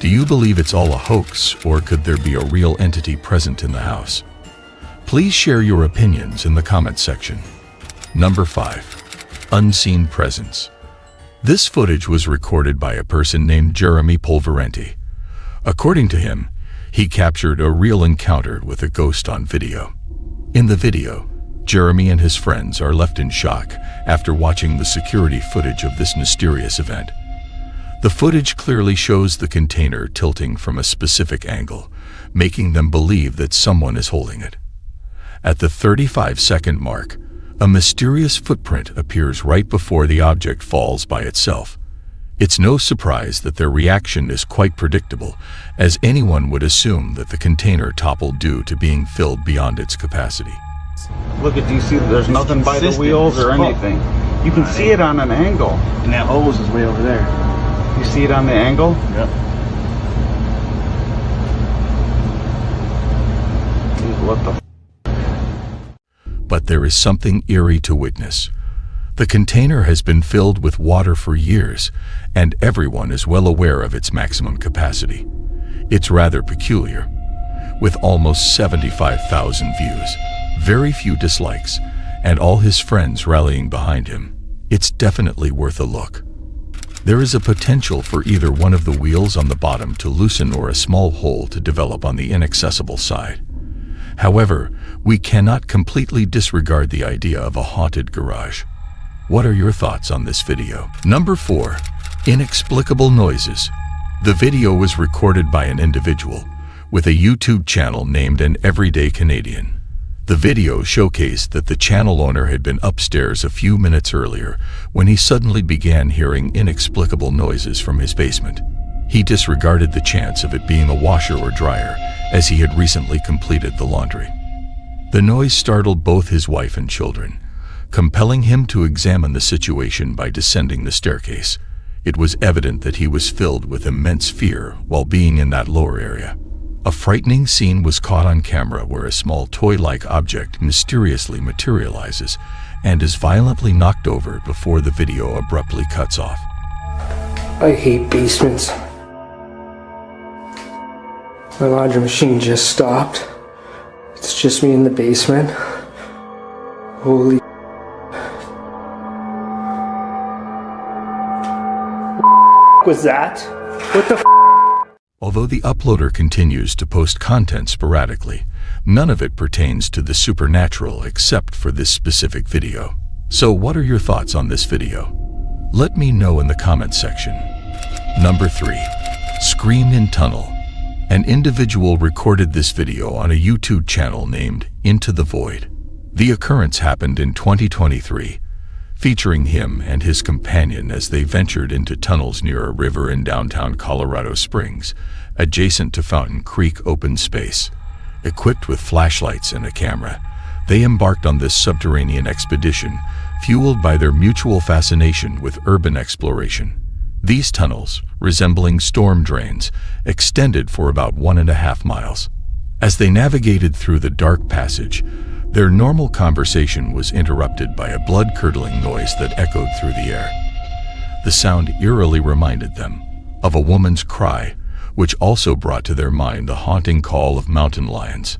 Do you believe it's all a hoax, or could there be a real entity present in the house? Please share your opinions in the comment section. Number 5. Unseen Presence. This footage was recorded by a person named Jeremy Polverenti. According to him, he captured a real encounter with a ghost on video. In the video, Jeremy and his friends are left in shock after watching the security footage of this mysterious event. The footage clearly shows the container tilting from a specific angle, making them believe that someone is holding it. At the 35-second mark, a mysterious footprint appears right before the object falls by itself. It's no surprise that their reaction is quite predictable, as anyone would assume that the container toppled due to being filled beyond its capacity. Look at, do you see there's nothing by the wheels or anything? You can see it on an angle. And that hose is way over there. You see it on the angle? Yep. What the But there is something eerie to witness. The container has been filled with water for years, and everyone is well aware of its maximum capacity. It's rather peculiar. With almost 75,000 views, very few dislikes, and all his friends rallying behind him, it's definitely worth a look. There is a potential for either one of the wheels on the bottom to loosen or a small hole to develop on the inaccessible side. However, we cannot completely disregard the idea of a haunted garage. What are your thoughts on this video? Number 4. Inexplicable noises. The video was recorded by an individual with a YouTube channel named An Everyday Canadian. The video showcased that the channel owner had been upstairs a few minutes earlier when he suddenly began hearing inexplicable noises from his basement. He disregarded the chance of it being a washer or dryer, as he had recently completed the laundry. The noise startled both his wife and children, compelling him to examine the situation by descending the staircase. It was evident that he was filled with immense fear while being in that lower area. A frightening scene was caught on camera where a small toy-like object mysteriously materializes and is violently knocked over before the video abruptly cuts off. I hate basements. My laundry machine just stopped. It's just me in the basement. Holy was that? What the Although the uploader continues to post content sporadically, none of it pertains to the supernatural except for this specific video. So what are your thoughts on this video? Let me know in the comment section. Number 3. Scream in Tunnel. An individual recorded this video on a YouTube channel named Into the Void. The occurrence happened in 2023, featuring him and his companion as they ventured into tunnels near a river in downtown Colorado Springs, adjacent to Fountain Creek open space. Equipped with flashlights and a camera, they embarked on this subterranean expedition, fueled by their mutual fascination with urban exploration. These tunnels, resembling storm drains, extended for about 1.5 miles. As they navigated through the dark passage, their normal conversation was interrupted by a blood-curdling noise that echoed through the air. The sound eerily reminded them of a woman's cry, which also brought to their mind the haunting call of mountain lions.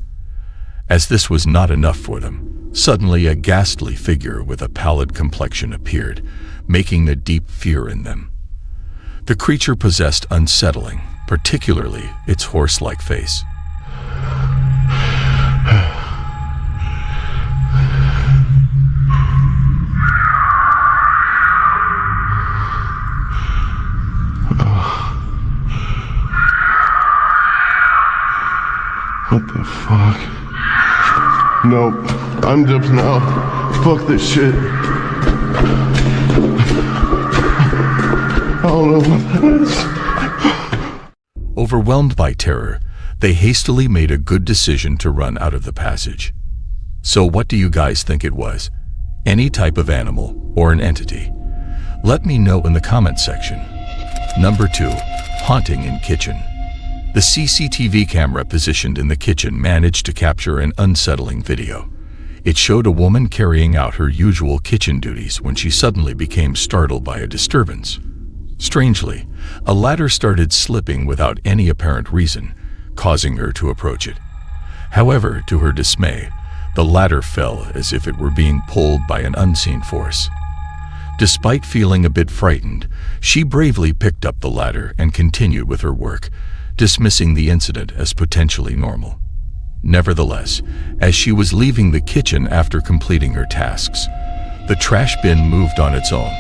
As this was not enough for them, suddenly a ghastly figure with a pallid complexion appeared, making a deep fear in them. The creature possessed unsettling, particularly its horse-like face. What the fuck? Nope. I'm jumping out. Fuck this shit. I don't know what that is. Overwhelmed by terror, they hastily made a good decision to run out of the passage. So what do you guys think it was? Any type of animal or an entity? Let me know in the comments section. Number 2. Haunting in kitchen. The CCTV camera positioned in the kitchen managed to capture an unsettling video. It showed a woman carrying out her usual kitchen duties when she suddenly became startled by a disturbance. Strangely, a ladder started slipping without any apparent reason, causing her to approach it. However, to her dismay, the ladder fell as if it were being pulled by an unseen force. Despite feeling a bit frightened, she bravely picked up the ladder and continued with her work, dismissing the incident as potentially normal. Nevertheless, as she was leaving the kitchen after completing her tasks, the trash bin moved on its own,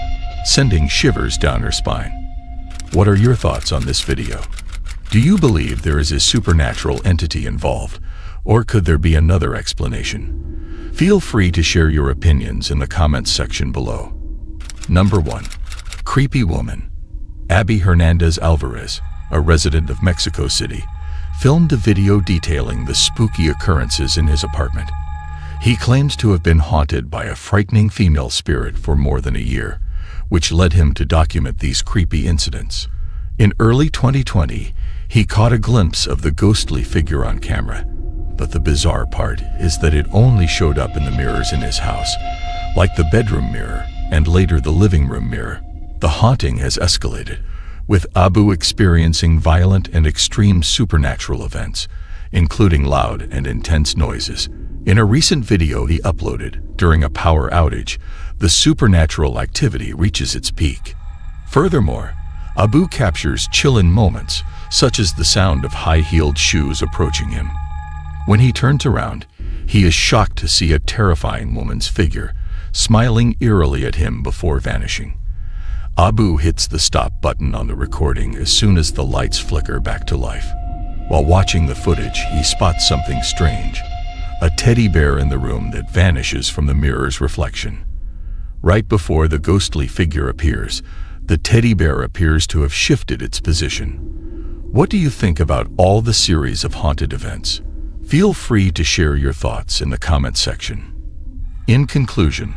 sending shivers down her spine. What are your thoughts on this video? Do you believe there is a supernatural entity involved, or could there be another explanation? Feel free to share your opinions in the comments section below. Number 1. Creepy woman. Abby Hernandez Alvarez, a resident of Mexico City, filmed a video detailing the spooky occurrences in his apartment. He claims to have been haunted by a frightening female spirit for more than a year, which led him to document these creepy incidents. In early 2020, he caught a glimpse of the ghostly figure on camera. But the bizarre part is that it only showed up in the mirrors in his house, like the bedroom mirror and later the living room mirror. The haunting has escalated, with Abu experiencing violent and extreme supernatural events, including loud and intense noises. In a recent video he uploaded during a power outage, the supernatural activity reaches its peak. Furthermore, Abu captures chilling moments, such as the sound of high-heeled shoes approaching him. When he turns around, he is shocked to see a terrifying woman's figure, smiling eerily at him before vanishing. Abu hits the stop button on the recording as soon as the lights flicker back to life. While watching the footage, he spots something strange, a teddy bear in the room that vanishes from the mirror's reflection. Right before the ghostly figure appears, the teddy bear appears to have shifted its position. What do you think about all the series of haunted events? Feel free to share your thoughts in the comments section. In conclusion,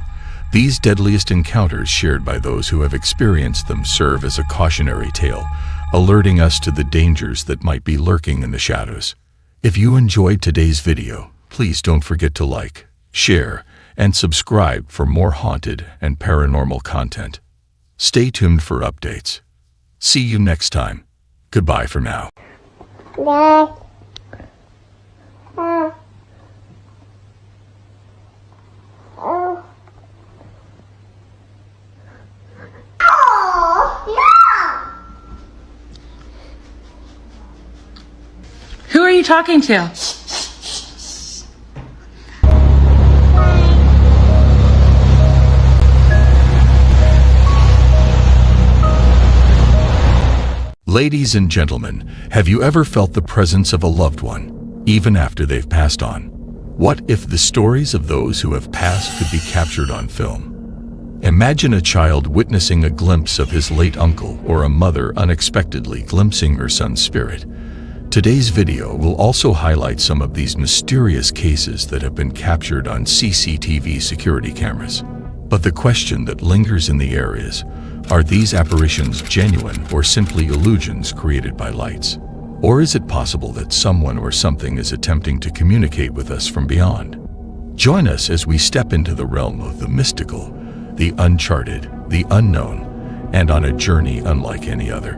these deadliest encounters shared by those who have experienced them serve as a cautionary tale, alerting us to the dangers that might be lurking in the shadows. If you enjoyed today's video, please don't forget to like, share, and subscribe for more haunted and paranormal content. Stay tuned for updates. See you next time. Goodbye for now. Who are you talking to? Ladies and gentlemen, have you ever felt the presence of a loved one, even after they've passed on? What if the stories of those who have passed could be captured on film? Imagine a child witnessing a glimpse of his late uncle or a mother unexpectedly glimpsing her son's spirit. Today's video will also highlight some of these mysterious cases that have been captured on CCTV security cameras. But the question that lingers in the air is, are these apparitions genuine or simply illusions created by lights? Or is it possible that someone or something is attempting to communicate with us from beyond? Join us as we step into the realm of the mystical, the uncharted, the unknown, and on a journey unlike any other.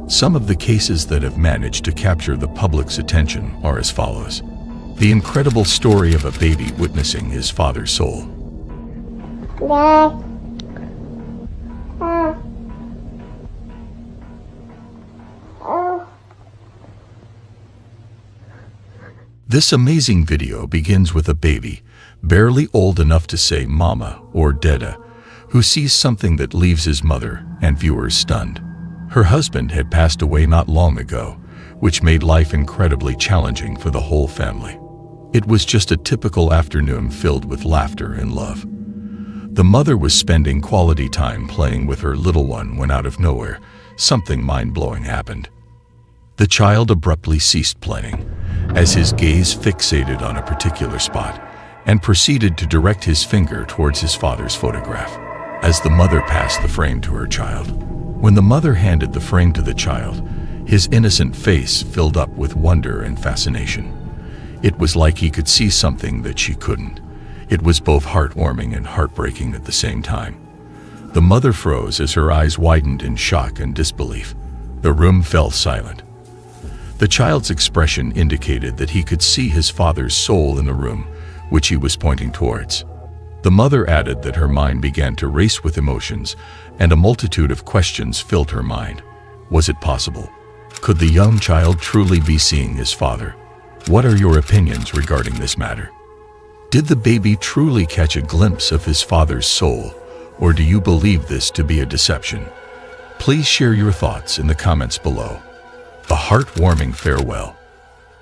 Some of the cases that have managed to capture the public's attention are as follows. The incredible story of a baby witnessing his father's soul. This amazing video begins with a baby, barely old enough to say mama or dada, who sees something that leaves his mother and viewers stunned. Her husband had passed away not long ago, which made life incredibly challenging for the whole family. It was just a typical afternoon filled with laughter and love. The mother was spending quality time playing with her little one when out of nowhere, something mind-blowing happened. The child abruptly ceased playing, as his gaze fixated on a particular spot, and proceeded to direct his finger towards his father's photograph. as the mother passed the frame to her child. When the mother handed the frame to the child, his innocent face filled up with wonder and fascination. It was like he could see something that she couldn't. It was both heartwarming and heartbreaking at the same time. The mother froze as her eyes widened in shock and disbelief. The room fell silent. The child's expression indicated that he could see his father's soul in the room, which he was pointing towards. The mother added that her mind began to race with emotions, and a multitude of questions filled her mind. Was it possible? Could the young child truly be seeing his father? What are your opinions regarding this matter? Did the baby truly catch a glimpse of his father's soul, or do you believe this to be a deception? Please share your thoughts in the comments below. A heartwarming farewell.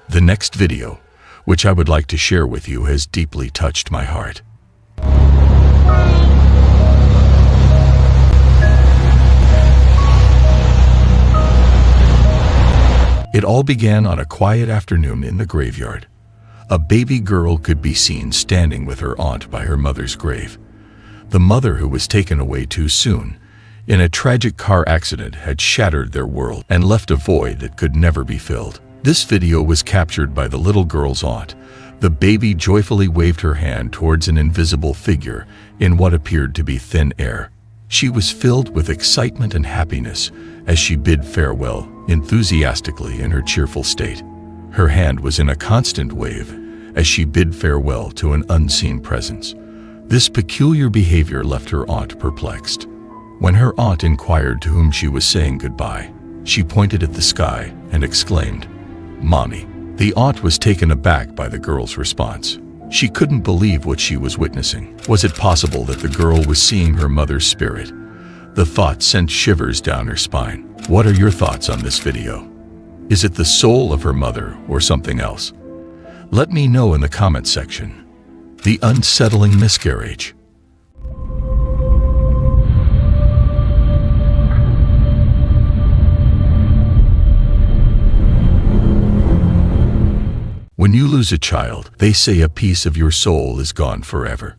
The next video, which I would like to share with you, has deeply touched my heart. It all began on a quiet afternoon in the graveyard. A baby girl could be seen standing with her aunt by her mother's grave. The mother, who was taken away too soon in a tragic car accident, had shattered their world and left a void that could never be filled. This video was captured by the little girl's aunt. The baby joyfully waved her hand towards an invisible figure in what appeared to be thin air. She was filled with excitement and happiness as she bid farewell enthusiastically in her cheerful state. Her hand was in a constant wave as she bid farewell to an unseen presence. This peculiar behavior left her aunt perplexed. When her aunt inquired to whom she was saying goodbye, she pointed at the sky and exclaimed, "Mommy." The aunt was taken aback by the girl's response. She couldn't believe what she was witnessing. Was it possible that the girl was seeing her mother's spirit? The thought sent shivers down her spine. What are your thoughts on this video? Is it the soul of her mother or something else? Let me know in the comments section. The unsettling miscarriage. When you lose a child, they say a piece of your soul is gone forever.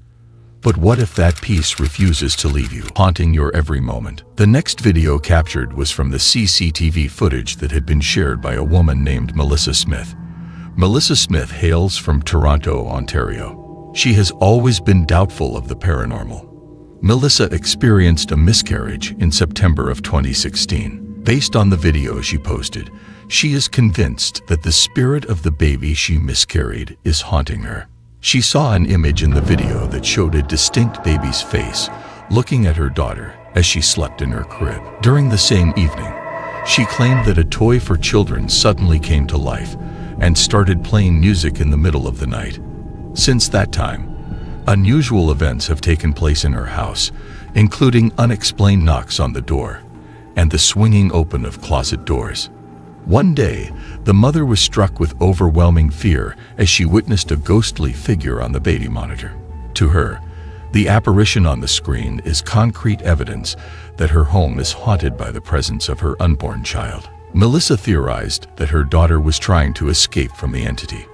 But what if that piece refuses to leave you, haunting your every moment? The next video captured was from the CCTV footage that had been shared by a woman named Melissa Smith. Melissa Smith hails from Toronto, Ontario. She has always been doubtful of the paranormal. Melissa experienced a miscarriage in September of 2016. Based on the video she posted, she is convinced that the spirit of the baby she miscarried is haunting her. She saw an image in the video that showed a distinct baby's face looking at her daughter as she slept in her crib. During the same evening, she claimed that a toy for children suddenly came to life and started playing music in the middle of the night. Since that time, unusual events have taken place in her house, including unexplained knocks on the door and the swinging open of closet doors. One day, the mother was struck with overwhelming fear as she witnessed a ghostly figure on the baby monitor. To her, the apparition on the screen is concrete evidence that her home is haunted by the presence of her unborn child. Melissa theorized that her daughter was trying to escape from the entity,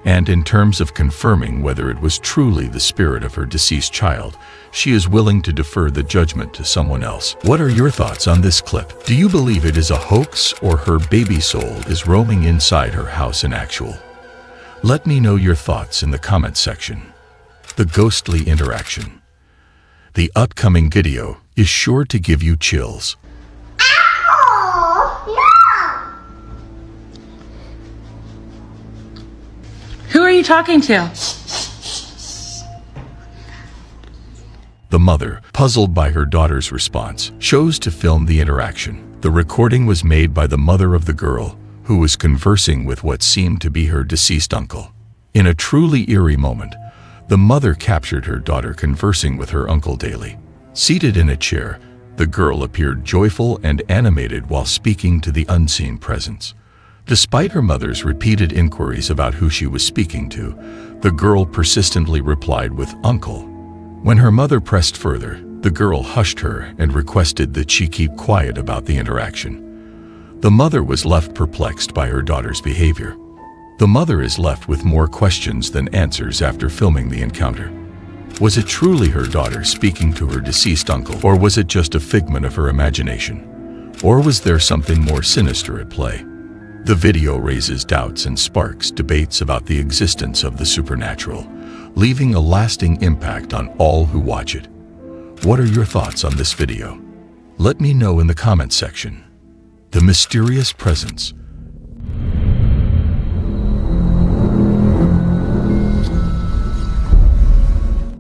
and in terms of confirming whether it was truly the spirit of her deceased child, she is willing to defer the judgment to someone else. What are your thoughts on this clip? Do you believe it is a hoax, or her baby soul is roaming inside her house in actual? Let me know your thoughts in the comment section. The ghostly interaction. The upcoming video is sure to give you chills. Who are you talking to? The mother, puzzled by her daughter's response, chose to film the interaction. The recording was made by the mother of the girl, who was conversing with what seemed to be her deceased uncle. In a truly eerie moment, the mother captured her daughter conversing with her uncle daily. Seated in a chair, the girl appeared joyful and animated while speaking to the unseen presence. Despite her mother's repeated inquiries about who she was speaking to, the girl persistently replied with "uncle." When her mother pressed further, the girl hushed her and requested that she keep quiet about the interaction. The mother was left perplexed by her daughter's behavior. The mother is left with more questions than answers after filming the encounter. Was it truly her daughter speaking to her deceased uncle, or was it just a figment of her imagination? Or was there something more sinister at play? The video raises doubts and sparks debates about the existence of the supernatural, leaving a lasting impact on all who watch it. What are your thoughts on this video? Let me know in the comments section. The mysterious presence.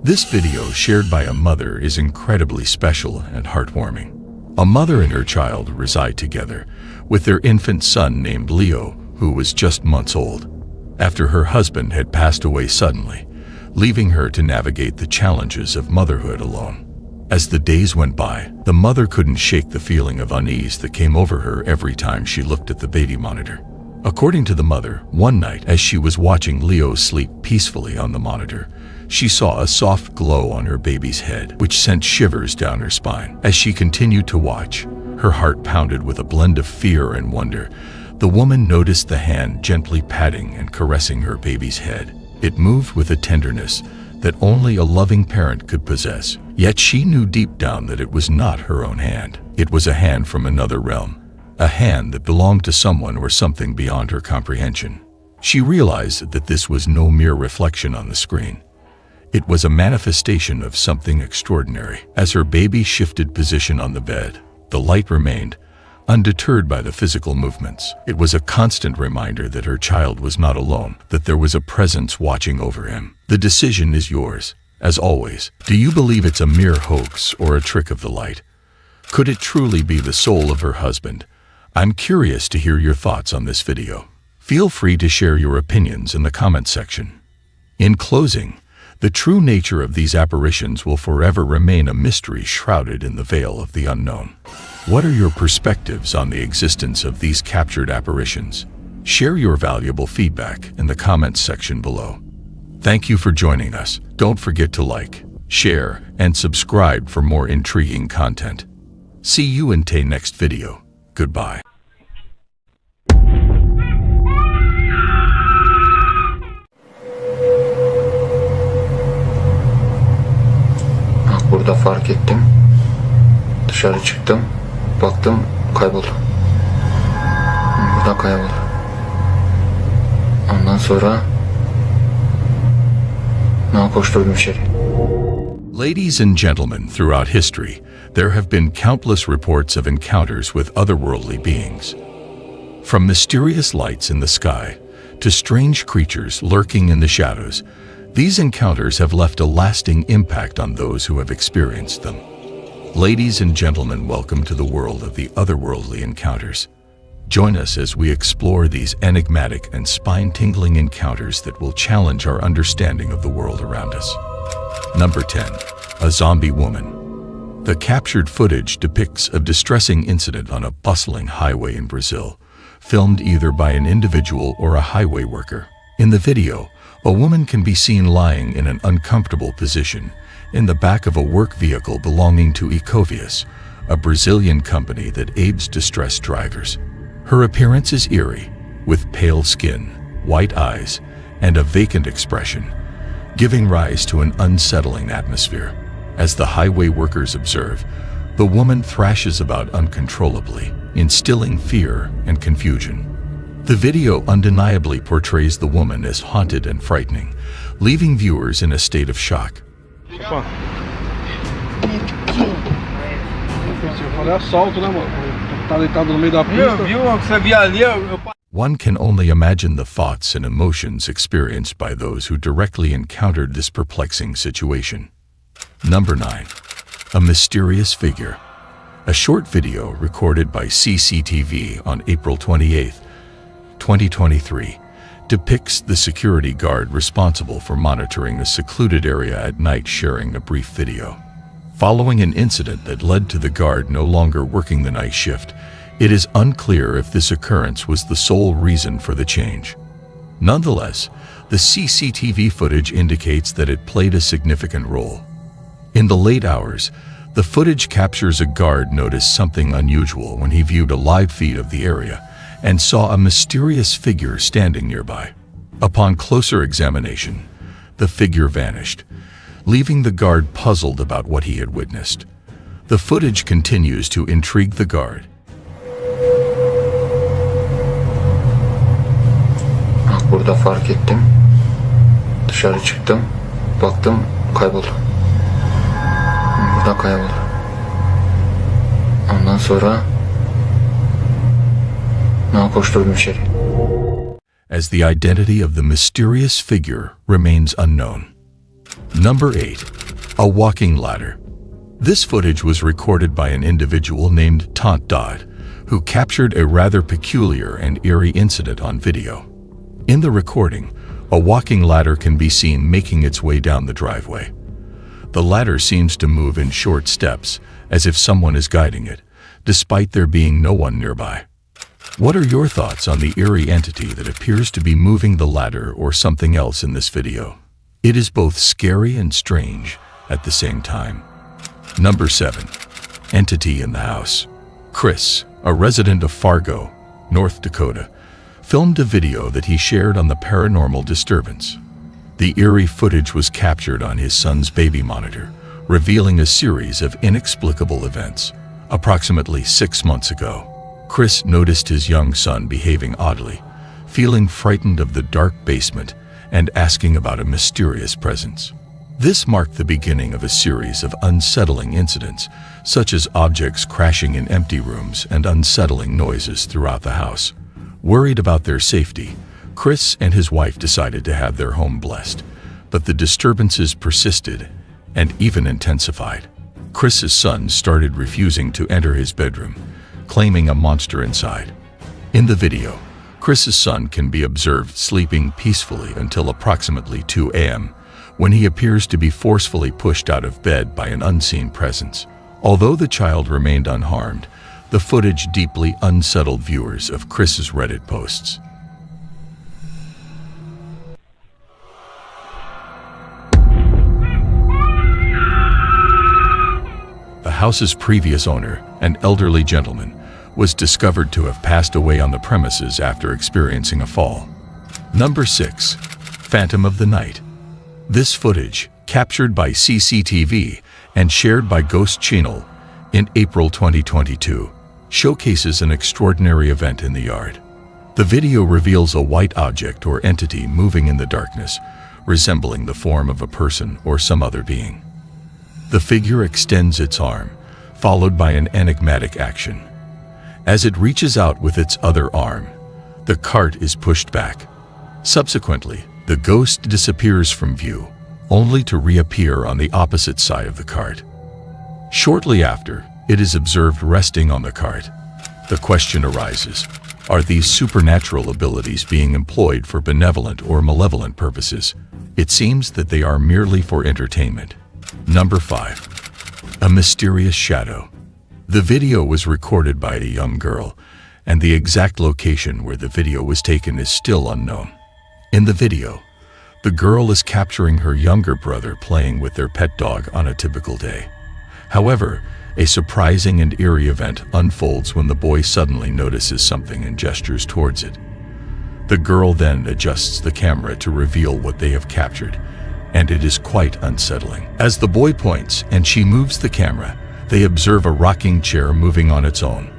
This video, shared by a mother, is incredibly special and heartwarming. A mother and her child reside together, with their infant son named Leo, who was just months old, after her husband had passed away suddenly, leaving her to navigate the challenges of motherhood alone. As the days went by, the mother couldn't shake the feeling of unease that came over her every time she looked at the baby monitor. According to the mother, one night as she was watching Leo sleep peacefully on the monitor, she saw a soft glow on her baby's head, which sent shivers down her spine. As she continued to watch, her heart pounded with a blend of fear and wonder. The woman noticed the hand gently patting and caressing her baby's head. It moved with a tenderness that only a loving parent could possess. Yet she knew deep down that it was not her own hand. It was a hand from another realm, a hand that belonged to someone or something beyond her comprehension. She realized that this was no mere reflection on the screen. It was a manifestation of something extraordinary. As her baby shifted position on the bed, the light remained, undeterred by the physical movements. It was a constant reminder that her child was not alone, that there was a presence watching over him. The decision is yours. As always, do you believe it's a mere hoax or a trick of the light? Could it truly be the soul of her husband? I'm curious to hear your thoughts on this video. Feel free to share your opinions in the comment section. In closing, the true nature of these apparitions will forever remain a mystery shrouded in the veil of the unknown. What are your perspectives on the existence of these captured apparitions? Share your valuable feedback in the comments section below. Thank you for joining us. Don't forget to like, share, and subscribe for more intriguing content. See you in the next video. Goodbye. Burada fark ettim. Dışarı çıktım. Baktım kayboldu. Buradan kayboldu. Ondan sonra koşturdum içeri. Ladies and gentlemen, throughout history, there have been countless reports of encounters with otherworldly beings. From mysterious lights in the sky to strange creatures lurking in the shadows, these encounters have left a lasting impact on those who have experienced them. Ladies and gentlemen, welcome to the world of the otherworldly encounters. Join us as we explore these enigmatic and spine-tingling encounters that will challenge our understanding of the world around us. Number 10. A zombie woman. The captured footage depicts a distressing incident on a bustling highway in Brazil, filmed either by an individual or a highway worker. In the video, a woman can be seen lying in an uncomfortable position in the back of a work vehicle belonging to Ecovias, a Brazilian company that aids distressed drivers. Her appearance is eerie, with pale skin, white eyes, and a vacant expression, giving rise to an unsettling atmosphere. As the highway workers observe, the woman thrashes about uncontrollably, instilling fear and confusion. The video undeniably portrays the woman as haunted and frightening, leaving viewers in a state of shock. One can only imagine the thoughts and emotions experienced by those who directly encountered this perplexing situation. Number 9. A mysterious figure. A short video recorded by CCTV on April 28, 2023, depicts the security guard responsible for monitoring a secluded area at night sharing a brief video. Following an incident that led to the guard no longer working the night shift, it is unclear if this occurrence was the sole reason for the change. Nonetheless, the CCTV footage indicates that it played a significant role. In the late hours, the footage captures a guard noticed something unusual when he viewed a live feed of the area and saw a mysterious figure standing nearby. Upon closer examination, the figure vanished, leaving the guard puzzled about what he had witnessed. The footage continues to intrigue the guard. Bak burada fark ettim. Dışarı çıktım. Baktım kayboldu. Buradan kayboldu. Ondan sonra koşturdum içeri. As the identity of the mysterious figure remains unknown. Number 8. A walking ladder. This footage was recorded by an individual named Tant Dodd, who captured a rather peculiar and eerie incident on video. In the recording, a walking ladder can be seen making its way down the driveway. The ladder seems to move in short steps, as if someone is guiding it, despite there being no one nearby. What are your thoughts on the eerie entity that appears to be moving the ladder or something else in this video? It is both scary and strange at the same time. Number 7. Entity in the house. Chris, a resident of Fargo, North Dakota, filmed a video that he shared on the paranormal disturbance. The eerie footage was captured on his son's baby monitor, revealing a series of inexplicable events. Approximately 6 months ago, Chris noticed his young son behaving oddly, feeling frightened of the dark basement and asking about a mysterious presence. This marked the beginning of a series of unsettling incidents, such as objects crashing in empty rooms and unsettling noises throughout the house. Worried about their safety, Chris and his wife decided to have their home blessed, but the disturbances persisted and even intensified. Chris's son started refusing to enter his bedroom, claiming a monster inside. In the video, Chris's son can be observed sleeping peacefully until approximately 2 a.m., when he appears to be forcefully pushed out of bed by an unseen presence. Although the child remained unharmed, the footage deeply unsettled viewers of Chris's Reddit posts. The house's previous owner, an elderly gentleman, was discovered to have passed away on the premises after experiencing a fall. Number 6. Phantom of the Night. This footage, captured by CCTV and shared by Ghost Channel in April 2022, showcases an extraordinary event in the yard. The video reveals a white object or entity moving in the darkness, resembling the form of a person or some other being. The figure extends its arm, followed by an enigmatic action. As it reaches out with its other arm, the cart is pushed back. Subsequently, the ghost disappears from view, only to reappear on the opposite side of the cart. Shortly after, it is observed resting on the cart. The question arises, are these supernatural abilities being employed for benevolent or malevolent purposes? It seems that they are merely for entertainment. Number 5. A mysterious shadow. The video was recorded by a young girl, and the exact location where the video was taken is still unknown. In the video, the girl is capturing her younger brother playing with their pet dog on a typical day. However, a surprising and eerie event unfolds when the boy suddenly notices something and gestures towards it. The girl then adjusts the camera to reveal what they have captured, and it is quite unsettling. As the boy points and she moves the camera, they observe a rocking chair moving on its own.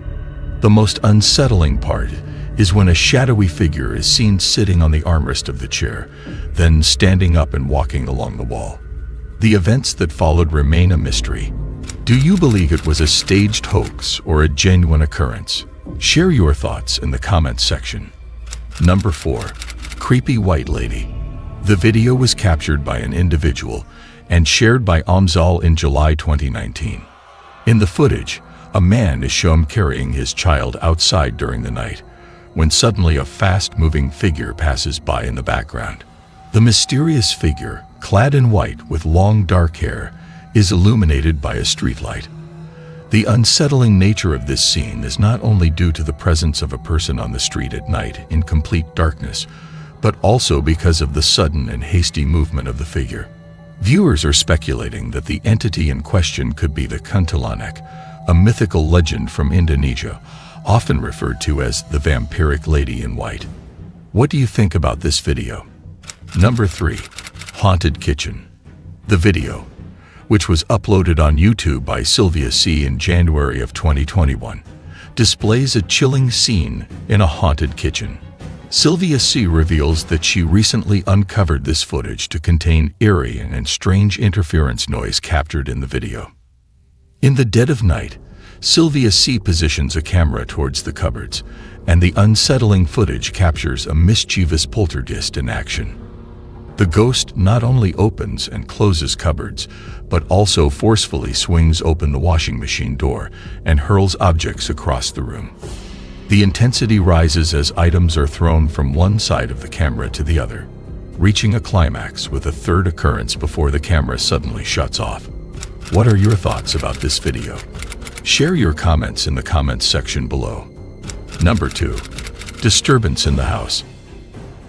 The most unsettling part is when a shadowy figure is seen sitting on the armrest of the chair, then standing up and walking along the wall. The events that followed remain a mystery. Do you believe it was a staged hoax or a genuine occurrence? Share your thoughts in the comments section. Number 4. Creepy White Lady. The video was captured by an individual and shared by Amzal in July 2019. In the footage, a man is shown carrying his child outside during the night, when suddenly a fast-moving figure passes by in the background. The mysterious figure, clad in white with long dark hair, is illuminated by a streetlight. The unsettling nature of this scene is not only due to the presence of a person on the street at night in complete darkness, but also because of the sudden and hasty movement of the figure. Viewers are speculating that the entity in question could be the Kuntilanak, a mythical legend from Indonesia, often referred to as the vampiric lady in white. What do you think about this video? Number 3. Haunted Kitchen. The video, which was uploaded on YouTube by Sylvia C. in January of 2021, displays a chilling scene in a haunted kitchen. Sylvia C. reveals that she recently uncovered this footage to contain eerie and strange interference noise captured in the video. In the dead of night, Sylvia C. positions a camera towards the cupboards, and the unsettling footage captures a mischievous poltergeist in action. The ghost not only opens and closes cupboards, but also forcefully swings open the washing machine door and hurls objects across the room. The intensity rises as items are thrown from one side of the camera to the other, reaching a climax with a third occurrence before the camera suddenly shuts off. What are your thoughts about this video? Share your comments in the comments section below. Number 2. Disturbance in the house.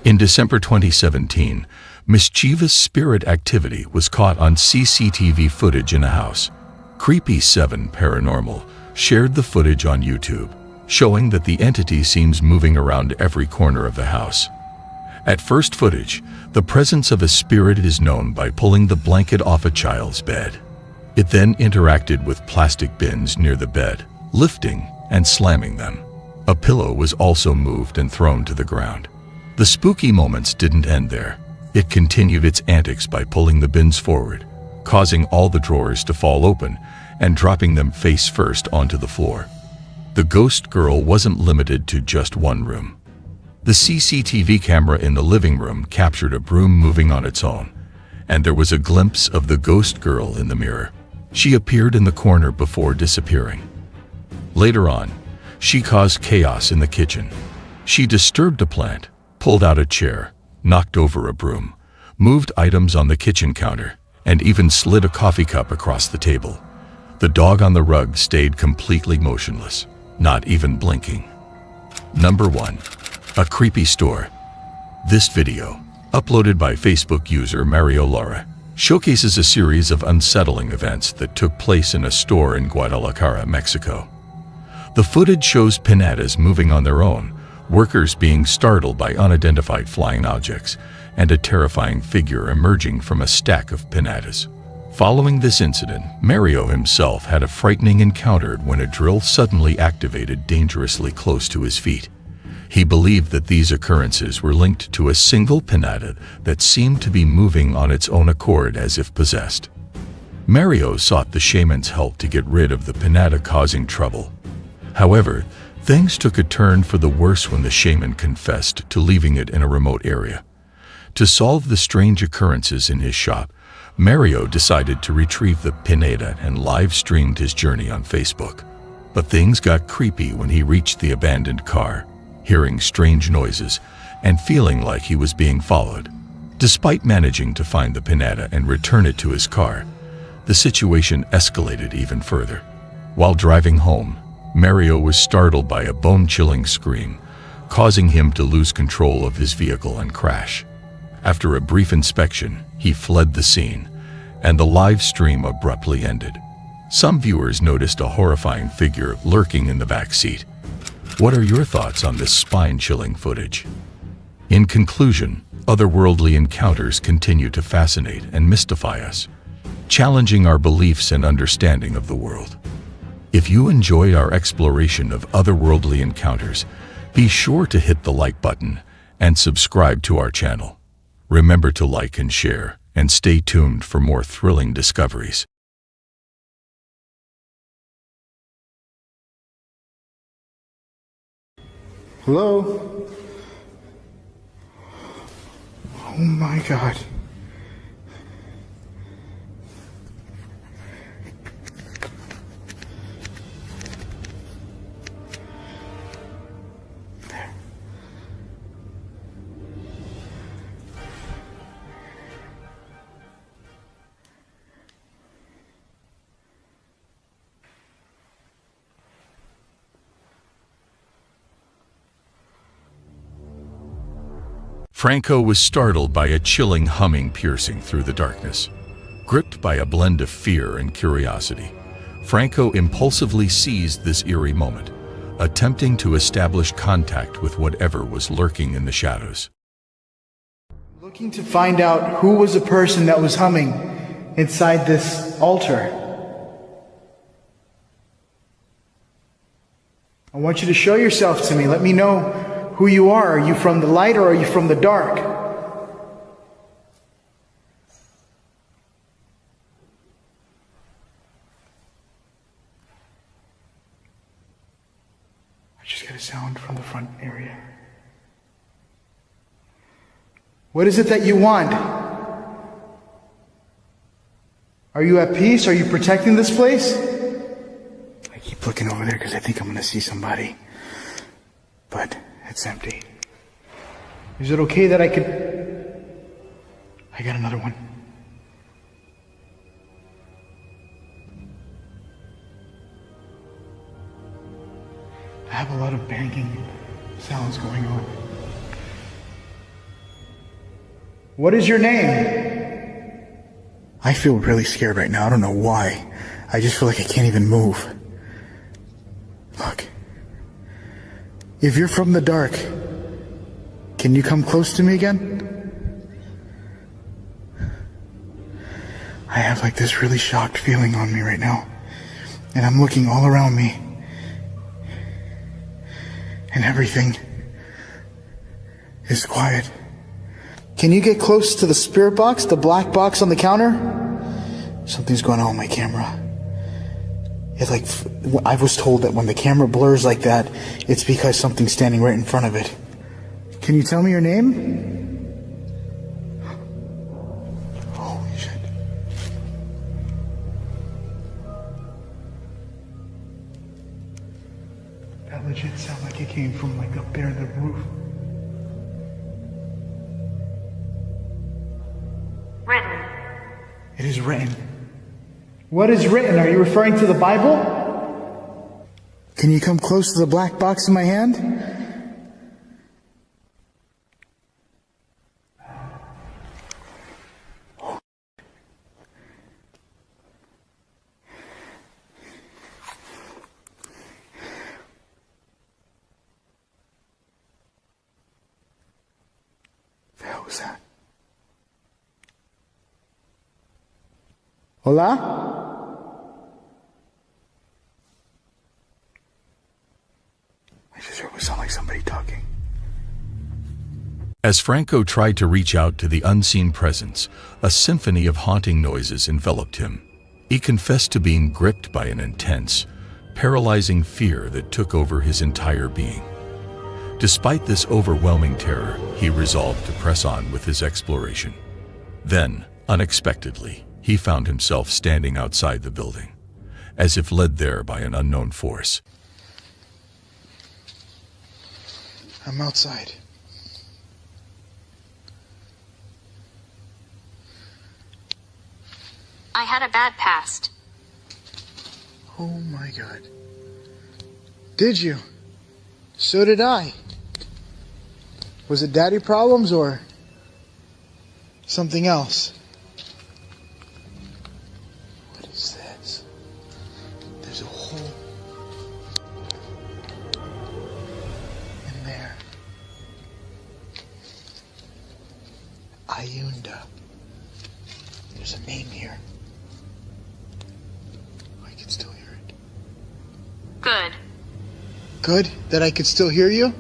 In December 2017, mischievous spirit activity was caught on CCTV footage in a house. Creepy7 Paranormal shared the footage on YouTube, showing that the entity seems moving around every corner of the house. At first footage, the presence of a spirit is known by pulling the blanket off a child's bed. It then interacted with plastic bins near the bed, lifting and slamming them. A pillow was also moved and thrown to the ground. The spooky moments didn't end there. It continued its antics by pulling the bins forward, causing all the drawers to fall open and dropping them face first onto the floor. The ghost girl wasn't limited to just one room. The CCTV camera in the living room captured a broom moving on its own, and there was a glimpse of the ghost girl in the mirror. She appeared in the corner before disappearing. Later on, she caused chaos in the kitchen. She disturbed a plant, pulled out a chair, knocked over a broom, moved items on the kitchen counter, and even slid a coffee cup across the table. The dog on the rug stayed completely motionless, not even blinking. Number 1. A creepy store. This video, uploaded by Facebook user Mario Lara, showcases a series of unsettling events that took place in a store in Guadalajara, Mexico. The footage shows pinatas moving on their own, workers being startled by unidentified flying objects, and a terrifying figure emerging from a stack of pinatas. Following this incident, Mario himself had a frightening encounter when a drill suddenly activated dangerously close to his feet. He believed that these occurrences were linked to a single pinata that seemed to be moving on its own accord as if possessed. Mario sought the shaman's help to get rid of the pinata causing trouble. However, things took a turn for the worse when the shaman confessed to leaving it in a remote area. To solve the strange occurrences in his shop, Mario decided to retrieve the pinata and live-streamed his journey on Facebook. But things got creepy when he reached the abandoned car, hearing strange noises and feeling like he was being followed. Despite managing to find the pinata and return it to his car, the situation escalated even further. While driving home, Mario was startled by a bone-chilling scream, causing him to lose control of his vehicle and crash. After a brief inspection, he fled the scene, and the live stream abruptly ended. Some viewers noticed a horrifying figure lurking in the back seat. What are your thoughts on this spine-chilling footage? In conclusion, otherworldly encounters continue to fascinate and mystify us, challenging our beliefs and understanding of the world. If you enjoy our exploration of otherworldly encounters, be sure to hit the like button and subscribe to our channel. Remember to like and share, and stay tuned for more thrilling discoveries. Hello? Oh my God. Franco was startled by a chilling humming piercing through the darkness. Gripped by a blend of fear and curiosity, Franco impulsively seized this eerie moment, attempting to establish contact with whatever was lurking in the shadows. Looking to find out who was the person that was humming. inside this altar. I want you to show yourself to me. Let me know who you are. Are you from the light or are you from the dark? I just got a sound from the front area. What is it that you want? Are you at peace? Are you protecting this place? I keep looking over there because I think I'm going to see somebody. But it's empty. Is it okay that I got another one. I have a lot of banging sounds going on. What is your name? I feel really scared right now. I don't know why. I just feel like I can't even move. Look. If you're from the dark, can you come close to me again? I have like this really shocked feeling on me right now. And I'm looking all around me. And everything is quiet. Can you get close to the spirit box, the black box on the counter? Something's going on with my camera. It's like, I was told that when the camera blurs like that, it's because something's standing right in front of it. Can you tell me your name? Holy shit. That legit sounded like it came from like up there in the roof. Written. It is written. What is written? Are you referring to the Bible? Can you come close to the black box in my hand? The hell was that? Hola? I just heard it sound like somebody talking. As Franco tried to reach out to the unseen presence, a symphony of haunting noises enveloped him. He confessed to being gripped by an intense, paralyzing fear that took over his entire being. Despite this overwhelming terror, he resolved to press on with his exploration. Then, unexpectedly, he found himself standing outside the building, as if led there by an unknown force. I'm outside. I had a bad past. Oh my God. Did you? So did I. Was it daddy problems or something else? What is this? There's a hole in there. Ayunda. There's a name here. I can still hear it. Good. Good? That I could still hear you?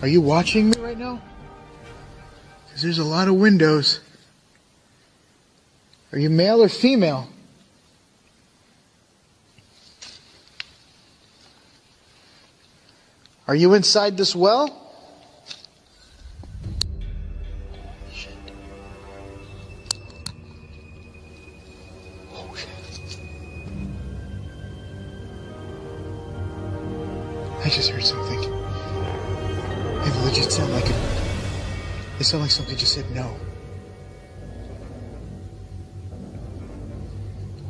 Are you watching me right now? Because there's a lot of windows. Are you male or female? Are you inside this well? I just heard something. It legit sounded like it sounded like something just said no.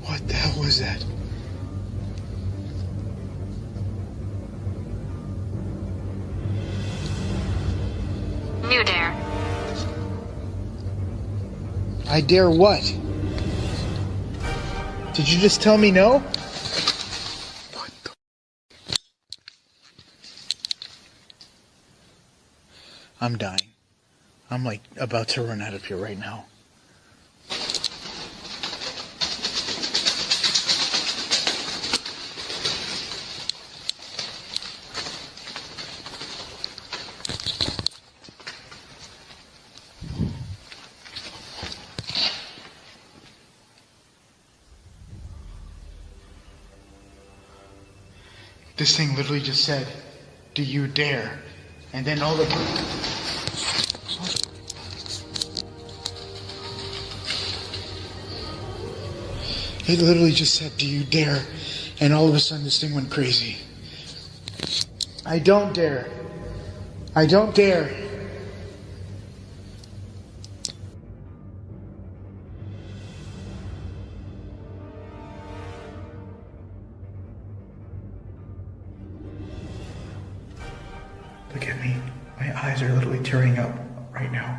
What the hell was that? You dare. I dare what? Did you just tell me no? I'm dying. I'm like about to run out of here right now. This thing literally just said, "Do you dare?" And then all the... It literally just said, "Do you dare?" And all of a sudden this thing went crazy. I don't dare. I don't dare. Look at me. My eyes are literally tearing up right now.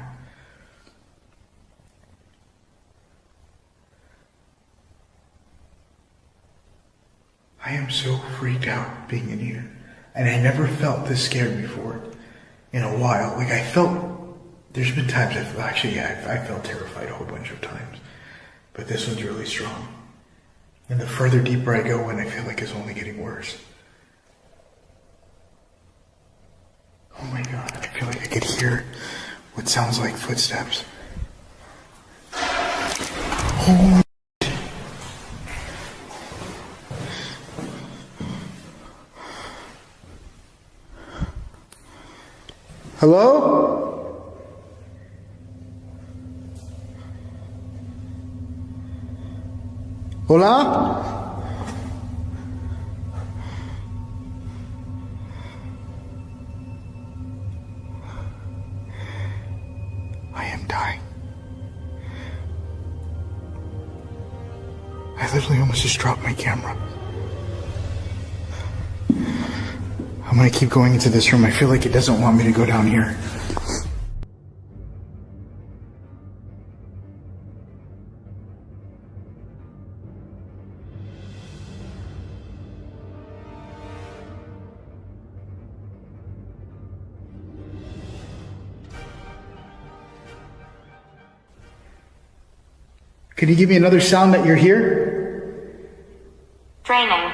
I am so freaked out being in here. And I never felt this scared before in a while. Like I felt, there's been times I felt terrified a whole bunch of times. But this one's really strong. And the further deeper I go in, I feel like it's only getting worse. Oh my God, I feel like I could hear what sounds like footsteps. Oh. Hello? Hola? I am dying. I literally almost just dropped my camera. I'm gonna keep going into this room. I feel like it doesn't want me to go down here. Can you give me another sound that you're here? Draining.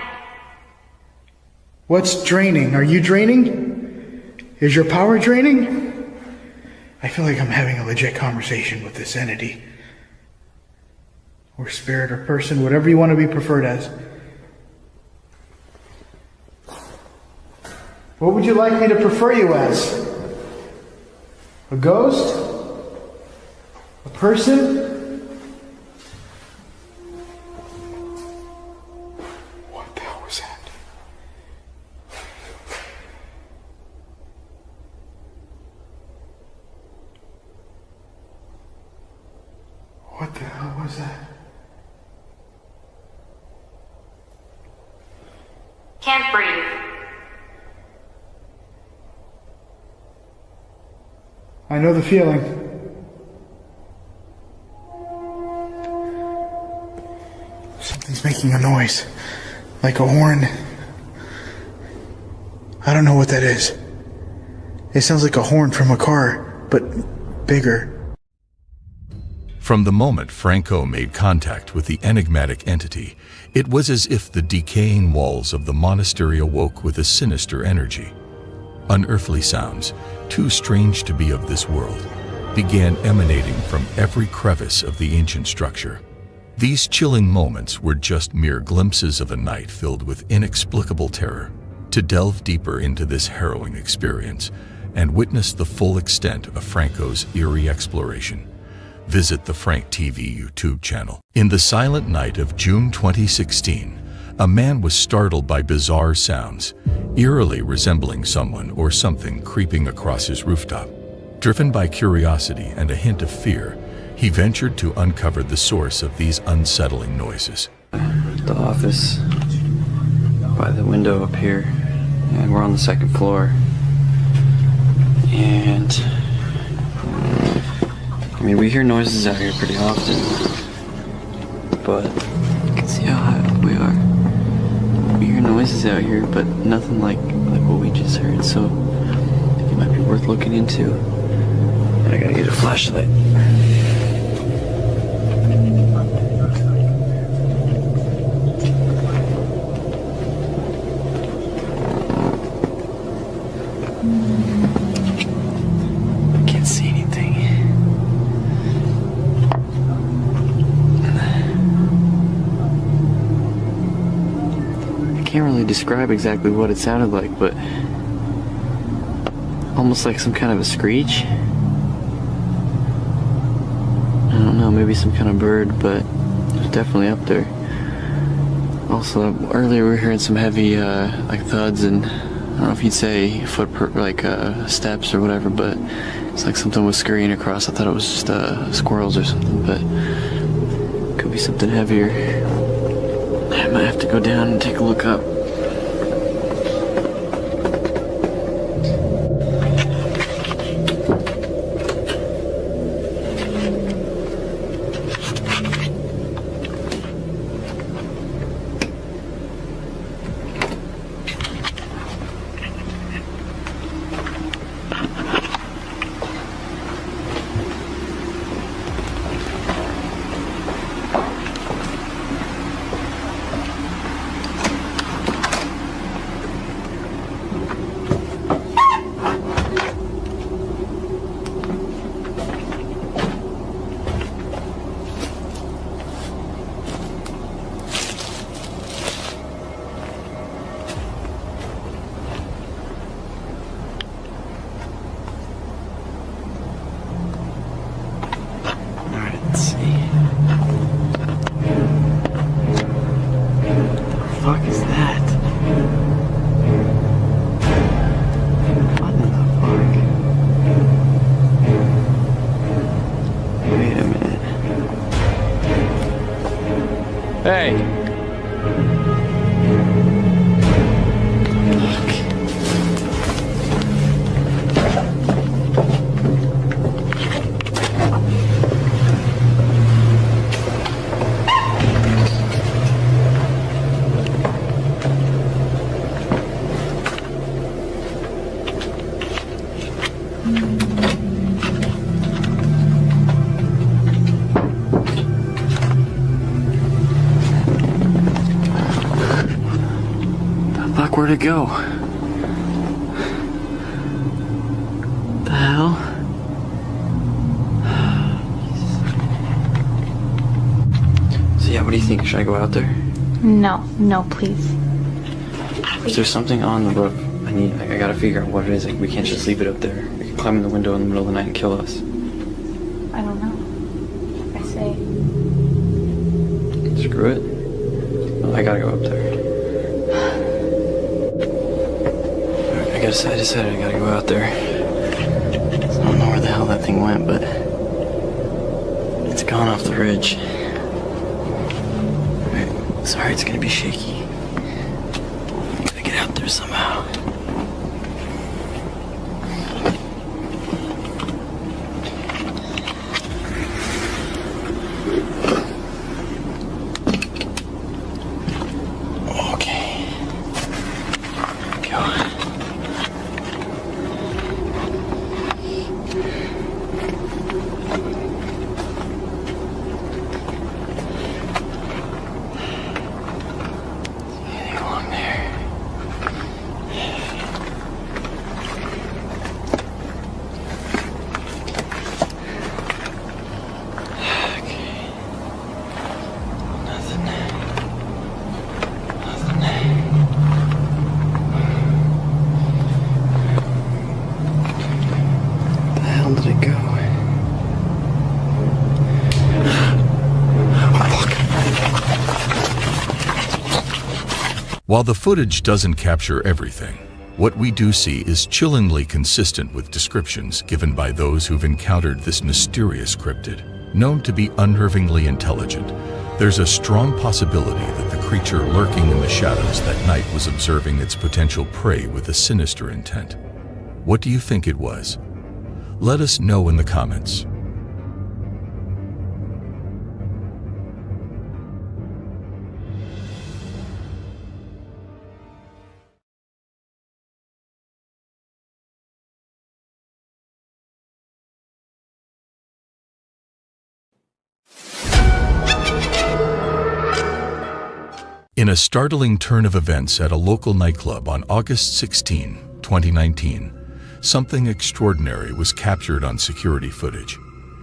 What's draining? Are you draining? Is your power draining? I feel like I'm having a legit conversation with this entity. Or spirit or person, whatever you want to be preferred as. What would you like me to prefer you as? A ghost? A person? What the hell was that? What the hell was that? Can't breathe. I know the feeling. Something's making a noise. Like a horn. I don't know what that is. It sounds like a horn from a car, but bigger. From the moment Franco made contact with the enigmatic entity, it was as if the decaying walls of the monastery awoke with a sinister energy. Unearthly sounds, too strange to be of this world, began emanating from every crevice of the ancient structure. These chilling moments were just mere glimpses of a night filled with inexplicable terror. To delve deeper into this harrowing experience and witness the full extent of Franco's eerie exploration, visit the Frank TV YouTube channel. In the silent night of June 2016, a man was startled by bizarre sounds, eerily resembling someone or something creeping across his rooftop. Driven by curiosity and a hint of fear, he ventured to uncover the source of these unsettling noises. The office by the window up here, and we're on the second floor. And I mean, we hear noises out here pretty often, but you can see how high up we are. We hear noises out here, but nothing like what we just heard, so I think it might be worth looking into. I gotta get a flashlight. I can't see anything. I can't really describe exactly what it sounded like, but almost like some kind of a screech. I don't know, maybe some kind of bird, but it was definitely up there. Also, earlier we were hearing some heavy, like thuds, and I don't know if you'd say steps or whatever, but it's like something was scurrying across. I thought it was just squirrels or something, but it could be something heavier. I might have to go down and take a look up. Hey! Where'd it go? The hell? So yeah, what do you think? Should I go out there? No, please. If there's something on the roof, I gotta figure out what it is. Like, we can't just leave it up there. It could climb in the window in the middle of the night and kill us. I don't know. I say. Screw it. Well, I gotta go up there. I decided I gotta go out there. I don't know where the hell that thing went, but it's gone off the ridge. Alright, sorry, it's gonna be shaky. I gotta get out there somehow. While the footage doesn't capture everything, what we do see is chillingly consistent with descriptions given by those who've encountered this mysterious cryptid. Known to be unnervingly intelligent, there's a strong possibility that the creature lurking in the shadows that night was observing its potential prey with a sinister intent. What do you think it was? Let us know in the comments. In a startling turn of events at a local nightclub on August 16, 2019, something extraordinary was captured on security footage.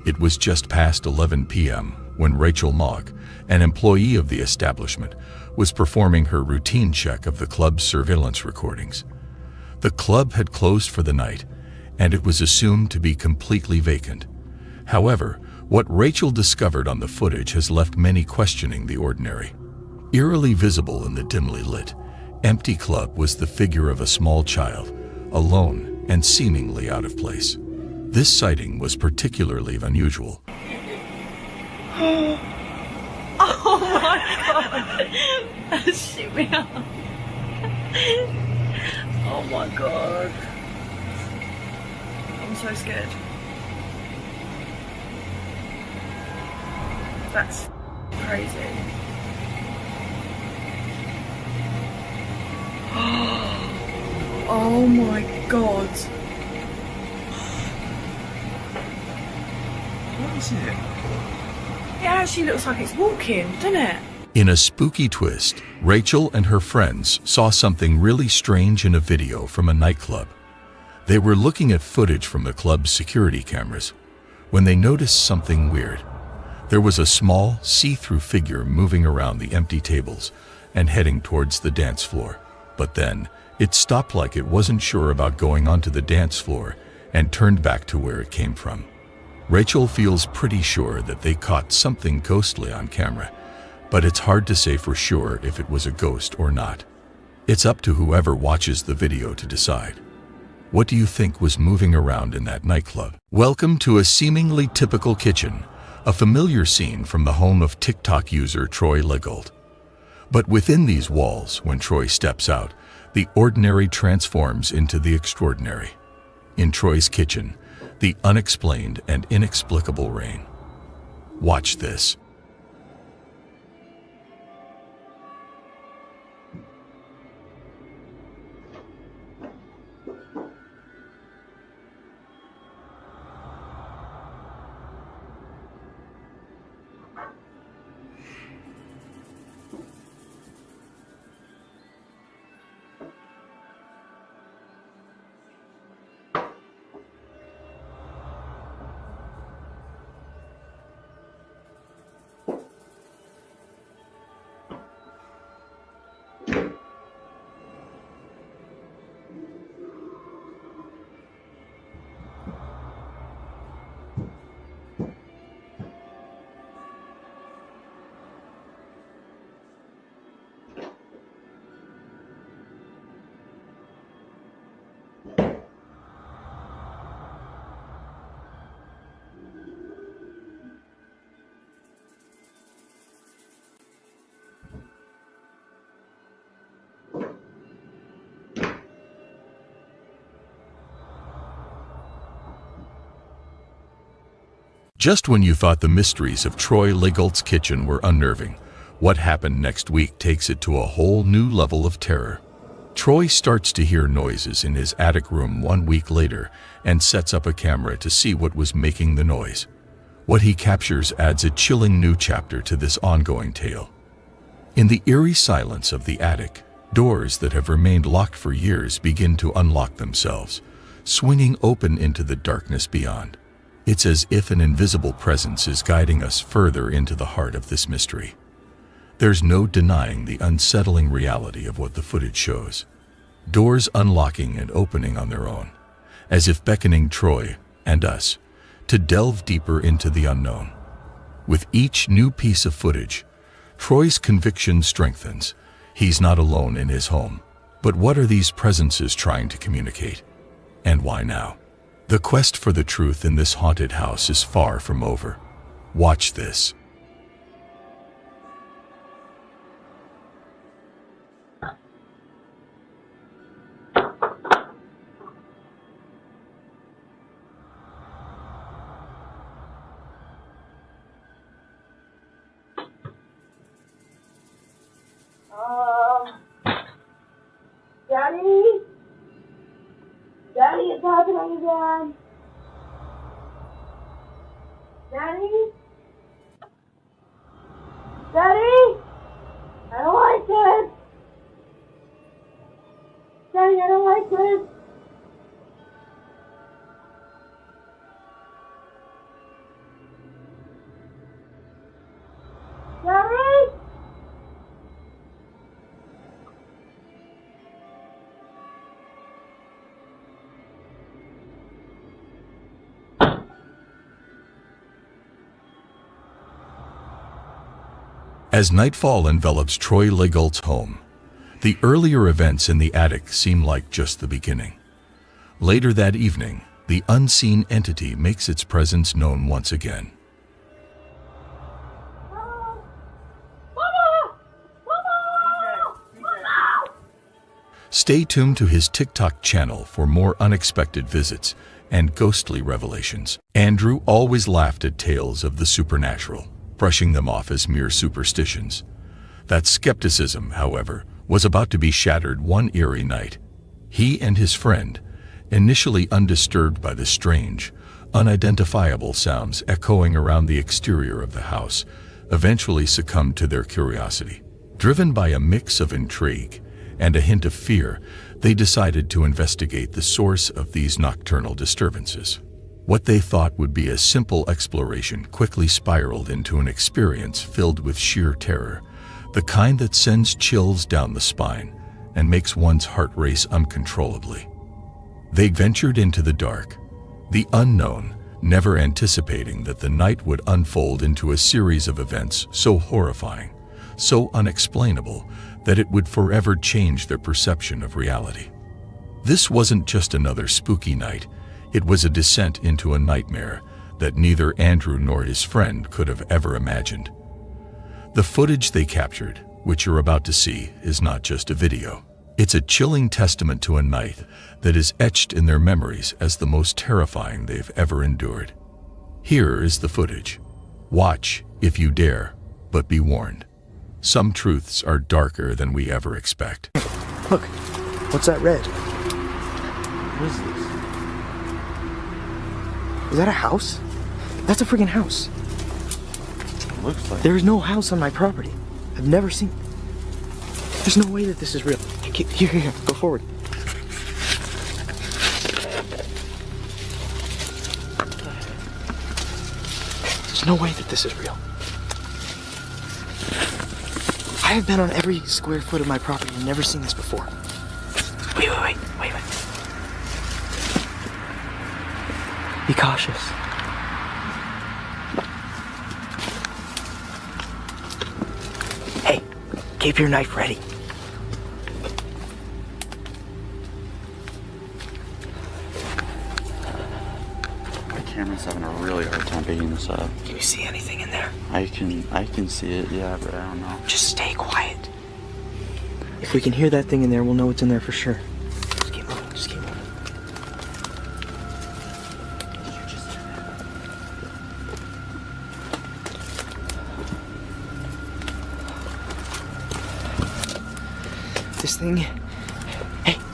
It was just past 11 p.m. when Rachel Mogg, an employee of the establishment, was performing her routine check of the club's surveillance recordings. The club had closed for the night, and it was assumed to be completely vacant. However, what Rachel discovered on the footage has left many questioning the ordinary. Eerily visible in the dimly lit, empty club was the figure of a small child, alone and seemingly out of place. This sighting was particularly unusual. Oh my god! That shit me up. Oh my god. I'm so scared. That's crazy. Oh my god. What is it? It actually looks like it's walking, doesn't it? In a spooky twist, Rachel and her friends saw something really strange in a video from a nightclub. They were looking at footage from the club's security cameras when they noticed something weird. There was a small, see-through figure moving around the empty tables and heading towards the dance floor. But then, it stopped like it wasn't sure about going onto the dance floor and turned back to where it came from. Rachel feels pretty sure that they caught something ghostly on camera, but it's hard to say for sure if it was a ghost or not. It's up to whoever watches the video to decide. What do you think was moving around in that nightclub? Welcome to a seemingly typical kitchen, a familiar scene from the home of TikTok user Troy Legault. But within these walls, when Troy steps out, the ordinary transforms into the extraordinary. In Troy's kitchen, the unexplained and inexplicable reign. Watch this. Just when you thought the mysteries of Troy Legault's kitchen were unnerving, what happened next week takes it to a whole new level of terror. Troy starts to hear noises in his attic room 1 week later and sets up a camera to see what was making the noise. What he captures adds a chilling new chapter to this ongoing tale. In the eerie silence of the attic, doors that have remained locked for years begin to unlock themselves, swinging open into the darkness beyond. It's as if an invisible presence is guiding us further into the heart of this mystery. There's no denying the unsettling reality of what the footage shows. Doors unlocking and opening on their own, as if beckoning Troy and us to delve deeper into the unknown. With each new piece of footage, Troy's conviction strengthens. He's not alone in his home. But what are these presences trying to communicate? And why now? The quest for the truth in this haunted house is far from over. Watch this. Daddy? Daddy, it's happening again. Daddy? Daddy? I don't like it. like this. Daddy? As nightfall envelops Troy Legault's home, the earlier events in the attic seem like just the beginning. Later that evening, the unseen entity makes its presence known once again. Stay tuned to his TikTok channel for more unexpected visits and ghostly revelations. Andrew always laughed at tales of the supernatural, brushing them off as mere superstitions. That skepticism, however, was about to be shattered one eerie night. He and his friend, initially undisturbed by the strange, unidentifiable sounds echoing around the exterior of the house, eventually succumbed to their curiosity. Driven by a mix of intrigue and a hint of fear, they decided to investigate the source of these nocturnal disturbances. What they thought would be a simple exploration quickly spiraled into an experience filled with sheer terror, the kind that sends chills down the spine and makes one's heart race uncontrollably. They ventured into the dark, the unknown, never anticipating that the night would unfold into a series of events so horrifying, so unexplainable, that it would forever change their perception of reality. This wasn't just another spooky night. It was a descent into a nightmare that neither Andrew nor his friend could have ever imagined. The footage they captured, which you're about to see, is not just a video. It's a chilling testament to a night that is etched in their memories as the most terrifying they've ever endured. Here is the footage. Watch if you dare, but be warned. Some truths are darker than we ever expect. Look, what's that red? What is this? Is that a house? That's a friggin' house. Looks like. There is no house on my property. I've never seen. There's no way that this is real. Here, go forward. There's no way that this is real. I have been on every square foot of my property and never seen this before. Wait. Be cautious. Hey, keep your knife ready. My camera's having a really hard time picking this up. Can you see anything in there? I can see it, yeah, but I don't know. Just stay quiet. If we can hear that thing in there, we'll know it's in there for sure. Just keep moving.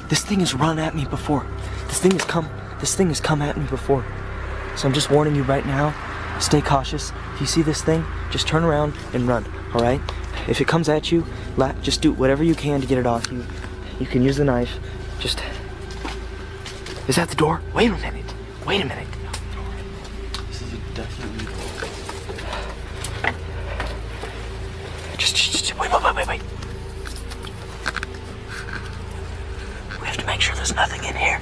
This thing has run at me before. This thing has come at me before. So I'm just warning you right now, stay cautious. If you see this thing, just turn around and run, all right? If it comes at you, just do whatever you can to get it off you. You can use the knife. Just... Is that the door? Wait a minute. This is definitely. Just wait. We have to make sure there's nothing in here.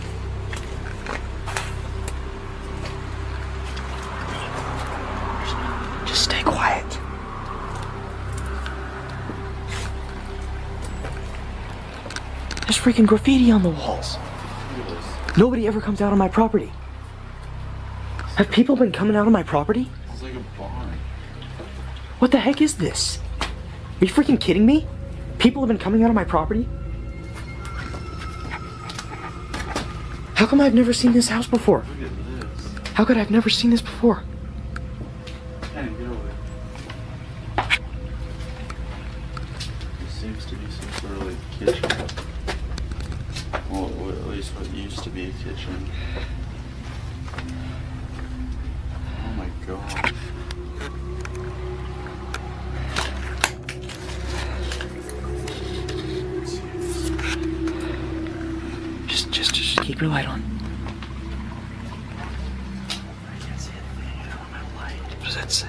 Just stay quiet. There's freaking graffiti on the walls. Nobody ever comes out on my property. Have people been coming out on my property? It's like a barn. What the heck is this? Are you freaking kidding me? People have been coming out on my property? How come I've never seen this house before? Look at this. How could I've never seen this before? Hey, get over it. This seems to be some sort of like kitchen. Well, at least what used to be a kitchen. Oh my god. Keep your light on. What does that say?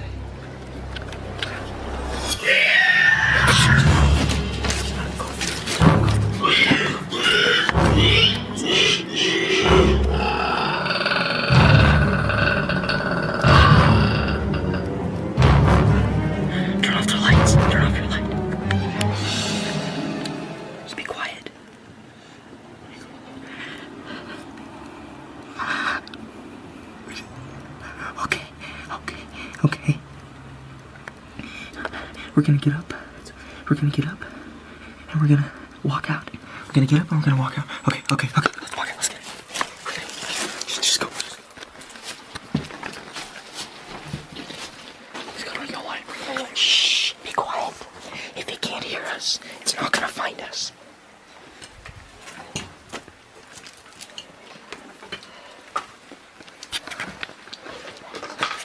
Turn off the lights. Turn off your light. Just be quiet. Okay. We're gonna get up. And we're gonna walk out. We're gonna get up and we're gonna walk out. Okay. Let's walk out. Let's get it. Okay. Just go. He's gonna ring a light. Shh. Be quiet. If he can't hear us, it's not gonna find us.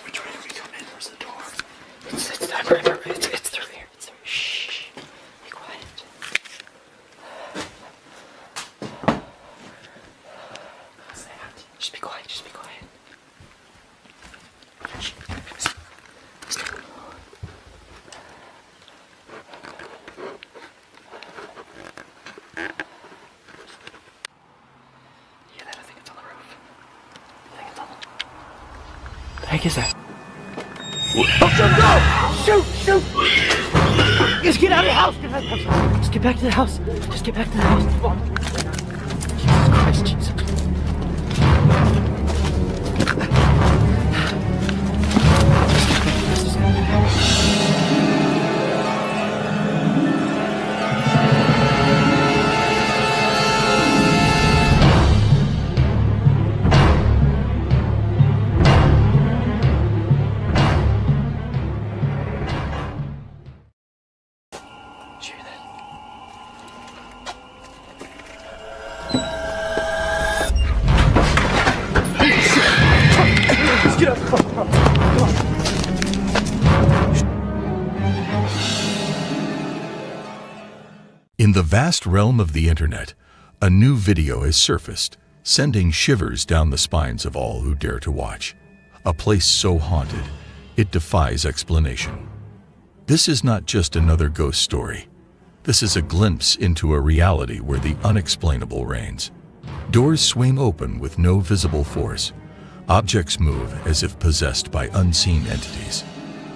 Which way do we come in? Where's the door? It's through here. Shh. Be quiet. What's that? Just be quiet. Shh. Let's go. Yeah, I think it's on the roof. The heck is that? Oh, shoot! Just get out of the house! Just get back to the house! Jesus Christ, Jesus. In the vast realm of the internet, a new video has surfaced, sending shivers down the spines of all who dare to watch. A place so haunted, it defies explanation. This is not just another ghost story. This is a glimpse into a reality where the unexplainable reigns. Doors swing open with no visible force. Objects move as if possessed by unseen entities.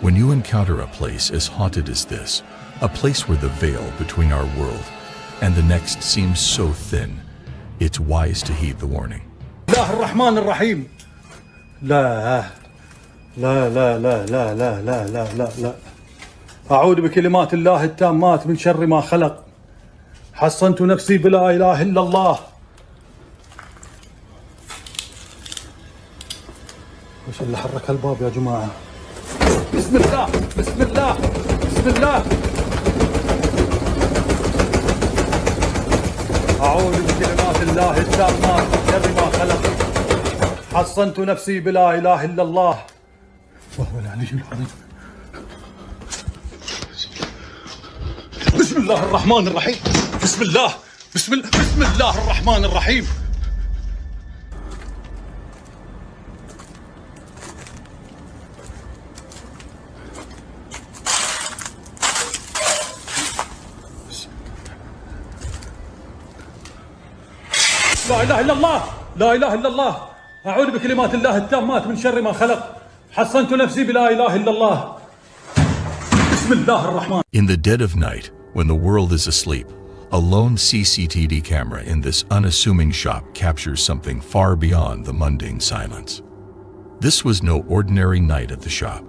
When you encounter a place as haunted as this, a place where the veil between our world and the next seems so thin, it's wise to heed the warning. الله الرحمن الرحيم. لا لا لا لا لا لا لا لا لا لا. أعوذ بكلمات الله التامات من شر ما خلق. حصنت نفسي بلا إله إلا الله. وش اللي حرك الباب يا جماعة؟ بسم الله بسم الله بسم الله. أعوذ بكلمات الله التامات من شر ما خلق. حصنت نفسي بلا إله إلا الله وهو العلي العظيم. بسم الله الرحمن الرحيم. بسم الله بسم الله الرحمن الرحيم. لا إله إلا الله لا إله إلا الله. أعوذ بكلمات الله التامات من شر ما خلق. حصنت نفسي بلا إله إلا الله. بسم الله الرحمن. In the dead of night, when the world is asleep, a lone CCTV camera in this unassuming shop captures something far beyond the mundane silence. This was no ordinary night at the shop.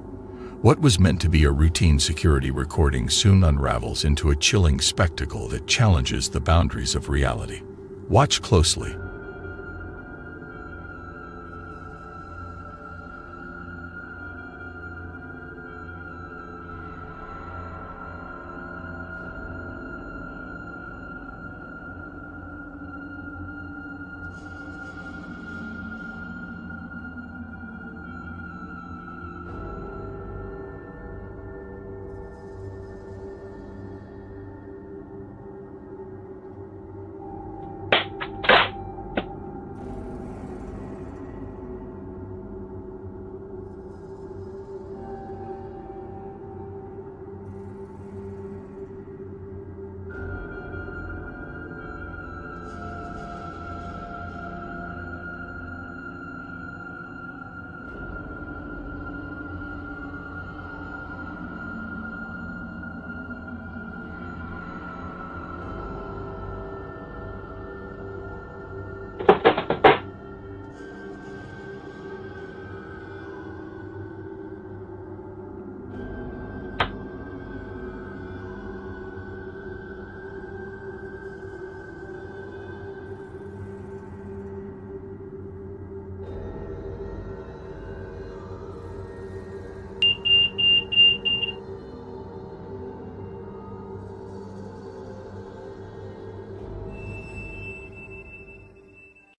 What was meant to be a routine security recording soon unravels into a chilling spectacle that challenges the boundaries of reality. Watch closely.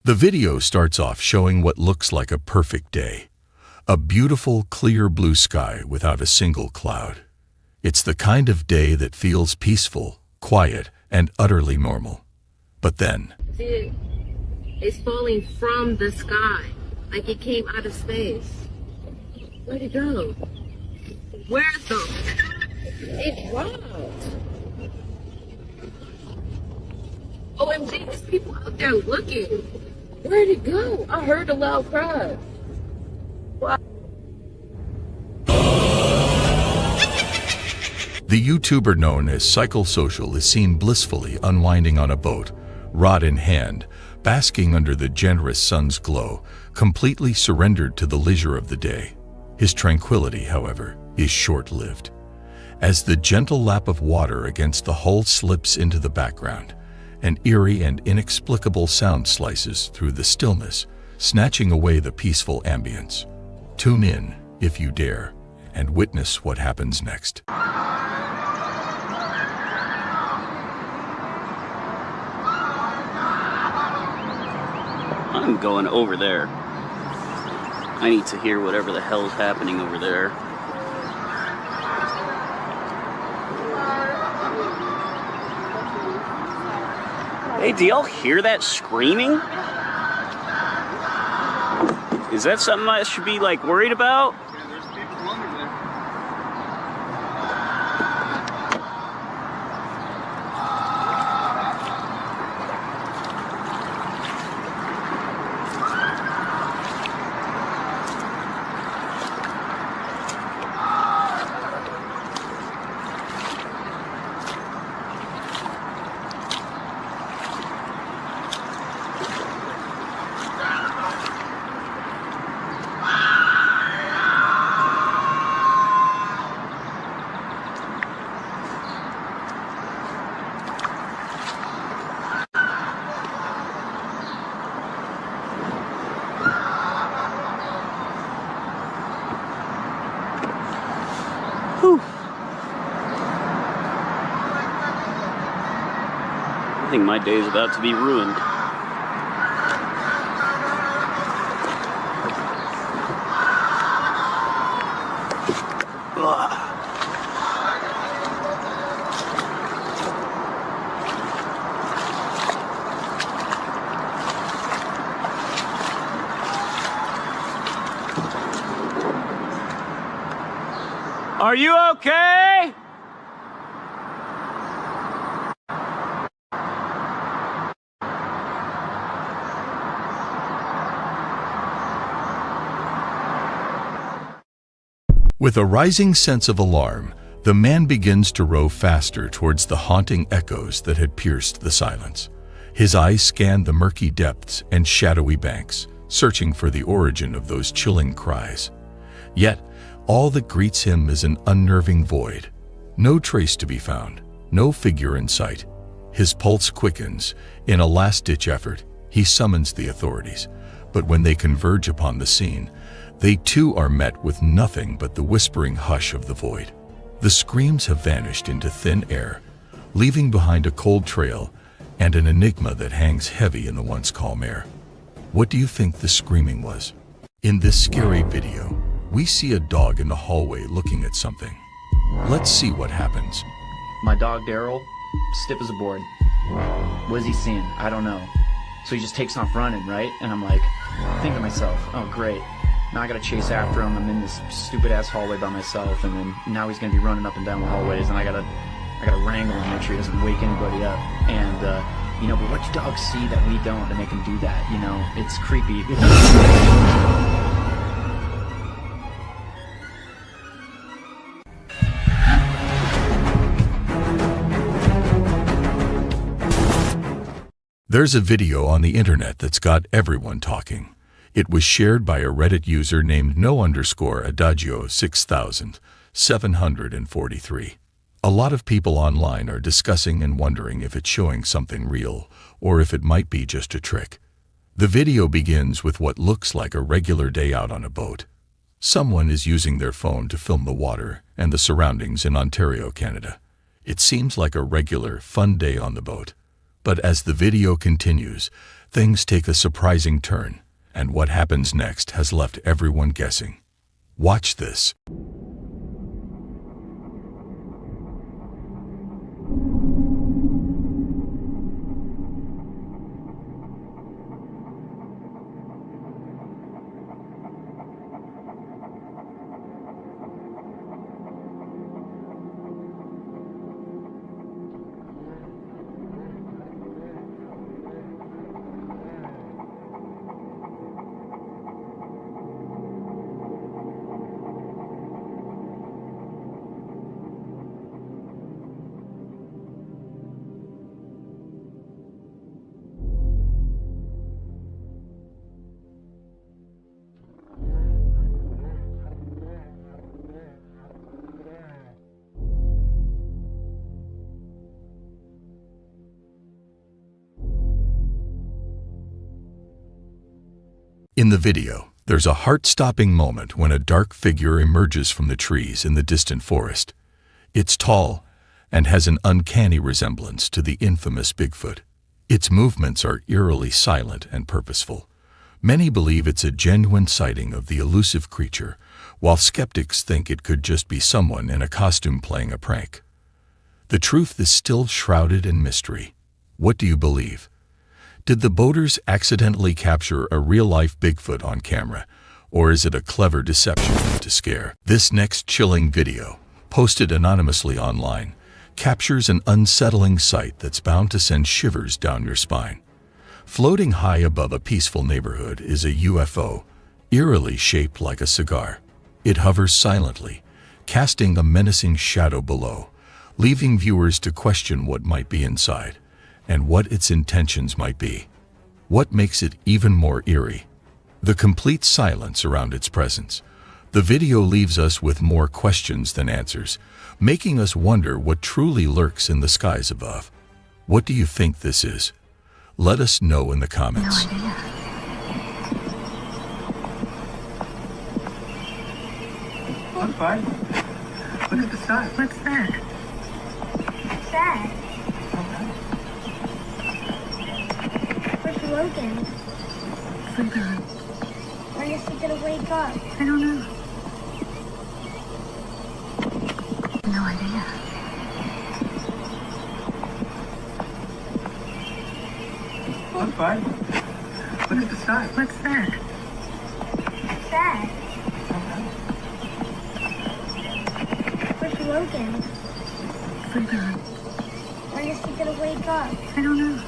The video starts off showing what looks like a perfect day. A beautiful, clear blue sky without a single cloud. It's the kind of day that feels peaceful, quiet, and utterly normal. But then... See, it's falling from the sky, like it came out of space. Where'd it go? Where the... It dropped. OMG, there's people out there looking. Where'd it go? I heard a loud cry. Wow. The YouTuber known as Psychosocial is seen blissfully unwinding on a boat, rod in hand, basking under the generous sun's glow, completely surrendered to the leisure of the day. His tranquility, however, is short-lived. As the gentle lap of water against the hull slips into the background, an eerie and inexplicable sound slices through the stillness, snatching away the peaceful ambience. Tune in, if you dare, and witness what happens next. I'm going over there. I need to hear whatever the hell's happening over there. Hey, do y'all hear that screaming? Is that something I should be, like, worried about? I think my day's about to be ruined. Are you okay? With a rising sense of alarm, the man begins to row faster towards the haunting echoes that had pierced the silence. His eyes scan the murky depths and shadowy banks, searching for the origin of those chilling cries. Yet, all that greets him is an unnerving void. No trace to be found, no figure in sight. His pulse quickens. In a last-ditch effort, he summons the authorities. But when they converge upon the scene, they too are met with nothing but the whispering hush of the void. The screams have vanished into thin air, leaving behind a cold trail and an enigma that hangs heavy in the once calm air. What do you think the screaming was? In this scary video, we see a dog in the hallway looking at something. Let's see what happens. My dog Daryl, stiff as a board. What is he seeing? I don't know. So he just takes off running, right? And I'm like, think to myself, oh great. Now I gotta chase after him. I'm in this stupid ass hallway by myself, and then now he's gonna be running up and down the hallways, and I gotta wrangle him, make sure he doesn't wake anybody up. And you know, but what do dogs see that we don't to make him do that? You know, it's creepy. There's a video on the internet that's got everyone talking. It was shared by a Reddit user named no_adagio 6743. A lot of people online are discussing and wondering if it's showing something real or if it might be just a trick. The video begins with what looks like a regular day out on a boat. Someone is using their phone to film the water and the surroundings in Ontario, Canada. It seems like a regular, fun day on the boat. But as the video continues, things take a surprising turn, and what happens next has left everyone guessing. Watch this. In the video, there's a heart-stopping moment when a dark figure emerges from the trees in the distant forest. It's tall and has an uncanny resemblance to the infamous Bigfoot. Its movements are eerily silent and purposeful. Many believe it's a genuine sighting of the elusive creature, while skeptics think it could just be someone in a costume playing a prank. The truth is still shrouded in mystery. What do you believe? Did the boaters accidentally capture a real-life Bigfoot on camera, or is it a clever deception to scare? This next chilling video, posted anonymously online, captures an unsettling sight that's bound to send shivers down your spine. Floating high above a peaceful neighborhood is a UFO, eerily shaped like a cigar. It hovers silently, casting a menacing shadow below, leaving viewers to question what might be inside and what its intentions might be. What makes it even more eerie? The complete silence around its presence. The video leaves us with more questions than answers, making us wonder what truly lurks in the skies above. What do you think this is? Let us know in the comments. No idea. Look, bud. Look at the sky. What's that? What's that? Where's Logan? Sleeping. When is he gonna wake up? I don't know. No idea. Look, bud. Look at the sky. What's that? What's that? Where's Logan? Sleeping. When is he gonna wake up? I don't know.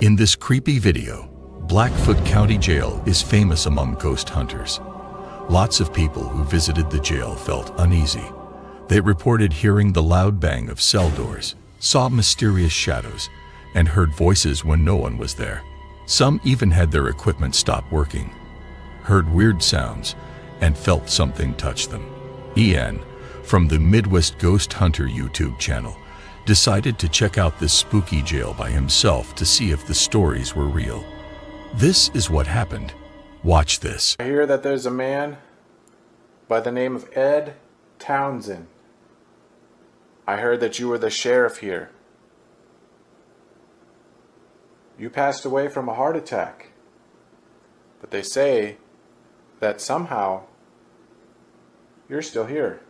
In this creepy video, Blackfoot County Jail is famous among ghost hunters. Lots of people who visited the jail felt uneasy. They reported hearing the loud bang of cell doors, saw mysterious shadows, and heard voices when no one was there. Some even had their equipment stop working, heard weird sounds, and felt something touch them. Ian, from the Midwest Ghost Hunter YouTube channel, decided to check out this spooky jail by himself to see if the stories were real. This is what happened. Watch this. I hear that there's a man by the name of Ed Townsend. I heard that you were the sheriff here. You passed away from a heart attack. But they say that somehow you're still here.